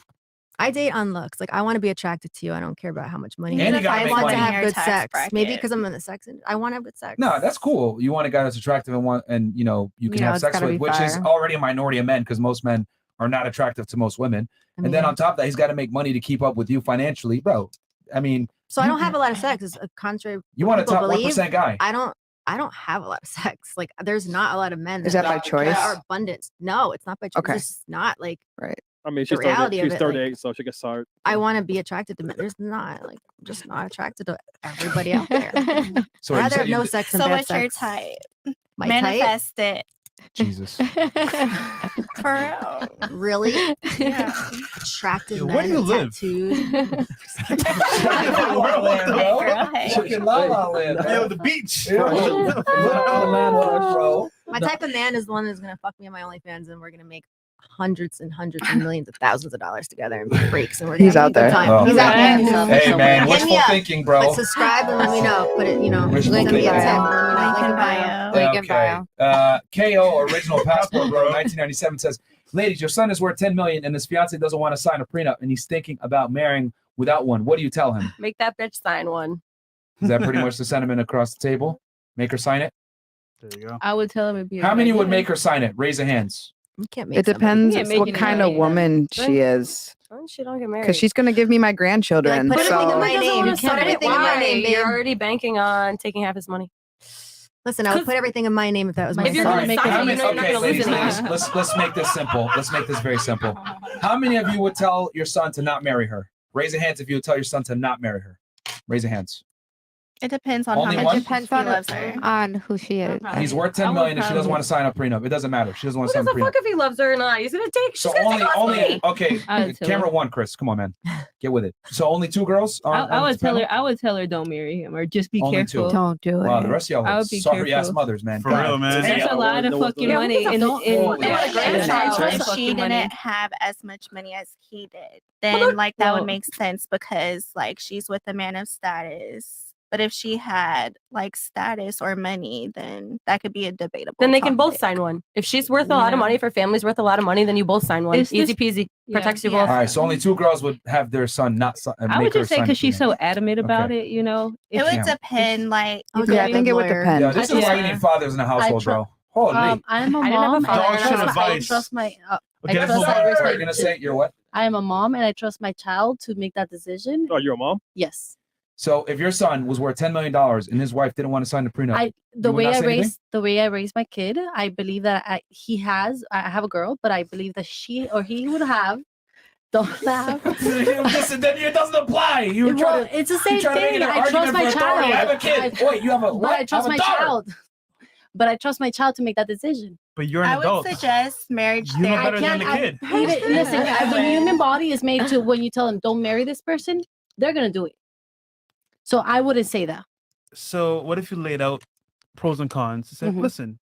I date on looks. Like I want to be attracted to you. I don't care about how much money. And you gotta I make want money. to have Your good tax sex. bracket. Maybe because I'm in the sex. I want to have good sex. No, that's cool. You want a guy that's attractive and you know you can You know, have it's sex gotta with, be which is fire. already a minority of men because most men are not attractive to most women. And then mean- on top of that, he's got to make money to keep up with you financially, bro. I mean, So I don't have a lot of sex. It's a contrary. You want a people top believe. 1% guy. I don't have a lot of sex. Like there's not a lot of men. Is that by choice? Are abundant. No, it's not by choice. Okay. It's just not like Right. I mean, the reality of she's it, 38, so she gets started. I want to be attracted to men. There's not like I'm just not attracted to everybody out there. So I'd you rather said have you no did- sex than So bad what's your sex. type? My type? Manifest it. Jesus. For real. Really? Yeah. Attractive Yo, men. where do you live? tattooed. La La Land, bro. Girl, hey. Chicken La La Land, bro. Yo, the beach. Yeah. La La Land, bro. My type of man is the one that's gonna fuck me on my OnlyFans, and we're gonna make hundreds and hundreds and millions of thousands of dollars together and be freaks, and we're gonna He's have out a good there. time. Oh, He's out man. there. Hey, man, Hit wishful me up. thinking, bro. But subscribe and let me know. Put it, Wishful send me a thinking. tip. And let me know. Link in bio. KO original passport bro 1997 says, ladies, your son is worth 10 million and his fiance doesn't want to sign a prenup and he's thinking about marrying without one. What do you tell him? Make that bitch sign one. Is that pretty much the sentiment across the table? Make her sign it. There you go. I would tell him it'd be. How many would make her sign it? Raise your hands. You can't make It somebody- depends can't make what it kind of marry. woman she is. Oh, she don't get married. Because she's going to give me my grandchildren. Put everything in So my name. You wanna can't sign put it. everything in my Why? name, babe. You're already banking on taking half his money. Listen, I would put everything in my name if that was my If you're son. gonna make How it, many- you know you're not okay, gonna lose ladies, anything. let's make this simple. Let's make this very simple. How many of you would tell your son to not marry her? Raise your hands if you would tell your son to not marry her. Raise your hands. It depends on Only how one? much he loves her. on who she is. He's worth 10 million and she doesn't want to sign a prenup. It doesn't matter. She doesn't want Who to sign gives a a prenup. fuck if he loves her or not? He's gonna take. So she's gonna take all his money. okay. I would tell Camera her. one, Chris. Come on, man. Get with it. So only 2 girls? I would tell her. I would tell her don't marry him or just be Only careful. 2. don't do it. Wow, the rest of y'all I are would be sorry ass careful. mothers, man. For God. real, man. That's a lot of fucking Yeah, money. what In, the in, Holy yeah, shit. that's If a lot of she fucking money. didn't have as much money as he did, then like that well- would make sense because like she's with a man of status. But if she had like status or money, then that could be a debatable. Then they can both topic. sign one. If she's worth a lot of Yeah. money, if her family's worth a lot of money, then you both sign one. It's Easy just- peasy. yeah. Protects you Yeah. both. All right, so only 2 girls would have their son not sign. I would just say because she's so adamant about Okay. it, you know. It If- would Yeah. depend, like Okay, Yeah, I think it would lawyer. depend. Yeah, this is why you Yeah. need fathers in the household, bro. Holy. I'm a I didn't have a mom. father. and Dog shit I advice. trust my. Okay, I let's move trust on. Sorry, you're gonna say you're what? I am a mom, and I trust my child to make that decision. Oh, you're a mom? Yes. So if your son was worth $10 million and his wife didn't want to sign the prenup, The would way not I say anything? raised my kid, I believe that I have a girl, but I believe that she or he would have. Don't laugh. Listen, then it doesn't apply. You were Well, trying to, it's the you same trying to make thing. it an I trust argument my for authority. I child. have a kid. Wait, you have a But what? I trust have a my daughter. child. But I trust my child to make that decision. But you're an I adult. would suggest marriage You know therapy. better than the kid. Listen, when the human body is made to, when you tell them don't marry this person, they're gonna do it. So I wouldn't say that. So what if you laid out pros and cons? Said, Mhm. listen,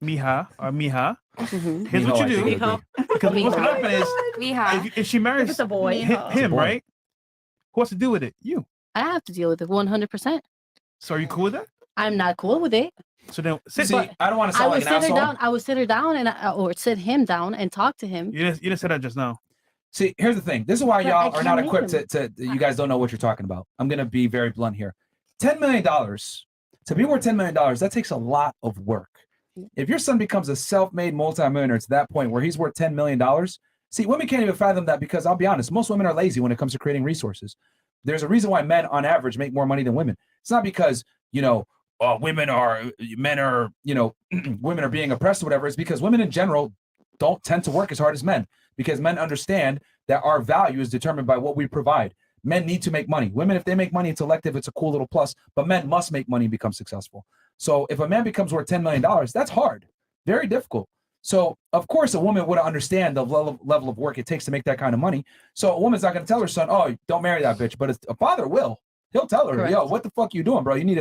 Mija or Mija. Mhm. Here's Mijo, what I you do. think it would Because what's Mijo. happening is Mija. if she marries it's a boy. him, It's a boy. right? Who has to deal with it? You. I have to deal with it 100%. So are you cool with that? I'm not cool with it. So then See, sit. I don't want to I sound would like an sit her asshole. down. I would sit her down or sit him down and talk to him. You didn't say that just now. See, here's the thing. This is why But y'all I are not can't equipped make to. You guys don't know what you're talking about. I'm gonna be very blunt here. $10 million. To be worth $10 million, that takes a lot of work. If your son becomes a self-made multimillionaire to that point where he's worth $10 million, see, women can't even fathom that because I'll be honest, most women are lazy when it comes to creating resources. There's a reason why men on average make more money than women. It's not because, men are, women are being oppressed or whatever. It's because women in general don't tend to work as hard as men because men understand that our value is determined by what we provide. Men need to make money. Women, if they make money, it's elective, it's a cool little plus, but men must make money and become successful. So if a man becomes worth $10 million, that's hard, very difficult. So of course a woman would understand the level of work it takes to make that kind of money. So a woman's not going to tell her son, oh, don't marry that bitch, but a father will. He'll tell her, Correct. yo, what the fuck you doing, bro? You need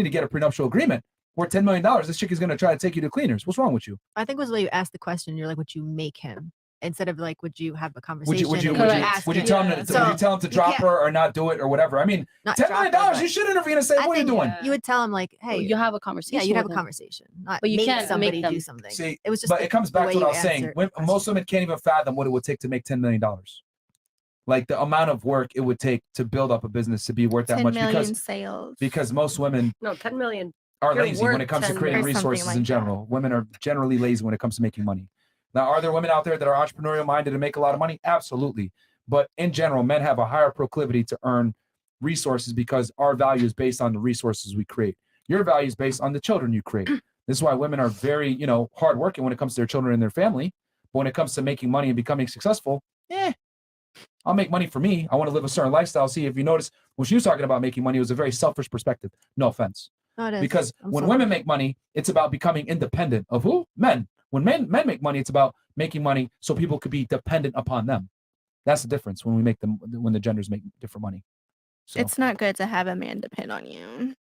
to get a prenuptial agreement. Worth $10 million, this chick is going to try to take you to cleaners. What's wrong with you? I think it was the way you asked the question. You're like, would you make him? Instead of like, would you have a conversation? Would you ask tell him to drop her or not do it or whatever? I mean, Not $10 drop million, her, but you should intervene and say, I what are you think doing? You would tell him like, hey, You have a conversation. yeah, you'd have a with him. conversation, not But you make can't somebody make them do something. See, it was just but it comes the back way to what I you was saying. answered the Most women can't even fathom what it would take to make $10 million. Like the amount of work it would take to build up a business to be worth that 10 much million sales. because most women No, 10 million. are You're lazy when worth it comes to 10 creating million. Or something resources like in that. general. Women are generally lazy when it comes to making money. Now, are there women out there that are entrepreneurial minded and make a lot of money? Absolutely. But in general, men have a higher proclivity to earn resources because our value is based on the resources we create. Your value is based on the children you create. This is why women are very, hardworking when it comes to their children and their family. But when it comes to making money and becoming successful, I'll make money for me. I want to live a certain lifestyle. See, if you notice, when she was talking about making money, it was a very selfish perspective. No offense. No, it is. Because I'm when sorry. women make money, it's about becoming independent of who? Men. When men make money, it's about making money so people could be dependent upon them. That's the difference when the genders make different money. So It's not good to have a man depend on you.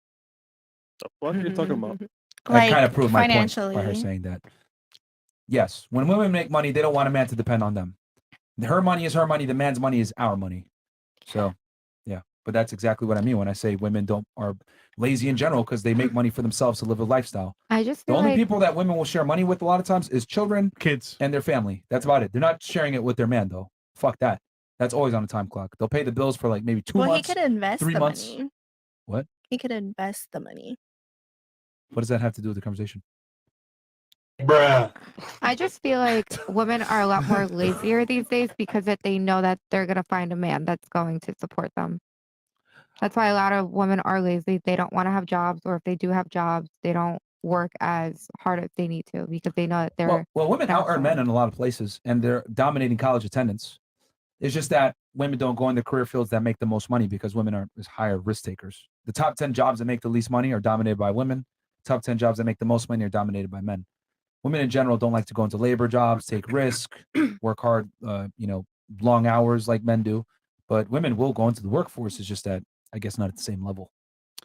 The fuck are you talking about? I kind of proved my point financially. by her saying that. Yes, when women make money, they don't want a man to depend on them. Her money is her money. The man's money is our money. So, yeah. But that's exactly what I mean when I say women are lazy in general because they make money for themselves to live a lifestyle. I just The feel only like people that women will share money with a lot of times is children, kids, and their family. That's about it. They're not sharing it with their man though. Fuck that. That's always on a time clock. They'll pay the bills for like maybe 2 Well, months. he could invest 3 the months. money. What? He could invest the money. What does that have to do with the conversation? I just feel like women are a lot more lazier these days because that they know that they're gonna find a man that's going to support them. That's why a lot of women are lazy. They don't want to have jobs, or if they do have jobs, they don't work as hard as they need to because they know that they're Well, women out earn men in a lot of places, and they're dominating college attendance. It's just that women don't go in the career fields that make the most money because women are higher risk takers. The top 10 jobs that make the least money are dominated by women. Top 10 jobs that make the most money are dominated by men. Women in general don't like to go into labor jobs, take risk, work hard, long hours like men do. But women will go into the workforce. It's just that I guess not at the same level.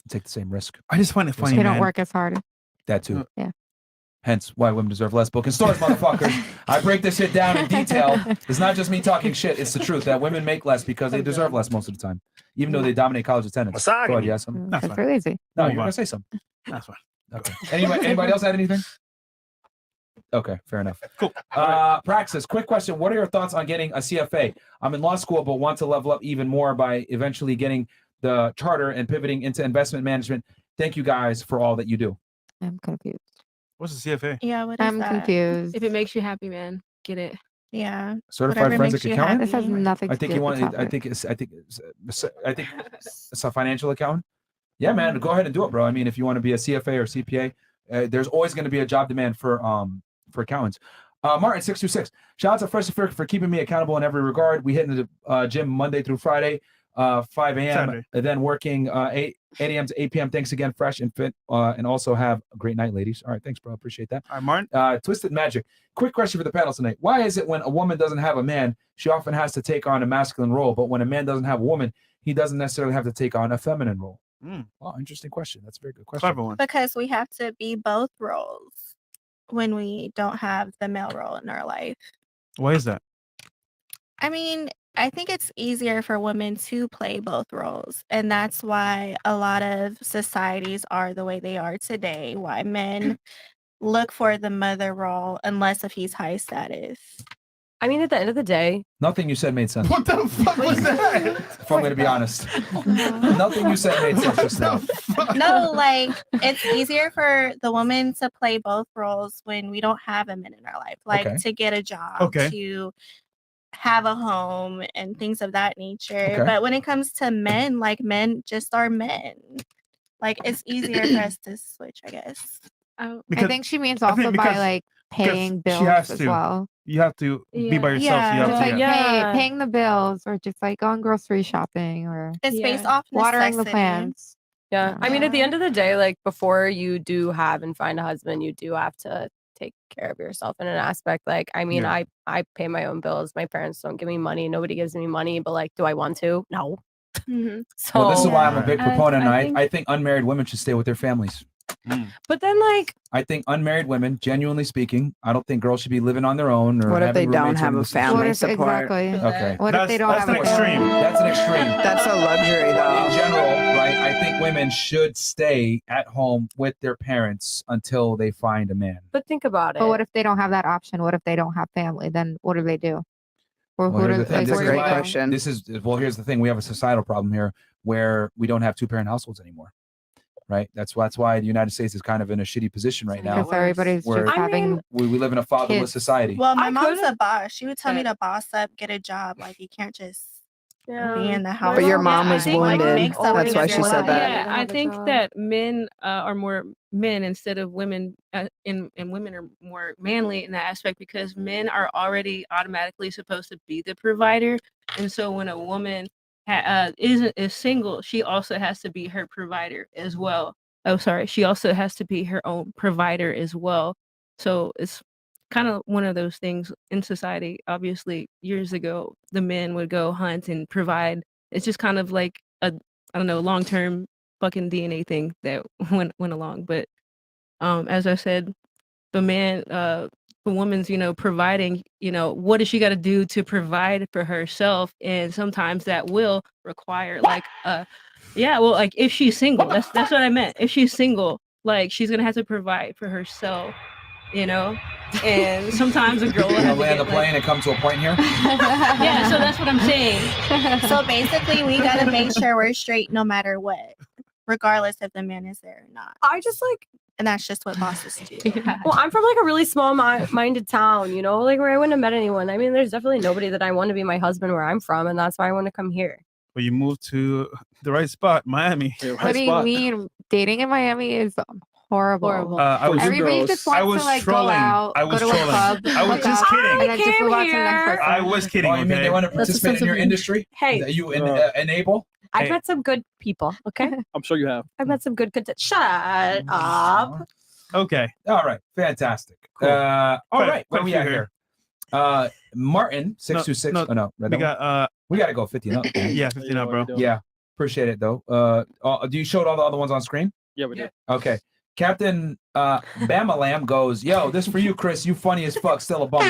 Take the same risk. I just find it funny. they don't man. work as hard. That too. Yeah. Hence why women deserve less booking stores, motherfuckers. I break this shit down in detail. It's not just me talking shit. It's the truth that women make less because they deserve less most of the time, even though they dominate college attendance. Go ahead, yes. That's fine. They're lazy. No, you're gonna say something. That's fine. Okay. Anybody else had anything? Okay, fair enough. Cool. Praxis, quick question. What are your thoughts on getting a CFA? I'm in law school, but want to level up even more by eventually getting the charter and pivoting into investment management. Thank you guys for all that you do. I'm confused. What's the CFA? Yeah, what is I'm that? confused. If it makes you happy, man, get it. Yeah. Certified Whatever forensic makes you accountant. This has happy. nothing I to think do you with want. the I topic. think it's a financial accountant. Yeah, man, go ahead and do it, bro. I mean, if you want to be a CFA or CPA, there's always going to be a job demand for accountants. Martin 626. Shout out to Fresh for keeping me accountable in every regard. We hit into the gym Monday through Friday, 5 a.m. Saturday. and then working 8 a.m. to 8 p.m. Thanks again, Fresh and Fit, and also have a great night, ladies. All right, thanks, bro. Appreciate that. All right, Martin. Twisted Magic. Quick question for the panel tonight. Why is it when a woman doesn't have a man, she often has to take on a masculine role, but when a man doesn't have a woman, he doesn't necessarily have to take on a feminine role? Oh, interesting question. That's a very good question. Clever one. Because we have to be both roles. when we don't have the male role in our life. Why is that? I mean, I think it's easier for women to play both roles. And that's why a lot of societies are the way they are today. Why men look for the mother role unless if he's high status. I mean, at the end of the day, Nothing you said made sense. What the fuck was that? If I'm going to be honest. Nothing you said made sense just now. No, like it's easier for the woman to play both roles when we don't have a man in our life. Like Okay. to get a job, Okay. to have a home and things of that nature. Okay. But when it comes to men, like men just are men. Like it's easier for us to switch, I guess. I Because- think she means I also think by because- like paying because she bills has as to. well. You have to be by yourself. Yeah. So you have Just to, like Yeah. paying the bills or just like going grocery shopping or It's based Yeah. off watering the necessity. plants. yeah. I mean, at the Yeah. end of the day, like before you do have and find a husband, you do have to take care of yourself in an aspect. Like, I mean, Yeah. I pay my own bills. My parents don't give me money. Nobody gives me money. But like, do I want to? No. Mhm. So, Well, this is why I'm a Right. big proponent. I I think- think unmarried women should stay with their families. but then like, I think unmarried women, genuinely speaking, I don't think girls should be living on their own or What if they having don't roommates or have a anything. family What if support? exactly? Okay. What if they don't that's have an a extreme. That's an extreme. That's a luxury, In though. general, right, I think women should stay at home with their parents until they find a man. but think about it. But what if they don't have that option? What if they don't have family? Then what do they do? Or Well, who here's do the thing. like, This where is do they why go? question. this is well. Here's the thing. We have a societal problem here where we don't have two-parent households anymore. Right. That's why the United States is kind of in a shitty position right now. Because everybody's Where- just I having mean, We live in a fatherless kids. society. Well, my I mom's could've- a boss. She would tell me to boss up, get a job. Like you can't just yeah. be in the house. But your all mom day. was Like, wounded. makes up That's for why your she said life. that. Yeah, I have a think job. that men are more men instead of women, and women are more manly in that aspect because men are already automatically supposed to be the provider, and so when a woman is single, she also has to be her provider as well. Oh, sorry, she also has to be her own provider as well. So it's kind of one of those things in society. Obviously, years ago, the men would go hunt and provide. It's just kind of like a, I don't know, long-term fucking DNA thing that went along. But as I said, the man, the woman's, providing, what does she got to do to provide for herself? And sometimes that will require like like if she's single, that's what I meant. If she's single, like she's gonna have to provide for herself, and sometimes a girl will We're gonna have to land get the plane and come to a point here. yeah, so that's what I'm saying. So basically, we gotta make sure we're straight no matter what, regardless if the man is there or not. I just like, And that's just what bosses do. well, I'm from like a really small minded town, like where I wouldn't have met anyone. I mean, there's definitely nobody that I want to be my husband where I'm from, and that's why I want to come here. But you moved to the right spot, Miami. Yeah, What right do you spot. mean? Dating in Miami is horrible. Horrible. I was Everybody girls. just I wants was to like trolling. go out, I was go to trolling. a club, I was hook just up, kidding. and then just came move on to the next here. person. I was kidding. Oh, you mean okay? they want to That's participate in your offensive. industry? Hey, That you Uh, enable? I've Hey. met some good people. Okay, I'm sure you have. I've met some good. Shut up. Okay. All right, fantastic. Cool. All Quite- right, where quite a we few at here. here? Martin 626. no, Oh no, We got we got to go 50 and up. yeah, 50 now, bro. Yeah, appreciate it though. Do you show all the other ones on screen? Yeah, we did. Okay. Captain Bama Lamb goes, yo, this for you, Chris. You funny as fuck. Still a bum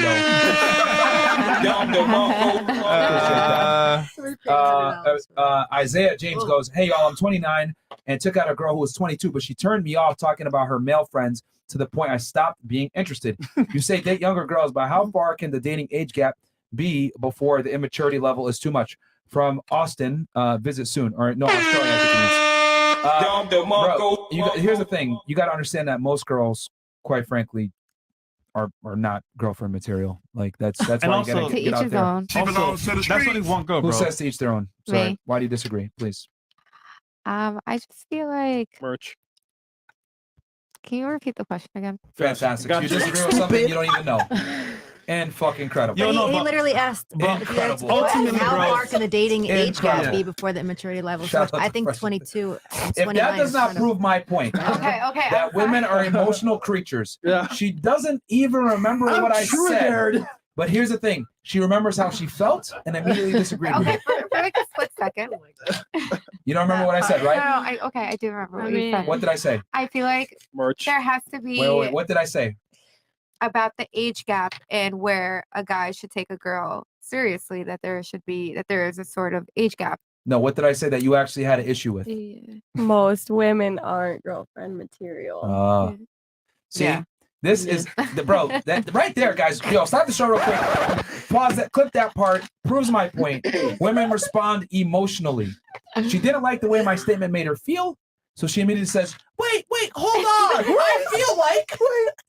Isaiah James goes, hey y'all, I'm 29 and took out a girl who was 22, but she turned me off talking about her male friends to the point I stopped being interested. You say date younger girls, but how far can the dating age gap be before the immaturity level is too much? From Austin, visit soon. Or no, Australia, I think it is. Bro, here's the thing. You got to understand that most girls, quite frankly, are not girlfriend material. Like that's And why you also- gotta To get each out his there. own. Also, that's only one girl, Who bro. says to each their own? Sorry. Me. Why do you disagree? Please. I just feel like. Merch. Can you repeat the question again? Fantastic. Gotcha. You disagree with something you don't even know. And fucking incredible. Yo, But no, he but- literally asked Bro, if you had to- incredible. Ultimately, how bro, far can the dating age gap incredible. be before the immaturity level? Shout So out I to think Fresh 22 and If 29 that does is not kind of- prove my point, Okay. that women are emotional creatures. Yeah. She doesn't even remember what I said. But here's the thing. She remembers how she felt and immediately disagreed with Okay, it. for like a split second. You don't remember what I said, No, right? I do remember what I you mean- said. What did I say? I feel like Merch. there has to be. Wait. What did I say? about the age gap and where a guy should take a girl seriously, that there is a sort of age gap. No, what did I say that you actually had an issue with? Most women aren't girlfriend material. See, this is bro. That right there, guys. Yo, stop the show real quick. Pause that. Clip that part. Proves my point. Women respond emotionally. She didn't like the way my statement made her feel, so she immediately says, "Wait, hold on. I feel like.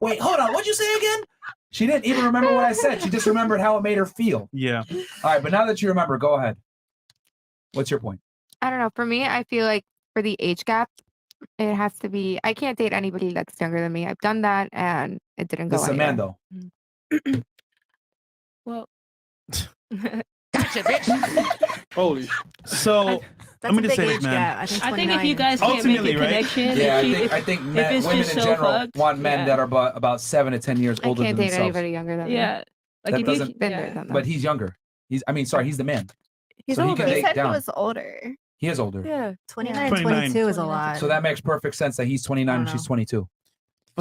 Wait, hold on. What'd you say again?" She didn't even remember what I said. She just remembered how it made her feel. Yeah. All right, but now that you remember, go ahead. What's your point? I don't know. For me, I feel like for the age gap, it has to be. I can't date anybody that's younger than me. I've done that, and it didn't go This is a man, though. Well, Holy. So let me just say this, man. I think if you guys can't make a Ultimately, right? connection, Yeah, if I think if it's women in just so general fucked, want men that are about 7 to 10 years I older can't than date themselves. anybody younger than me. yeah, like That if doesn't- you, Been there, done that. But he's younger. He's the man. He's So he older. can He date said down. he was older. He is older. Yeah. 29 and 22 is a lot. So that makes perfect sense that he's 29 and she's 22.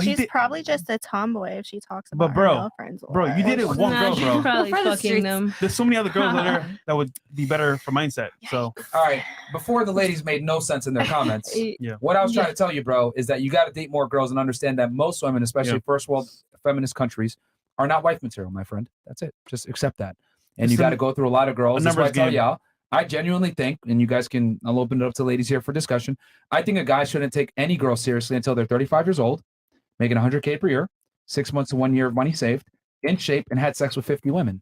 She's probably just a tomboy if she talks about But her bro, girlfriends. you did it with one girl, she's bro. probably fucking them. There's so many other girls out there that would be better for mindset. So All right. Before the ladies made no sense in their comments, yeah. what I was trying to tell you, bro, is that you got to date more girls and understand that most women, especially first world feminist countries, are not wife material, my friend. That's it. Just accept that. And you got to go through a lot of girls. That's why I tell y'all, I genuinely think, and you guys can, I'll open it up to ladies here for discussion. I think a guy shouldn't take any girl seriously until they're 35 years old, making 100K per year, 6 months to 1 year of money saved, in shape, and had sex with 50 women.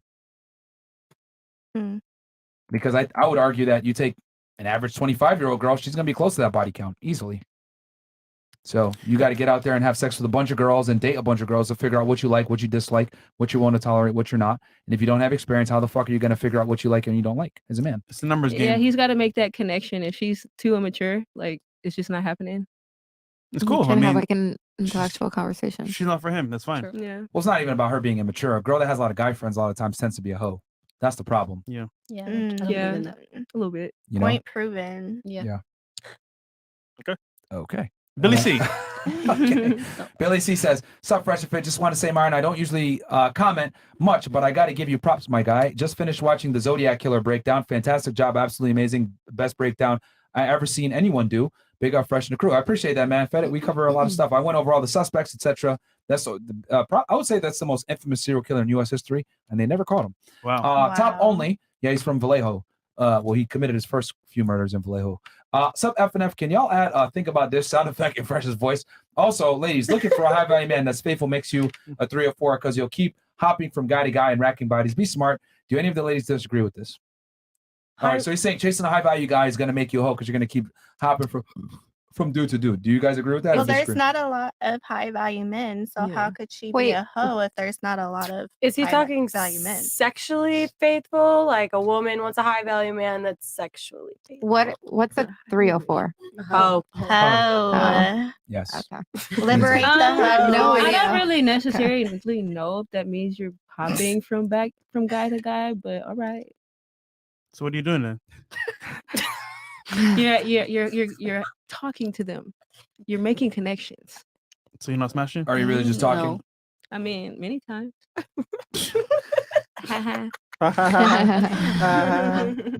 Because I would argue that you take an average 25-year-old girl, she's going to be close to that body count easily. So you got to get out there and have sex with a bunch of girls and date a bunch of girls to figure out what you like, what you dislike, what you want to tolerate, what you're not. And if you don't have experience, how the fuck are you going to figure out what you like and you don't like as a man? It's the numbers game. Yeah, he's got to make that connection. If she's too immature, like it's just not happening. It's cool. You I can have mean, like an intellectual conversation. she's not for him. That's fine. Yeah. Well, it's not even about her being immature. A girl that has a lot of guy friends a lot of times tends to be a hoe. That's the problem. Yeah. Yeah. Yeah, a little bit. You know? Point proven. Yeah. Okay. Billy C. Okay. Billy C says, "Sup, Fresh and Fit. Just want to say, Myron, I don't usually comment much, but I got to give you props, my guy. Just finished watching the Zodiac Killer breakdown. Fantastic job. Absolutely amazing. Best breakdown I ever seen anyone do. Big up, Fresh and the crew. I appreciate that, man. Fed it. We cover a lot of stuff. I went over all the suspects, etc. That's I would say that's the most infamous serial killer in U.S. history, and they never caught him. Wow. Top only. Yeah, he's from Vallejo. Well, he committed his first few murders in Vallejo. Sub F&F, can y'all add think about this sound effect in Fresh's voice? Also, ladies, looking for a high value man that's faithful makes you a 3 or 4 because you'll keep hopping from guy to guy and racking bodies. Be smart. Do any of the ladies disagree with this? All right, so he's saying chasing a high value guy is going to make you a hoe because you're going to keep hopping from dude to dude. Do you guys agree with that? Well, or there's disagree? not a lot of high value men, so how could she be Wait. a hoe if there's not a lot of Is he high talking value men? sexually faithful? Like a woman wants a high value man that's sexually faithful. What's a 304? Oh, Yes. Liberate the hoe. No, I idea. don't really necessarily know if that means you're hopping from guy to guy, but all right. So what are you doing then? You're talking to them. You're making connections. So you're not smashing? Are you really just talking? No. I mean, many times.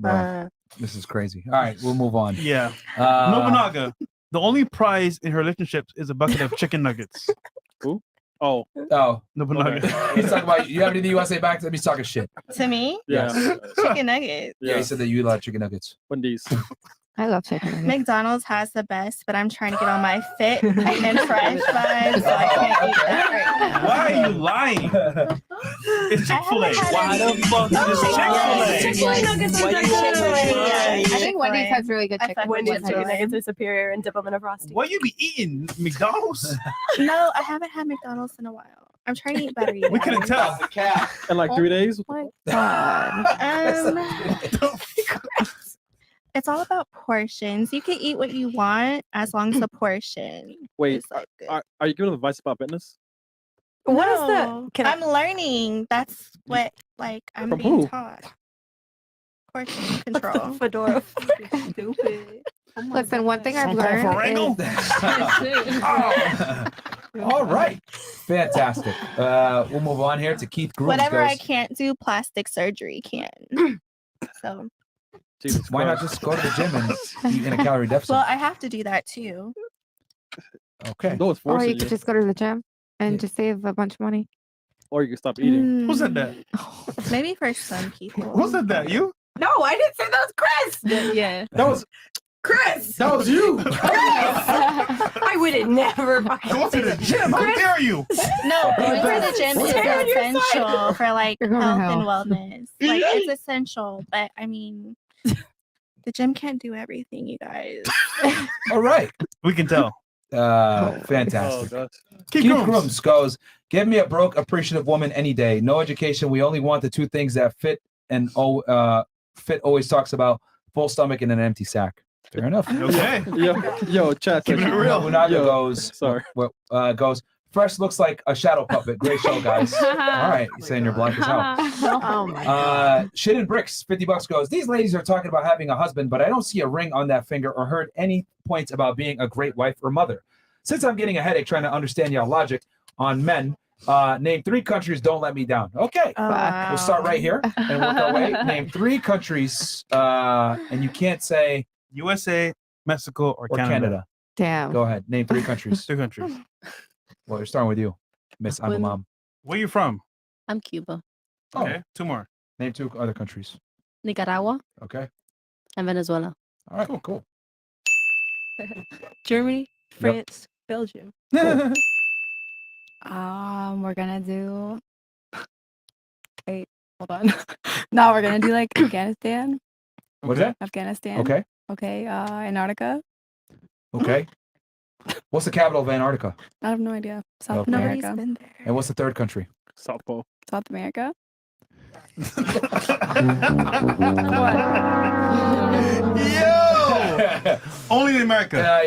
Bro, this is crazy. All right, we'll move on. Yeah. Nobunaga. The only prize in her relationships is a bucket of chicken nuggets. Who? Oh. Nobunaga. He's talking about you have anything you want to say back to me? He's talking shit. To me? Yes. Chicken nuggets. Yeah, he said that you like chicken nuggets. Wendy's. I love chicken nuggets. McDonald's has the best, but I'm trying to get on my fit and fresh vibes, so I can't eat that right now. Why are you lying? It's Chick-fil-A. Why the fuck is this Chick-fil-A? I think Wendy's has really good chicken. Wendy's chicken nuggets are superior and dip them in a frosty. What you be eating? McDonald's? No, I haven't had McDonald's in a while. I'm trying to eat better. We couldn't tell. In like 3 days? Oh my God. It's all about portions. You can eat what you want as long as the portion. Wait, is all good. are you giving advice about fitness? What is No, that? I'm learning. That's what I'm From being who? taught. Portion control. Fedora. Stupid. Listen, one thing I've Uncle learned Ferengo? is All right. Fantastic. We'll move on here to Keith Grooms. Whatever I goes, can't do, plastic surgery can. So, Jesus why not Christ. just go to the gym and eat in a calorie deficit? well, I have to do that too. Okay. No, it's Or forcing you could just go to the gym and just save a bunch of money. Or you can stop eating. Who said that? Maybe for some people. Who said that? You? No, I didn't say that was Chris. Yeah. That was Chris. that was you. I would have never. Go to the gym. How dare you? No, going to the gym is Stay on your essential for like You're going to health hell. and wellness. Like it's essential, but I mean, the gym can't do everything, you guys. All right. We can tell. Fantastic. Oh, gosh. Keith Grooms goes, give me a broke, appreciative woman any day. No education. We only want the two things that fit and Fit always talks about: full stomach and an empty sack. Fair enough. Okay. Yo, chat. Keeping it real. Unaga Yo, goes, sorry. Goes, Fresh looks like a shadow puppet. Great show, guys. All right. You're saying you're black as hell. Oh my god. Shit and Bricks, $50 goes, these ladies are talking about having a husband, but I don't see a ring on that finger or heard any points about being a great wife or mother. Since I'm getting a headache trying to understand y'all logic on men, name 3 countries don't let me down. Okay. We'll start right here and work our way. Name 3 countries, and you can't say USA, Mexico, or Canada. Damn. Go ahead. Name 3 countries. 2 countries. Well, we're starting with you, Miss I'm a Mom. Where you from? I'm Cuba. Okay. 2 more. Name 2 other countries. Nicaragua Okay. and Venezuela. All right. Cool. Germany, France, Belgium. Cool. We're gonna do. Wait, hold on. No, we're gonna do like Afghanistan. What's that? Afghanistan. Okay. Okay. Antarctica. Okay. What's the capital of Antarctica? I have no idea. South Okay. Nobody's America. been there. And what's the 3rd country? South Pole. South America. Yo! Only in America.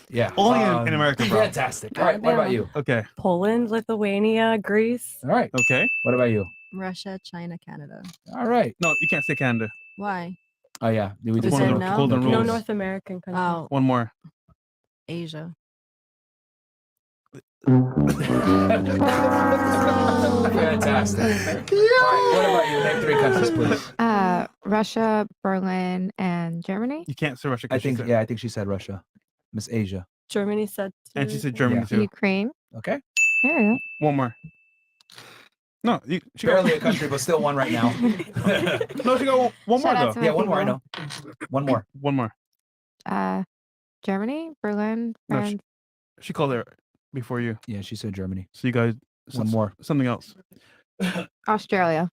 Yeah. Only in America, bro. Fantastic. All right. What about you? Okay. Poland, Lithuania, Greece. All right. Okay. What about you? Russia, China, Canada. All right. No, you can't say Canada. Why? Oh yeah. We You just said no- no? Golden No rules. North American country. Oh, One more. Asia. Fantastic. All right. What about you? Name 3 countries, please. Russia, Berlin, and Germany. You can't say Russia. 'cause I she think. said- Yeah. I think she said Russia. Miss Asia. Germany said. And she two. said Germany Yeah. too. Ukraine. Okay. There you One more. No, she Barely got a country, but still one right now. no. She got one more Shout out though. to Yeah. One more. I know. One more. One more. go. Germany, Berlin, No, France. She called her before you. Yeah. She said Germany. So you guys. One more. Something else. Australia.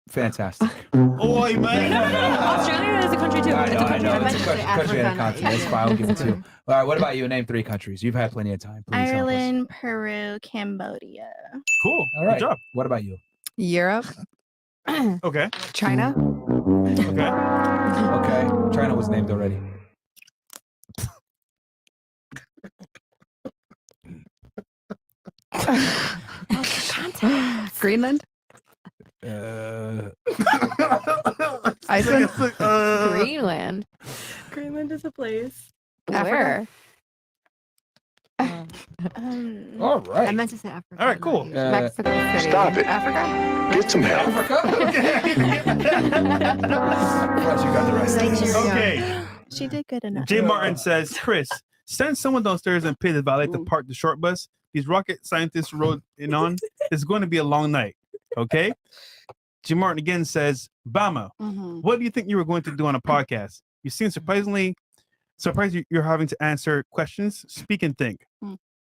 Fantastic. Oi, man. Australia is a country too. I It's a know. country. It's a Eventually country and a Africa, continent. It's yeah. fine. I'll give it to you. All right. What about you? Name 3 countries. You've had plenty of time. Please help us. Ireland, Peru, Cambodia. Cool. All right. Good job. What about you? Europe. Okay. China. Okay. Okay. China was named already. Greenland. Iceland. Greenland. Greenland is a place. Where? All right. I meant to say Africa. All right. Cool. Mexico City. Stop it. Africa. Get some help. Plus, you got the rest. Okay. She did good enough. Jay Martin says, Chris, send someone downstairs and pay the valet to park the short bus. These rocket scientists rode in on. It's going to be a long night. Okay. Jay Martin again says, Bama, what do you think you were going to do on a podcast? You seem surprised you're having to answer questions, speak and think.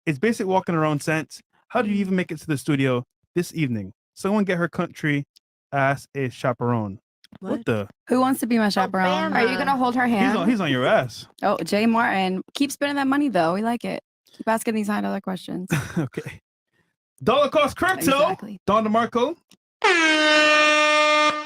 It's basic walking around sense. How do you even make it to the studio this evening? Someone get her country ass a chaperone. What the? Who wants to be my chaperone? Are you gonna hold her hand? He's on your ass. Oh, Jay Martin. Keep spending that money though. We like it. Keep asking these $100 questions. Okay. Dollar cost crypto. Exactly. Don DeMarco.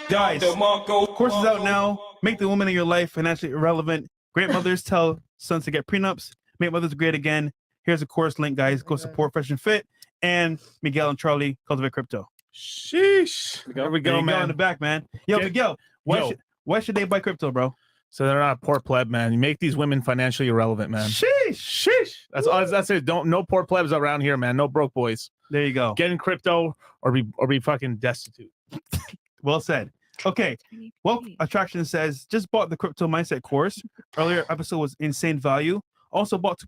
Guys, course is out now. Make the woman in your life financially irrelevant. Great mothers tell sons to get prenups. Make mothers great again. Here's a course link, guys. Go support Fresh and Fit and Miguel and Charlie Cultivate Crypto. Sheesh. There we go, Miguel man. in the back, man. Yo, Miguel, why should they buy crypto, bro? So they're not poor pleb, man. You make these women financially irrelevant, man. Sheesh. That's all. That's it. Don't no poor plebs around here, man. No broke boys. There you go. Get in crypto or be fucking destitute. Well said. Okay. Wealth Attraction says just bought the crypto mindset course. Earlier episode was insane value. Also bought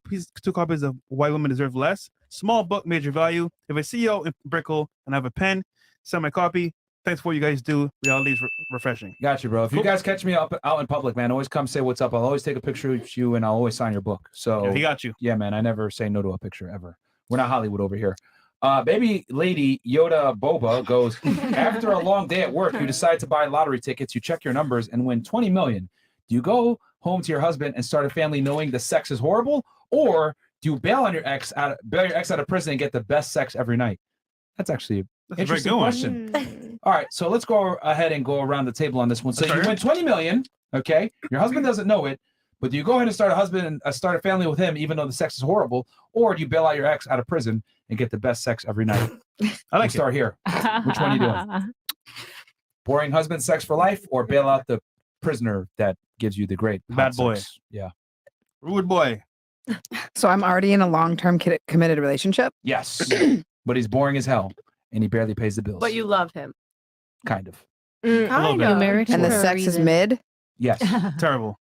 two copies of Why Women Deserve Less. Small book, major value. If I see you in Brickell and I have a pen, send my copy. Thanks for what you guys do. Reality is refreshing. Got you, bro. If you guys catch me out in public, man, always come say what's up. I'll always take a picture of you and I'll always sign your book. So Yeah, he got you. Yeah, man. I never say no to a picture ever. We're not Hollywood over here. Baby lady Yoda Boba goes, after a long day at work, you decide to buy lottery tickets, you check your numbers and win 20 million. Do you go home to your husband and start a family knowing the sex is horrible? Or do you bail your ex out of prison and get the best sex every night? That's actually an interesting question. All right, so let's go ahead and go around the table on this one. So you win 20 million, okay? Your husband doesn't know it, but do you go ahead and start a family with him even though the sex is horrible? Or do you bail out your ex out of prison and get the best sex every night? I like start here. Which one are you doing? Boring husband sex for life or bail out the prisoner that gives you the great Bad boy. sex? Yeah. Rude boy. So I'm already in a long-term committed relationship. Yes. But he's boring as hell and he barely pays the bills. But you love him. Kind of. Kind of. And the sex is mid. Yes. Terrible.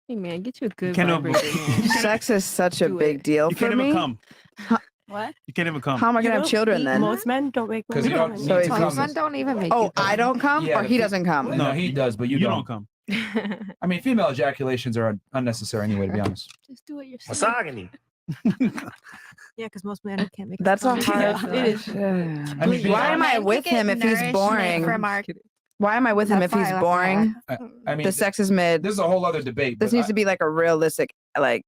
Hey man, get you a good can't vibrator, man. Sex is such a big deal You for can't me. even come. What? You can't even come. How am I gonna have children then? Most men don't make 'Cause you don't So need if to you- come. Men don't even make Oh, you I don't come, Yeah, or he doesn't come. No, he does, but you don't don't. come. I mean, female ejaculations are unnecessary anyway, to be honest. Just do it yourself. Misogyny. Yeah, because most men can't make. That's a it. hard. It is. I mean, Why am I Men with could him get if he's nourishment boring? from our- Why am I with him That's if he's why, that's boring? I mean, The sex is mid. this is a whole other debate. This but needs to be like a realistic, like.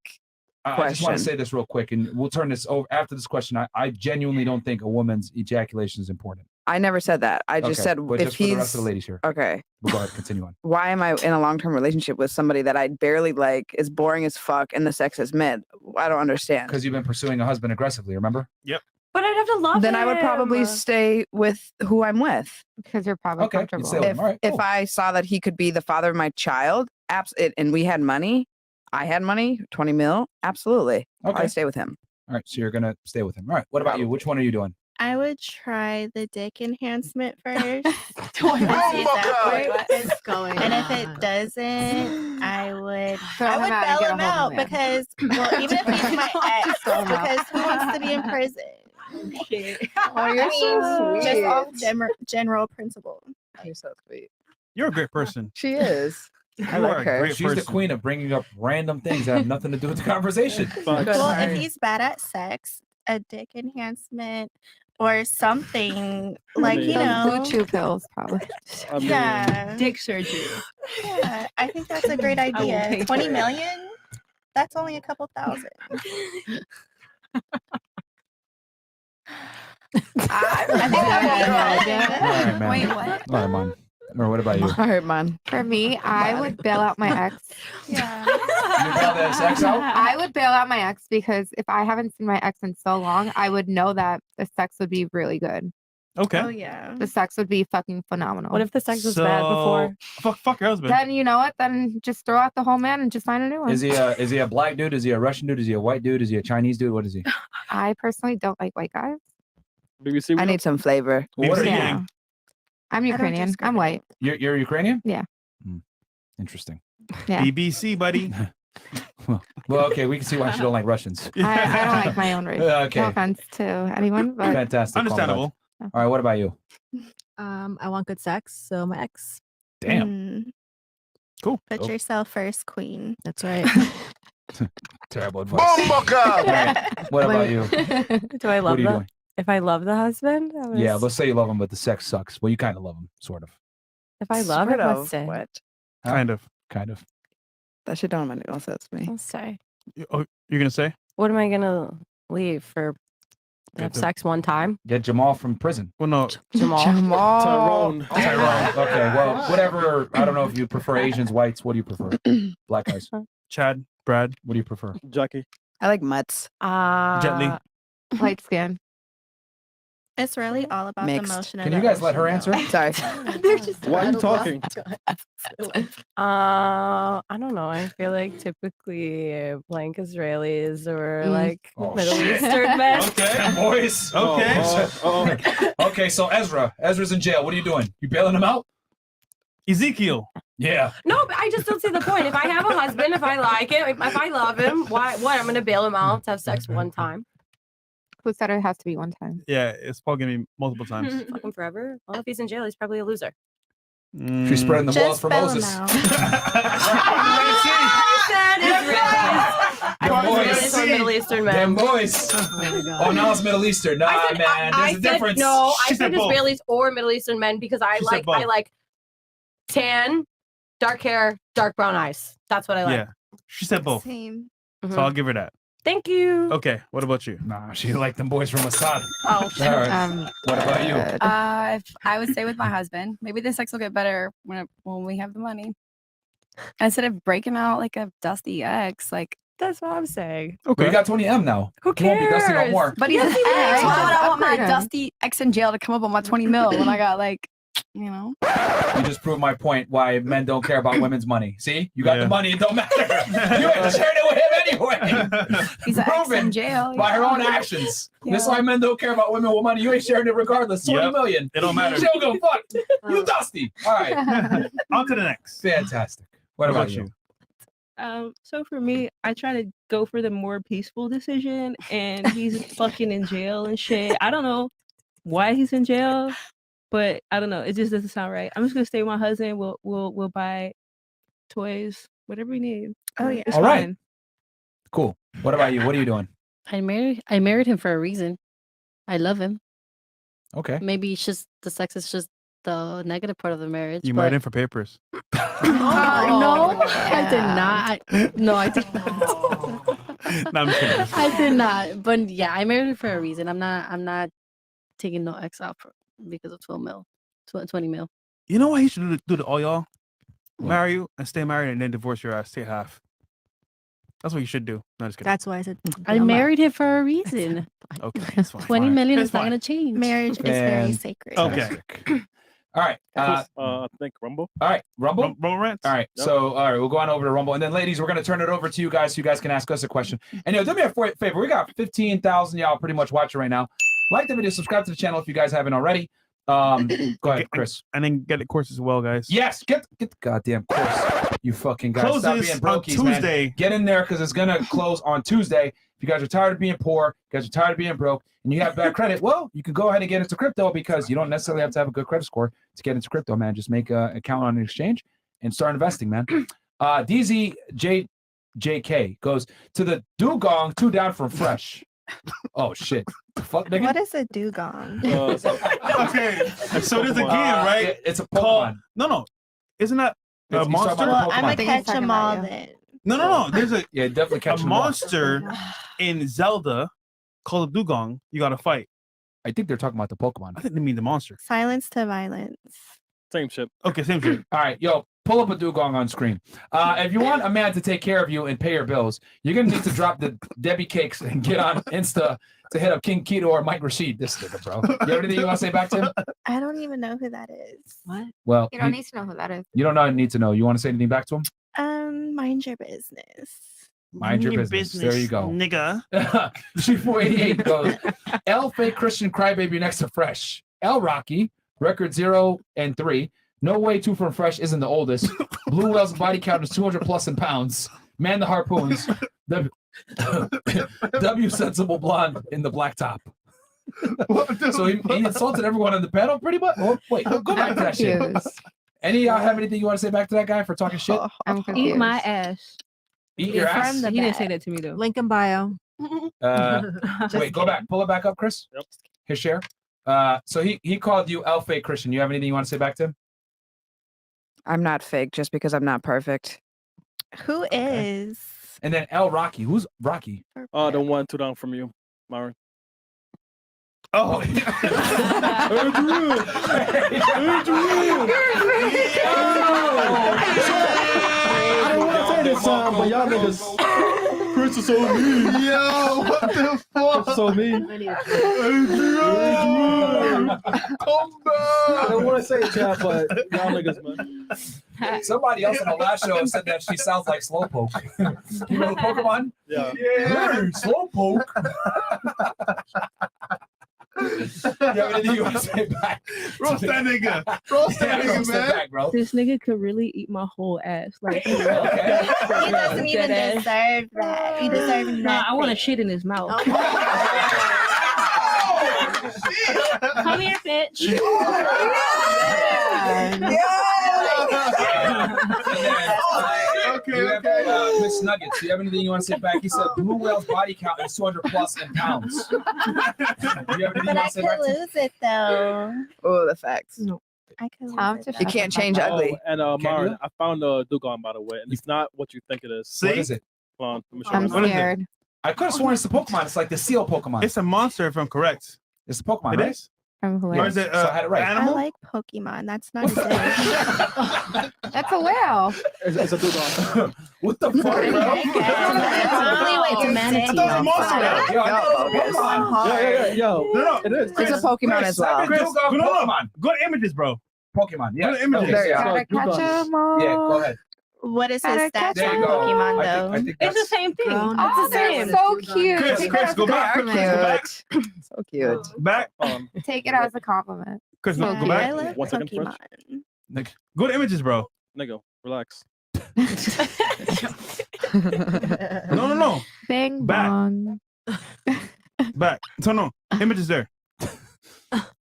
I just want question. to say this real quick, and we'll turn this over after this question. I genuinely don't think a woman's ejaculation is important. I never said that. I just Okay, said but if just for he's the rest of the ladies here. okay. We'll go ahead, continue on. Why am I in a long-term relationship with somebody that I barely like, is boring as fuck, and the sex is mid? I don't understand. Because you've been pursuing a husband aggressively, remember? Yep. But I'd have to love Then him. I would probably stay with who I'm with. because you're probably Okay, you'd comfortable. stay with him. All right, If cool. I saw that he could be the father of my child, and we had money, I had money, 20 mil, absolutely. Okay. I'd stay with him. All right, so you're gonna stay with him. All right. What about you? Which one are you doing? I would try the dick enhancement first. Oh my Wait, God. what is going And if on? it doesn't, I would Throw him out and bail get a him hold out of him. because, well, even if he's my ex, Throw him out. because who wants to be in prison? Oh, you're so Just sweet. off general principle. You're so sweet. You're a great person. She is. I You are like a her. great She's the person. queen of bringing up random things that have nothing to do with the conversation. Well, if he's bad at sex, a dick enhancement or something like, you Those know. blue chew pills, probably. I mean, Yeah. Dick surgery. Yeah, I think that's a great I will idea. pay 20 for it. million? That's only a couple thousand. I think All right, man. Wait, what? All right, man. Or what about you? All right, man. For me, I would bail out my ex. Yeah. You bail that sex out? I would bail out my ex because if I haven't seen my ex in so long, I would know that the sex would be really good. Okay. Oh, yeah. The sex would be fucking phenomenal. What if the sex was bad before? Fuck your husband. Then you know what? Then just throw out the whole man and just find a new one. Is he a black dude? Is he a Russian dude? Is he a white dude? Is he a Chinese dude? What is he? I personally don't like white guys. BBC. I need some flavor. What are Yeah. you? I'm don't Ukrainian. I'm white. You're Ukrainian? Yeah. Interesting. Yeah. BBC, buddy. Well, okay, we can see why she don't like Russians. I don't like my own race. Okay. No offense to anyone, but Fantastic. Understandable. All right, what about you? I want good sex, so my ex. Damn. Mm. Cool. Put yourself first, queen. That's right. Terrible advice. All right, what about you? Do I love What are you the? doing? If I love the husband, I was, Yeah, let's say you love him, but the sex sucks. Well, you kind of love him, sort of. if I love Sort it, of. let's say. What? Kind of. Kind of. That shit don't make no sense to me. Let's say. Oh, you're gonna say? What am I gonna leave for? Have the- sex one time. Get Jamal from prison. Well, no. Jamal. Tyrone. Tyrone. Okay, well, whatever. I don't know if you prefer Asians, whites. What do you prefer? Black guys. Chad, Brad. What do you prefer? Jackie. I like mutts. Jet Li. light skin. It's really all about Mixed. the motion of Can the you guys let ocean, her though. answer? Sorry. Why are you talking? I don't know. I feel like typically blank Israelis or like Middle shit. Eastern men. Okay, boys. Okay. Okay, so Ezra's in jail. What are you doing? You bailing him out? Ezekiel. Yeah. No, but I just don't see the point. If I have a husband, if I like it, if I love him, why? What? I'm gonna bail him out to have sex one time. Who said it has to be one time? Yeah, it's probably gonna be multiple times. Fuck him forever. Well, if he's in jail, he's probably a loser. She's spreading the balls for bail him Moses. out. Israelis or Middle Eastern men. Them boys. Oh, now it's Middle Eastern. Nah, man, I there's a said difference. no. I She said said both. Israelis or Middle Eastern men because I She said like both. tan, dark hair, dark brown eyes. That's what I like. Yeah, she said both. Same. So I'll give her that. Thank you. Okay, what about you? Nah, she like them boys from Assad. Oh, All right. What about you? If I would stay with my husband, maybe the sex will get better when we have the money. Instead of breaking out like a dusty ex, like that's what I'm saying. Okay. But you got 20M now. Who You won't be dusty no cares? more. But he's an ex. Why would I want my Upgrade him. dusty ex in jail to come up on my 20 mil when I got like, you know? You just proved my point why men don't care about women's money. See? You got the money, it don't matter. You ain't sharing it with him anyway. He's an ex in Proven jail. by her yeah. own actions. This is Yeah. why men don't care about women with money. You ain't sharing it regardless. 20 million. It don't matter. She don't give a fuck. You dusty. All right. On to the next. Fantastic. What about you? So for me, I try to go for the more peaceful decision, and he's fucking in jail and shit. I don't know why he's in jail, but I don't know. It just doesn't sound right. I'm just gonna stay with my husband. We'll buy toys, whatever we need. Oh, yeah. It's All right. fine. Cool. What about you? What are you doing? I married him for a reason. I love him. Okay. Maybe it's just the sex is just the negative part of the marriage. You but- married him for papers. No, I did not. No, I did not. No, I'm kidding. I did not. But yeah, I married him for a reason. I'm not taking no ex out because of 20 mil. You know what he should do to all y'all? Marry you and stay married and then divorce your ass. Take half. That's what you should do. No, just kidding. That's why I said I married him for a reason. Okay, that's fine. 20 million It's is not fine. going to change. Marriage is very sacred. Okay. All right. I think Rumble. All right, Rumble. Rumble rants. All right, Yep. so all right, we'll go on over to Rumble, and then ladies, we're gonna turn it over to you guys, so you guys can ask us a question. And do me a favor, we got 15,000 y'all pretty much watching right now. Like the video, subscribe to the channel if you guys haven't already. Go ahead, Chris. And then get the course as well, guys. Yes, get the goddamn course, you fucking guys. Stop Closes being on brokies, man. Tuesday. Get in there because it's gonna close on Tuesday. If you guys are tired of being poor, you guys are tired of being broke, and you have bad credit, well, you can go ahead and get into crypto because you don't necessarily have to have a good credit score to get into crypto, man. Just make an account on an exchange and start investing, man. DZJK goes to the dugong, 2 down from fresh. Oh shit! Fuck, nigga. What is a dugong? Okay, so there's a game, right? It's a called Pokemon. No, isn't that a He's talking monster? about Well, the I'm Pokemon. gonna catch them all then. No. There's a Yeah, definitely catch a them all. monster in Zelda called a dugong. You got to fight. I think they're talking about the Pokemon. I think they mean the monster. Silence to violence. Same shit. Okay, same shit. All right, yo, pull up a dugong on screen. If you want a man to take care of you and pay your bills, you're gonna need to drop the Debbie cakes and get on Insta to hit up King Keto or Mike Rashid. This nigga, bro. You have anything you want to say back to him? I don't even know who that is. What? Well, You don't need to know who that is. you don't need to know. You want to say anything back to him? Mind your business. Mind your business. There you go. Nigga. G488 goes, L fake Christian crybaby next to Fresh. L Rocky, record 0 and 3. No way 2 from Fresh isn't the oldest. Blue Whale's body count is 200 plus in pounds. Man the harpoons. W sensible blonde in the black top. So he insulted everyone on the panel pretty much. Oh, wait, go back to that shit. Any y'all have anything you want to say back to that guy for talking shit? I'm Eat confused. my ass. Eat your ass. He didn't say that to me though. Link in bio. Wait, go back. Pull it back up, Chris. Yep. His share. So he called you L fake Christian. You have anything you want to say back to him? I'm not fake just because I'm not perfect. Who is? And then L Rocky. Who's Rocky? The 1 2 down from you, Myron. Oh. I don't want to say this, but y'all niggas Chris is so mean. Yo, what the fuck? So mean. Come back. I don't want to say it, chat, but y'all niggas, man. Somebody else on the last show said that she sounds like Slowpoke. You know the Pokemon? Yeah. Hey, Slowpoke. You have anything you want to say back? Roast that nigga. Roast that nigga, roast that man. back, bro. This nigga could really eat my whole ass. Like, He doesn't even Dead ass. deserve that. He deserves nothing. Nah, I want to shit in his mouth. Come here, bitch. Okay. Miss Nuggets, do you have anything you want to say back? He said blue whale's body count is 200 plus in pounds. Do you have anything you But want I to say could back? lose it though. Oh, the facts. I could lose Tom it. just You can't change ugly. Oh, and Myron, I found a Dugong, by the way, and it's not what you think it is. What is it? Hold on, let me show I'm you. What is it? scared. I could have sworn it's the Pokemon. It's like the seal Pokemon. It's a monster, if I'm correct. It's the Pokemon, It right? is? I'm Or hilarious. is it So I had it right. I animal? like Pokemon. That's not good. That's a whale. It's a Dugong. What the fuck, bro? Only way to manage. I thought it was a monster. Yo, I thought it was Pokemon. Yo. No, It is. It's a Pokemon as well. Chris, Dugong no, Pokemon. Go to images, bro. Pokemon, yeah. Go to images. There you go. Gotta catch 'em all. Yeah, go ahead. What is his Gotta stats catch There on you go. Pokemon I though? think It's the that's same thing. Oh, It's the they're same. so cute. Chris, Take Chris, it go as a back. Chris, go back. So cute. Back. Take it as a compliment. Chris, Yeah, go I back. love 1 second, Pokemon. Go to images, bro. Nigga, relax. No. Bing Back. bong. Back. So no. Images there.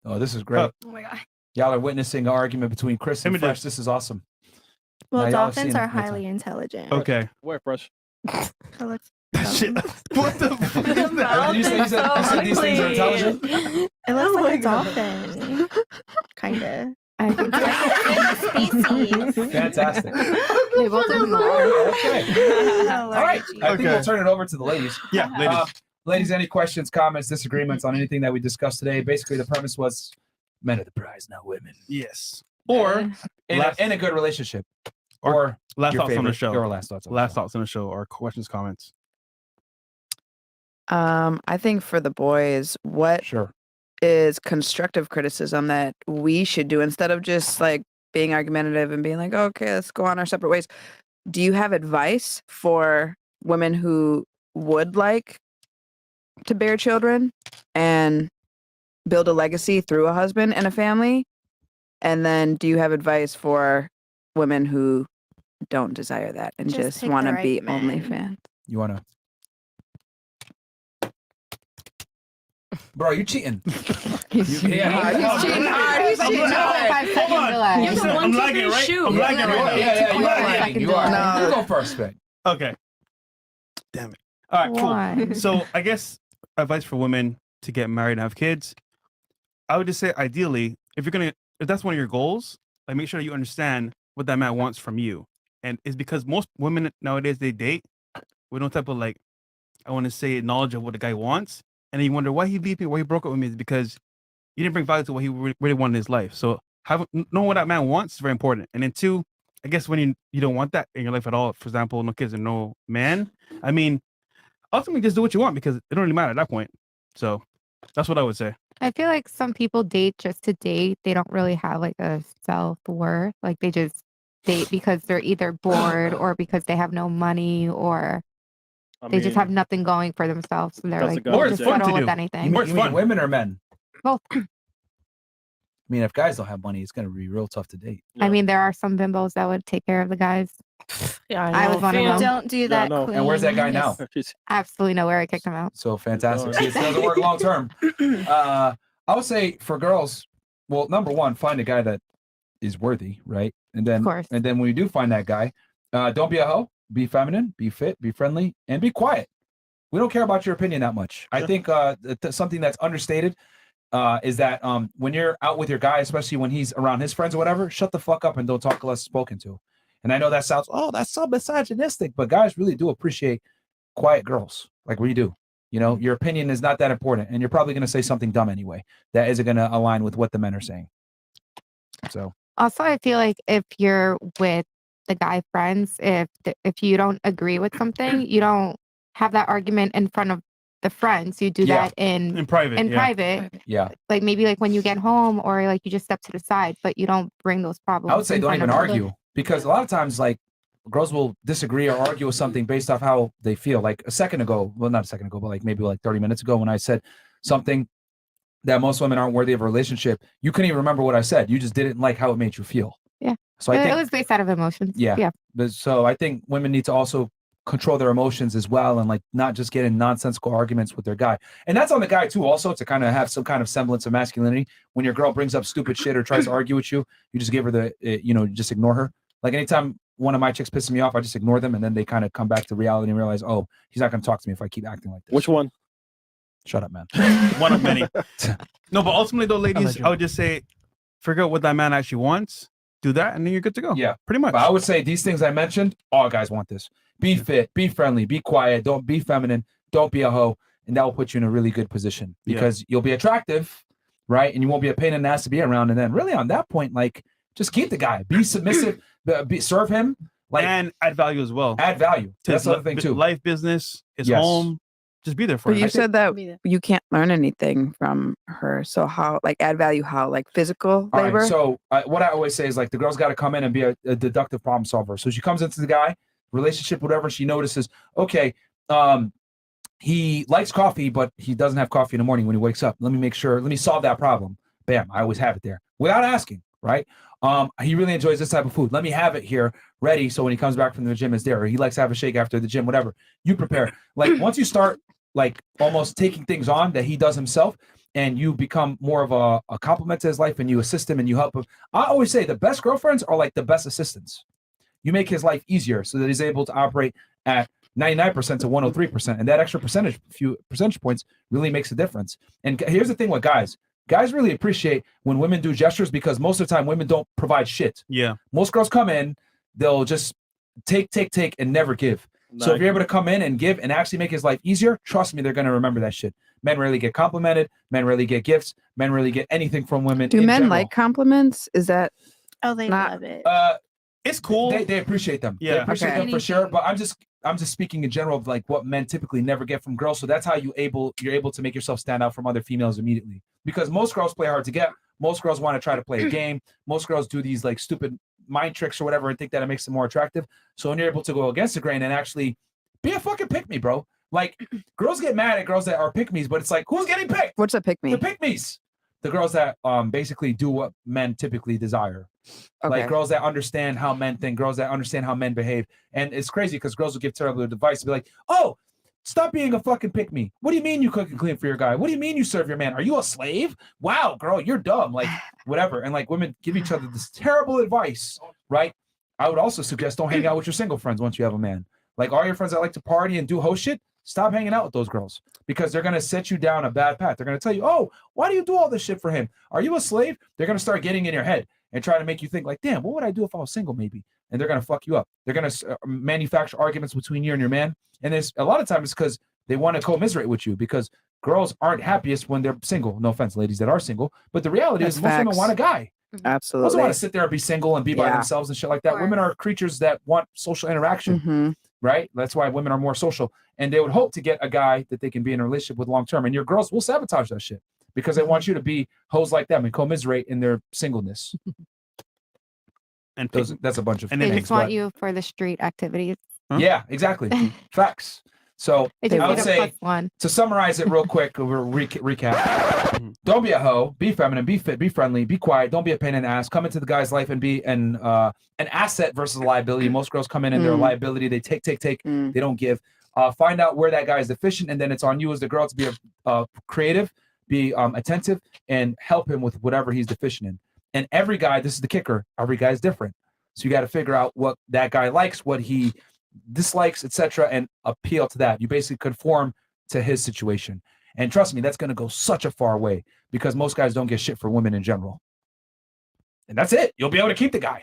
Oh, this is great. Oh my god. Y'all are witnessing an argument between Chris and Images. Fresh. This is awesome. Well, Now, y'all have dolphins seen it are real time. highly intelligent. Okay. Where, Fresh? So let's Shit. What the fuck is that? What did you say? You said these things are intelligent? It looks like a dolphin. Kinda. I think Species. Fantastic. they both live in the water. Okay. All right. I think Okay. we'll turn it over to the ladies. Yeah, ladies. Ladies, any questions, comments, disagreements on anything that we discussed today? Basically, the premise was men are the prize, not women. Yes. Or In a good relationship. Or Or last your thoughts on the favorite- show. Your last thoughts on the Last show. thoughts on the show or questions, comments. I think for the boys, what Sure. is constructive criticism that we should do instead of just like being argumentative and being like, okay, let's go on our separate ways. Do you have advice for women who would like to bear children and build a legacy through a husband and a family? And then do you have advice for women who don't desire that and Just just pick want the to right be man. OnlyFans? You want to? Bro, you cheating. He's cheating hard. He's cheating hard. 5 seconds on. delay. Listen, I'm lagging, right? I'm lagging right now. Yeah, you are lagging. Second You are. delay. You go first, Vic. Okay. Damn it. All right, Why? cool. So I guess advice for women to get married and have kids. I would just say ideally, if that's one of your goals, like make sure that you understand what that man wants from you. And it's because most women nowadays they date with no type of like, I want to say knowledge of what the guy wants. And then you wonder why he leave me, why he broke up with me is because you didn't bring value to what he really wanted in his life. So knowing what that man wants is very important. And then two, I guess when you don't want that in your life at all, for example, no kids and no man, I mean, ultimately just do what you want because it don't really matter at that point. So that's what I would say. I feel like some people date just to date. They don't really have like a self-worth. Like they just date because they're either bored or because they have no money or they just have nothing going for themselves. And they're that's a like, good we'll idea. just It's fun to settle with do. anything. You mean women or men? Both. I mean, if guys don't have money, it's gonna be real tough to date. I mean, there are some bimbos that would take care of the guys. Yeah, I was one of them. Don't do that. no. And where's that guy now? Absolutely nowhere. I kicked him out. So fantastic. See, it doesn't work long term. I would say for girls, well, number one, find a guy that is worthy, right? And then, Of course. and then when you do find that guy, don't be a hoe. Be feminine. Be fit. Be friendly, and be quiet. We don't care about your opinion that much. I think something that's understated is that when you're out with your guy, especially when he's around his friends or whatever, shut the fuck up and don't talk unless spoken to. And I know that sounds, that's so misogynistic, but guys really do appreciate quiet girls. Like we do. You know, your opinion is not that important, and you're probably going to say something dumb anyway that isn't going to align with what the men are saying. So Also, I feel like if you're with the guy friends, if you don't agree with something, you don't have that argument in front of the friends. You do Yeah. that in private. In yeah. private. Yeah. Like maybe like when you get home or like you just step to the side, but you don't bring those problems. I would say in don't front even of argue because a lot of times like girls will disagree or argue with something based off how they feel. Like a second ago, well, not a second ago, but like maybe like 30 minutes ago when I said something that most women aren't worthy of a relationship, you couldn't even remember what I said. You just didn't like how it made you feel. Yeah. So I think it was based out of emotions. yeah. Yeah. But so I think women need to also control their emotions as well and like not just get in nonsensical arguments with their guy. And that's on the guy too also to kind of have some kind of semblance of masculinity. When your girl brings up stupid shit or tries to argue with you, you just give her the, just ignore her. Like anytime one of my chicks pisses me off, I just ignore them and then they kind of come back to reality and realize, oh, he's not going to talk to me if I keep acting like this. Which one? Shut up, man. One of many. No, but ultimately though, ladies, I would just say, figure out what that man actually wants, do that, and then you're good to go. Yeah, pretty much. But I would say these things I mentioned, all guys want this. Be fit, be friendly, be quiet, don't be feminine, don't be a hoe, and that will put you in a really good position because you'll be attractive, right? And you won't be a pain in the ass to be around. And then really on that point, like just keep the guy, be submissive, serve him, like and add value as well. Add value. That's the other thing too. Life, business, his Yes. home. Just be there for But him. you said that you can't learn anything from her. So how, like, add value? How, like, physical All labor? right, so what I always say is like the girl's got to come in and be a deductive problem solver. So she comes into the guy relationship, whatever. She notices, okay, he likes coffee, but he doesn't have coffee in the morning when he wakes up. Let me solve that problem. Bam, I always have it there without asking, right? He really enjoys this type of food. Let me have it here ready so when he comes back from the gym, it's there. Or he likes to have a shake after the gym, whatever. You prepare. Like once you start like almost taking things on that he does himself and you become more of a compliment to his life and you assist him and you help him. I always say the best girlfriends are like the best assistants. You make his life easier so that he's able to operate at 99% to 103%. And that extra few percentage points really makes a difference. And here's the thing with guys. Guys really appreciate when women do gestures because most of the time women don't provide shit. Yeah. Most girls come in, they'll just take, and never give. So if you're able to come in and give and actually make his life easier, trust me, they're going to remember that shit. Men rarely get complimented. Men rarely get gifts. Men rarely get anything from women. Do in men general. like compliments? Is that Oh, they not, love it. It's cool. They appreciate them. Yeah. They appreciate Okay. them for sure. But I'm just speaking in general of like what men typically never get from girls. So that's how you're able to make yourself stand out from other females immediately. Because most girls play hard to get. Most girls want to try to play a game. Most girls do these like stupid mind tricks or whatever and think that it makes them more attractive. So when you're able to go against the grain and actually be a fucking pick me, bro. Like girls get mad at girls that are pick me's, but it's like who's getting picked? What's a pick me? The pick me's. The girls that basically do what men typically desire. Like Okay. girls that understand how men think, girls that understand how men behave. And it's crazy because girls will give terrible advice to be like, oh, stop being a fucking pick me. What do you mean you cook and clean for your guy? What do you mean you serve your man? Are you a slave? Wow, girl, you're dumb. Like whatever. And like women give each other this terrible advice, right? I would also suggest don't hang out with your single friends once you have a man. Like all your friends that like to party and do host shit, stop hanging out with those girls because they're going to set you down a bad path. They're going to tell you, oh, why do you do all this shit for him? Are you a slave? They're going to start getting in your head and try to make you think like, damn, what would I do if I was single maybe? And they're going to fuck you up. They're going to manufacture arguments between you and your man. And there's a lot of times it's because they want to commiserate with you because girls aren't happiest when they're single. No offense, ladies that are single. But the reality is most women want a guy. Absolutely. Most want to sit there and be single and be by Yeah. themselves and shit like that. Women are creatures that want social interaction. Mhm. Right? That's why women are more social. And they would hope to get a guy that they can be in a relationship with long term. And your girls will sabotage that shit because they want you to be hoes like them and commiserate in their singleness. And that's a bunch of They things. just want but- you for the street activities. Yeah, exactly. Facts. So They just I would need a say plus one. to summarize it real quick, we'll recap. Don't be a hoe. Be feminine. Be fit. Be friendly. Be quiet. Don't be a pain in the ass. Come into the guy's life and be an asset versus a liability. Most girls come in and they're a liability. They take. They don't give. Find out where that guy is deficient, and then it's on you as the girl to be creative, be attentive, and help him with whatever he's deficient in. And every guy, this is the kicker. Every guy is different. So you got to figure out what that guy likes, what he dislikes, etc., and appeal to that. You basically conform to his situation. And trust me, that's going to go such a far way because most guys don't get shit for women in general. And that's it. You'll be able to keep the guy.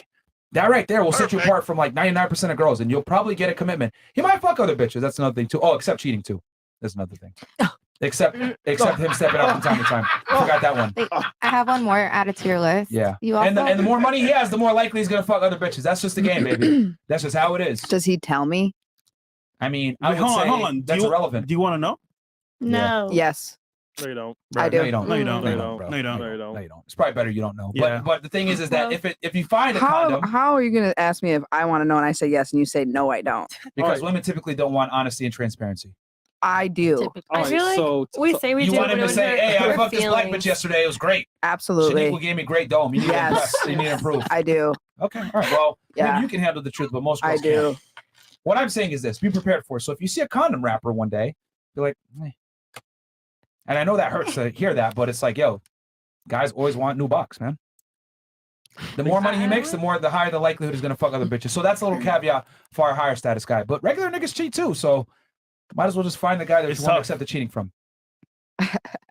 That right there will set you apart from like 99% of girls, and you'll probably get a commitment. He might fuck other bitches. That's another thing too. Oh, except cheating too. That's another thing. Except him stepping up from time to time. I forgot that one. Wait, I have one more added to your list. Yeah. You also And the more money he has, the more likely he's gonna fuck other bitches. That's just the game, baby. That's just how it is. Does he tell me? I mean, I Wait, would say hold on. that's irrelevant. Do you want to know? No. Yes. No, you don't. I do. No, you don't. No, you don't. No, you No, don't, bro. No, you don't. No, you don't. No, you don't. It's probably better you don't know. Yeah. But the thing is that if you find a How condom, are you gonna ask me if I want to know and I say yes and you say no, I don't? because women typically don't want honesty and transparency. I do. I feel like we say we you do, want but him it to would say, hurt "Hey, I her fucked this black feelings. bitch yesterday. It was great. Absolutely. Shaniqua gave me great dome. You need to Yes. impress. You need to improve." I do. Okay, all right. Well, Yeah. maybe you can handle the truth, but most girls I do. can't. What I'm saying is this: be prepared for it. So if you see a condom wrapper one day, you're like, eh. And I know that hurts to hear that, but it's like, yo, guys always want new box, man. The more money he makes, the higher the likelihood he's gonna fuck other bitches. So that's a little caveat for our higher status guy. But regular niggas cheat too, so might as well just find the guy that you want to accept the cheating from.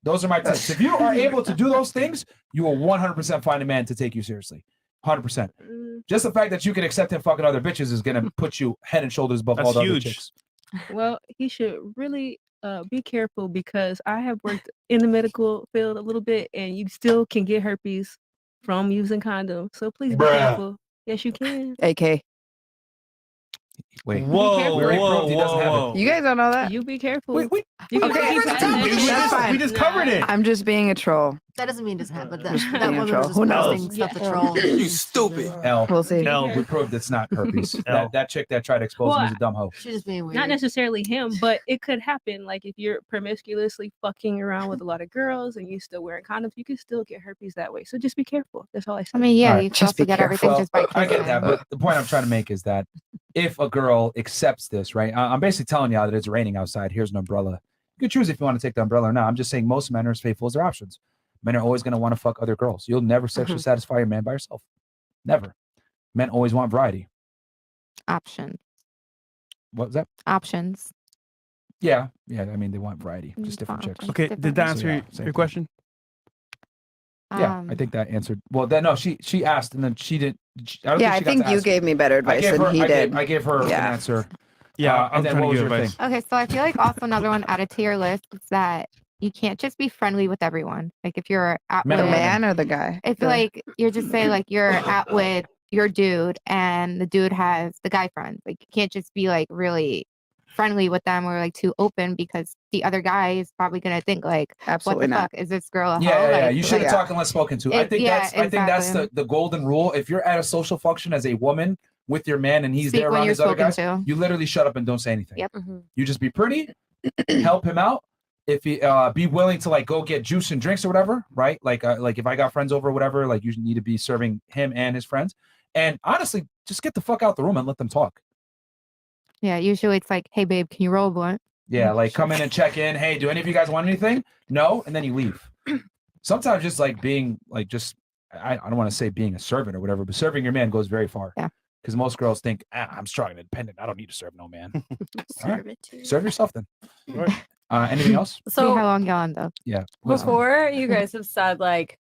Those are my tips. If you are able to do those things, you will 100% find a man to take you seriously. 100%. Just the fact that you can accept him fucking other bitches is gonna put you head and shoulders above all the other chicks. Well, he should really be careful because I have worked in the medical field a little bit, and you still can get herpes from using condoms. So please be Bruh. careful. Yes, you can. AK. Wait. Whoa, we already proved he doesn't have it. You guys don't know that? You be careful. Okay, That's that's fine. We just covered it. I'm just being a troll. That doesn't mean it doesn't happen. That, Just that being a woman troll. was just Who knows? posting stuff to troll. You stupid. L. We'll see. L. We proved it's not herpes. that chick that tried to expose him is a dumb hoe. She's just being weird. Not necessarily him, but it could happen. Like if you're promiscuously fucking around with a lot of girls and you still wearing condoms, you can still get herpes that way. So just be careful. That's all I say. I mean, yeah, All right, you can also get everything just by I get kissing. that, but the point I'm trying to make is that if a girl accepts this, right? I'm basically telling y'all that it's raining outside. Here's an umbrella. You can choose if you want to take the umbrella or not. I'm just saying most men are as faithful as their options. Men are always going to want to fuck other girls. You'll never sexually satisfy your man by yourself. Never. Men always want variety. Options. What was that? Options. Yeah. I mean, they want variety. Just different chicks. Okay, did that answer your question? Yeah, I think that answered. Well, then no, she asked and then she didn't. I Yeah, I she got think to you ask. gave me better advice than he did. I gave her an Yeah. answer. Yeah, and then what was your thing? Okay, so I feel like also another one added to your list is that you can't just be friendly with everyone. Like if you're at The with man or the guy? if like you're just saying like you're at with your dude and the dude has the guy friends, like you can't just be like really friendly with them or like too open because the other guy is probably gonna think like, Absolutely what the not. fuck is this girl a hoe? Yeah. Like, You should have like, talked unless spoken to. I think that's the golden rule. If you're at a social function as a woman with your man and he's Speak there when around you're his other guys, spoken to. you literally shut up and don't say anything. Yep. You just be pretty, help him out. If he be willing to like go get juice and drinks or whatever, right? Like if I got friends over or whatever, like you need to be serving him and his friends. And honestly, just get the fuck out the room and let them talk. Yeah, usually it's like, hey babe, can you roll a blunt? Yeah, like come in and check in. Hey, do any of you guys want anything? No, and then you leave. Sometimes just like being like I don't want to say being a servant or whatever, but serving your man goes very far. Yeah. Because most girls think, I'm strong and independent. I don't need to serve no man. All right. it too. Serve yourself then. All right. Anything else? See how long y'all end up. Yeah. Before you guys have said like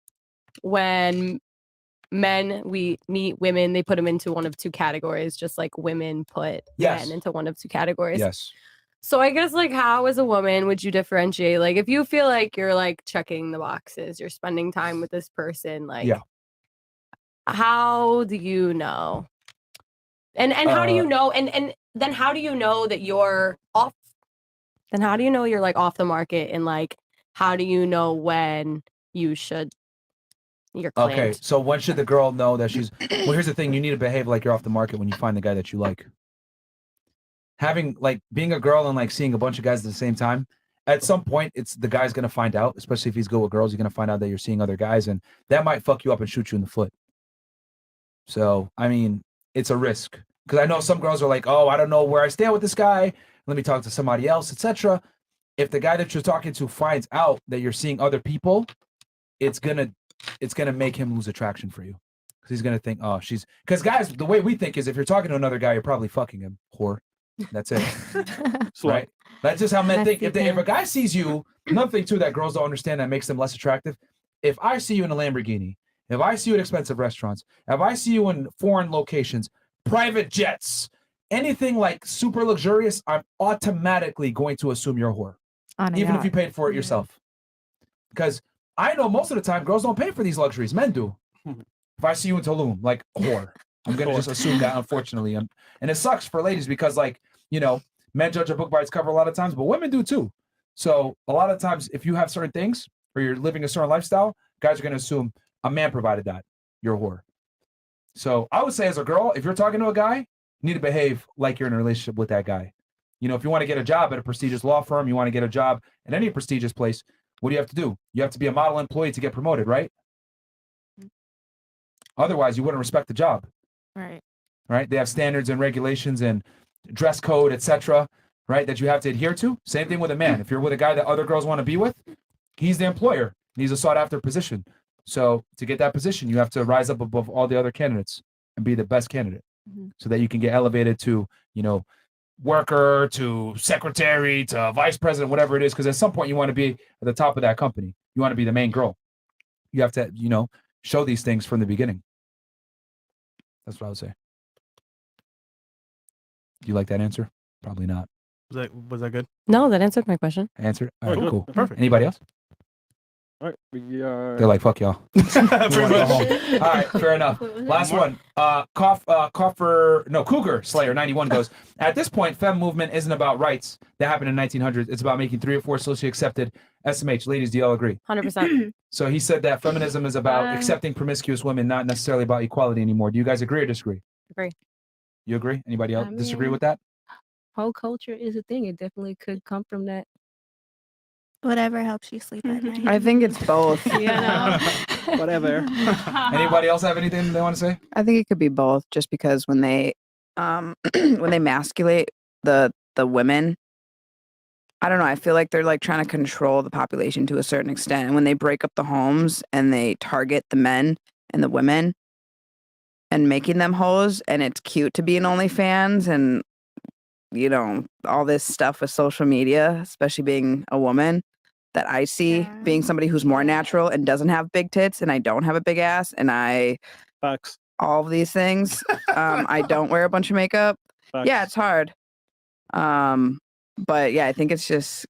when we meet women, they put them into one of two categories, just like women put Yes. men into one of two categories. Yes. So I guess like how as a woman would you differentiate? Like if you feel like you're like checking the boxes, you're spending time with this person, like Yeah. how do you know? And how do you know and then how do you know that you're off? Then how do you know you're like off the market and like how do you know when you're Okay. claimed? So when should the girl know that she's well, here's the thing, you need to behave like you're off the market when you find the guy that you like. Having like being a girl and like seeing a bunch of guys at the same time, at some point it's the guy's gonna find out, especially if he's good with girls, you're gonna find out that you're seeing other guys, and that might fuck you up and shoot you in the foot. So I mean, it's a risk. Because I know some girls are like, oh, I don't know where I stand with this guy. Let me talk to somebody else, etc. If the guy that you're talking to finds out that you're seeing other people, it's gonna make him lose attraction for you. Because he's gonna think, oh, because guys, the way we think is if you're talking to another guy, you're probably fucking him, whore. That's it. Right? That's just how men think. If a guy sees you, another thing too that girls don't understand that makes them less attractive. If I see you in a Lamborghini, if I see you at expensive restaurants, if I see you in foreign locations, private jets, anything like super luxurious, I'm automatically going to assume you're a whore. Even if you paid for it yourself. Because I know most of the time girls don't pay for these luxuries. Men do. If I see you in Tulum, like whore, I'm going to just assume that, unfortunately. And it sucks for ladies because like, you know, men judge a book by its cover a lot of times, but women do too. So a lot of times, if you have certain things or you're living a certain lifestyle, guys are going to assume a man provided that. You're a whore. So I would say as a girl, if you're talking to a guy, you need to behave like you're in a relationship with that guy. You know, if you want to get a job at a prestigious law firm, you want to get a job at any prestigious place, what do you have to do? You have to be a model employee to get promoted, right? Otherwise, you wouldn't respect the job. Right. Right? They have standards and regulations and dress code, etc., right, that you have to adhere to. Same thing with a man. If you're with a guy that other girls want to be with, he's the employer. He's a sought-after position. So to get that position, you have to rise up above all the other candidates and be the best candidate so that you can get elevated to, you know, worker, to secretary, to vice president, whatever it is. Because at some point you want to be at the top of that company. You want to be the main girl. You have to, you know, show these things from the beginning. That's what I would say. Do you like that answer? Probably not. Was that good? No, that answered my question. Answer? All right, good. cool. Perfect. Anybody else? All right, we are. They're like, fuck y'all. We wanna go home. All right, fair enough. Last one. Cougar Slayer 91 goes, at this point, fem movement isn't about rights that happened in 1900s. It's about making 3 or 4 socially accepted SMH. Ladies, do y'all agree? 100%. So he said that feminism is about accepting promiscuous women, not necessarily about equality anymore. Do you guys agree or disagree? Agree. You agree? Anybody else disagree mean- with that? Whole culture is a thing. It definitely could come from that. Whatever helps you sleep at night. I think it's both. Whatever. Anybody else have anything they want to say? I think it could be both, just because when they when they masculate the women, I don't know, I feel like they're like trying to control the population to a certain extent. And when they break up the homes and they target the men and the women and making them hoes, and it's cute to be an OnlyFans and, you know, all this stuff with social media, especially being a woman, that I see being somebody who's more natural and doesn't have big tits, and I don't have a big ass, and Facts. all of these things. I don't wear a bunch of makeup. Facts. Yeah, it's hard. But yeah, I think it's just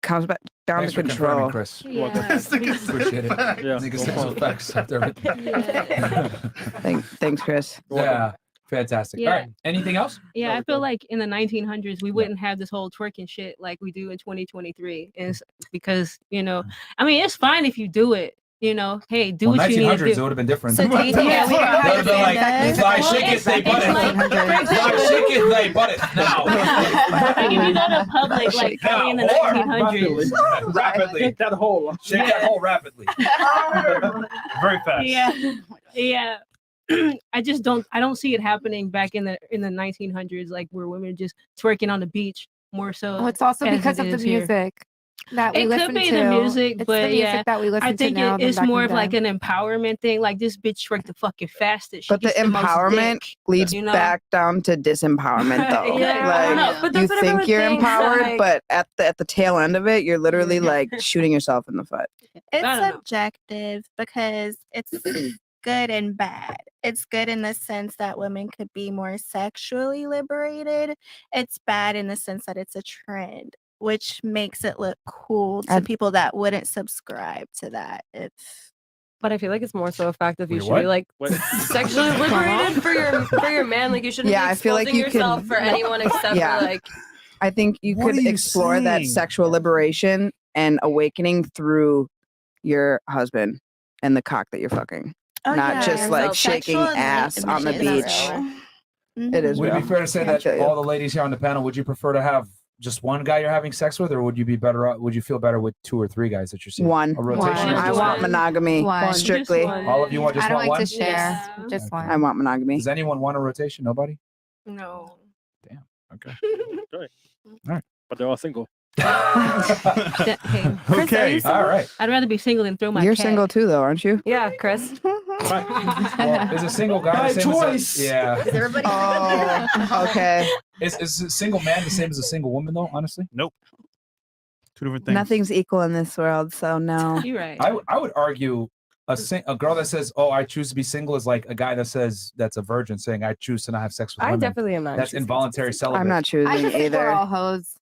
comes back down Thanks to for confirming, control. Chris. Yeah. Appreciate it. Yeah. Niggas say some facts after everything. Thanks, Chris. Yeah, fantastic. Yeah. All right, anything else? Yeah, I feel like in the 1900s we wouldn't have this whole twerking shit like we do in 2023. And it's because, you know, I mean, it's fine if you do it. You know, hey, do Well, what you need to 1900s, do. it would have been different. So take- yeah, we don't They would have been like, fly, shake it, they butt it. Fly, shake it, they butt it. Now. Like if you go to public, like probably in the 1900s. Rapidly. Shake that hole. Shake that hole rapidly. Very fast. Yeah, yeah. I don't see it happening back in the 1900s, like where women are just twerking on the beach more so. Well, it's also as because it of the is here. music that we It listen could be to. the music, It's but the music yeah, that we listen I think to now than it's back more in of the like day. an empowerment thing. Like this bitch twerked the fucking fastest. She But the gets most empowerment dick, leads you know? back down to disempowerment, though. Yeah, I don't know, but you that's what think everyone you're thinks, empowered, like- but at the tail end of it, you're literally like shooting yourself in the foot. It's subjective because it's good and bad. It's good in the sense that women could be more sexually liberated. It's bad in the sense that it's a trend, which makes it look cool to people that wouldn't subscribe to that. But I feel like it's more so a fact of you Wait, should what? be like What? sexually liberated for your man. Like you shouldn't Yeah, be I feel like exposing you yourself can- for anyone except Yeah. for like I think you What could are you explore that saying? sexual liberation and awakening through your husband and the cock that you're fucking. Oh, Not yeah. just like shaking Sexual ass on the enlightenment is beach. real. It is Would it real. be fair to say I that feel you. all the ladies here on the panel, would you prefer to have just one guy you're having sex with, or would you be better? Would you feel better with 2 or 3 guys that you're seeing? One. A rotation. I of just want one? monogamy One. strictly. Just one. All of you want just I don't want like one? to share. Yeah. Just one. I want monogamy. Does anyone want a rotation? Nobody. No. Okay. But they're all single. Hey, Chris, Okay. All right. I'd rather be single than throw my You're cat. single too, though, aren't you? yeah, Chris. Well, is a single guy By the same as choice. yeah. Is everybody? Oh, okay. Is a single man the same as a single woman though? Honestly, Nope. 2 different things. Nothing's equal in this world, so no. You're right. I would argue a girl that says, "Oh, I choose to be single," is like a guy that says that's a virgin saying, "I choose to not have sex with I women." definitely am not. That's choosing involuntary celibate. I'm not choosing I just think we're either. all hoes.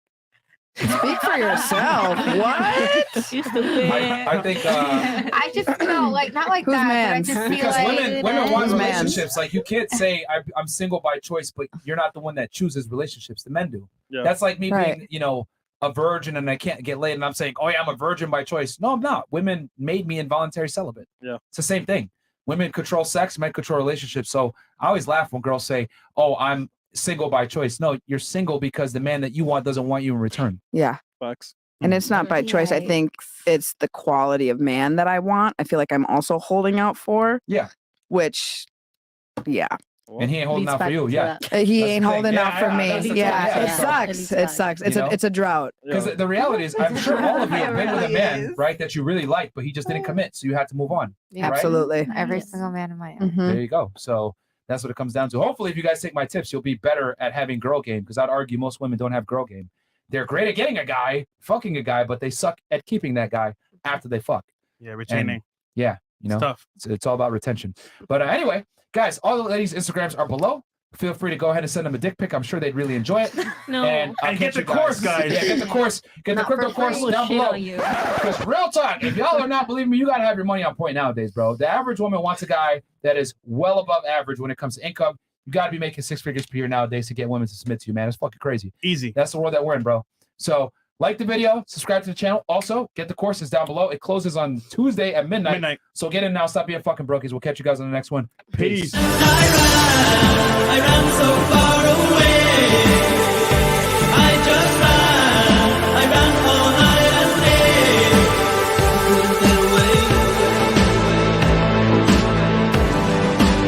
Speak for yourself. What? You stupid. I think I just feel like not like Who's that, mans? but I just feel because like women want Who's mans? relationships. Like you can't say I'm single by choice, but you're not the one that chooses relationships. The men do. Yeah. That's like me Right. being, a virgin and I can't get laid, and I'm saying, oh yeah, I'm a virgin by choice. No, I'm not. Women made me involuntary celibate. Yeah. It's the same thing. Women control sex, men control relationships. So I always laugh when girls say, oh, I'm single by choice. No, you're single because the man that you want doesn't want you in return. Yeah. Facts. And it's not by choice. I think it's the quality of man that I want. I feel like I'm also holding out for. Yeah. Which, yeah. And he ain't holding Leads out for back you. to Yeah. that. He That's the ain't thing. holding Yeah, out for yeah, me. that's the thing. Yeah, Yeah, it yeah. sucks. It sucks. It's You know? it's a drought. Because the reality is, I'm sure all of you have been with a man, right, that you really like, but he just didn't commit. So you had to move on. Yeah. Right? Absolutely. every single man in my life. Mhm. There you go. So that's what it comes down to. Hopefully, if you guys take my tips, you'll be better at having girl game, because I'd argue most women don't have girl game. They're great at getting a guy, fucking a guy, but they suck at keeping that guy after they fuck. Yeah, retaining. And, yeah, It's tough. It's all about retention. But anyway, guys, all the ladies' Instagrams are below. Feel free to go ahead and send them a dick pic. I'm sure they'd really enjoy it. No. And And get get the course, guys. Yeah, get the course. Get the Not for crypto course free. down Shit below. on you. Because real talk, if y'all are not believing me, you got to have your money on point nowadays, bro. The average woman wants a guy that is well above average when it comes to income. You got to be making 6 figures per year nowadays to get women to submit to you, man. It's fucking crazy. Easy. That's the world that we're in, bro. So like the video, subscribe to the channel. Also, get the courses down below. It closes on Tuesday at midnight. So get in now. Stop being fucking brokies. We'll catch you guys on the next one. Peace. Myron.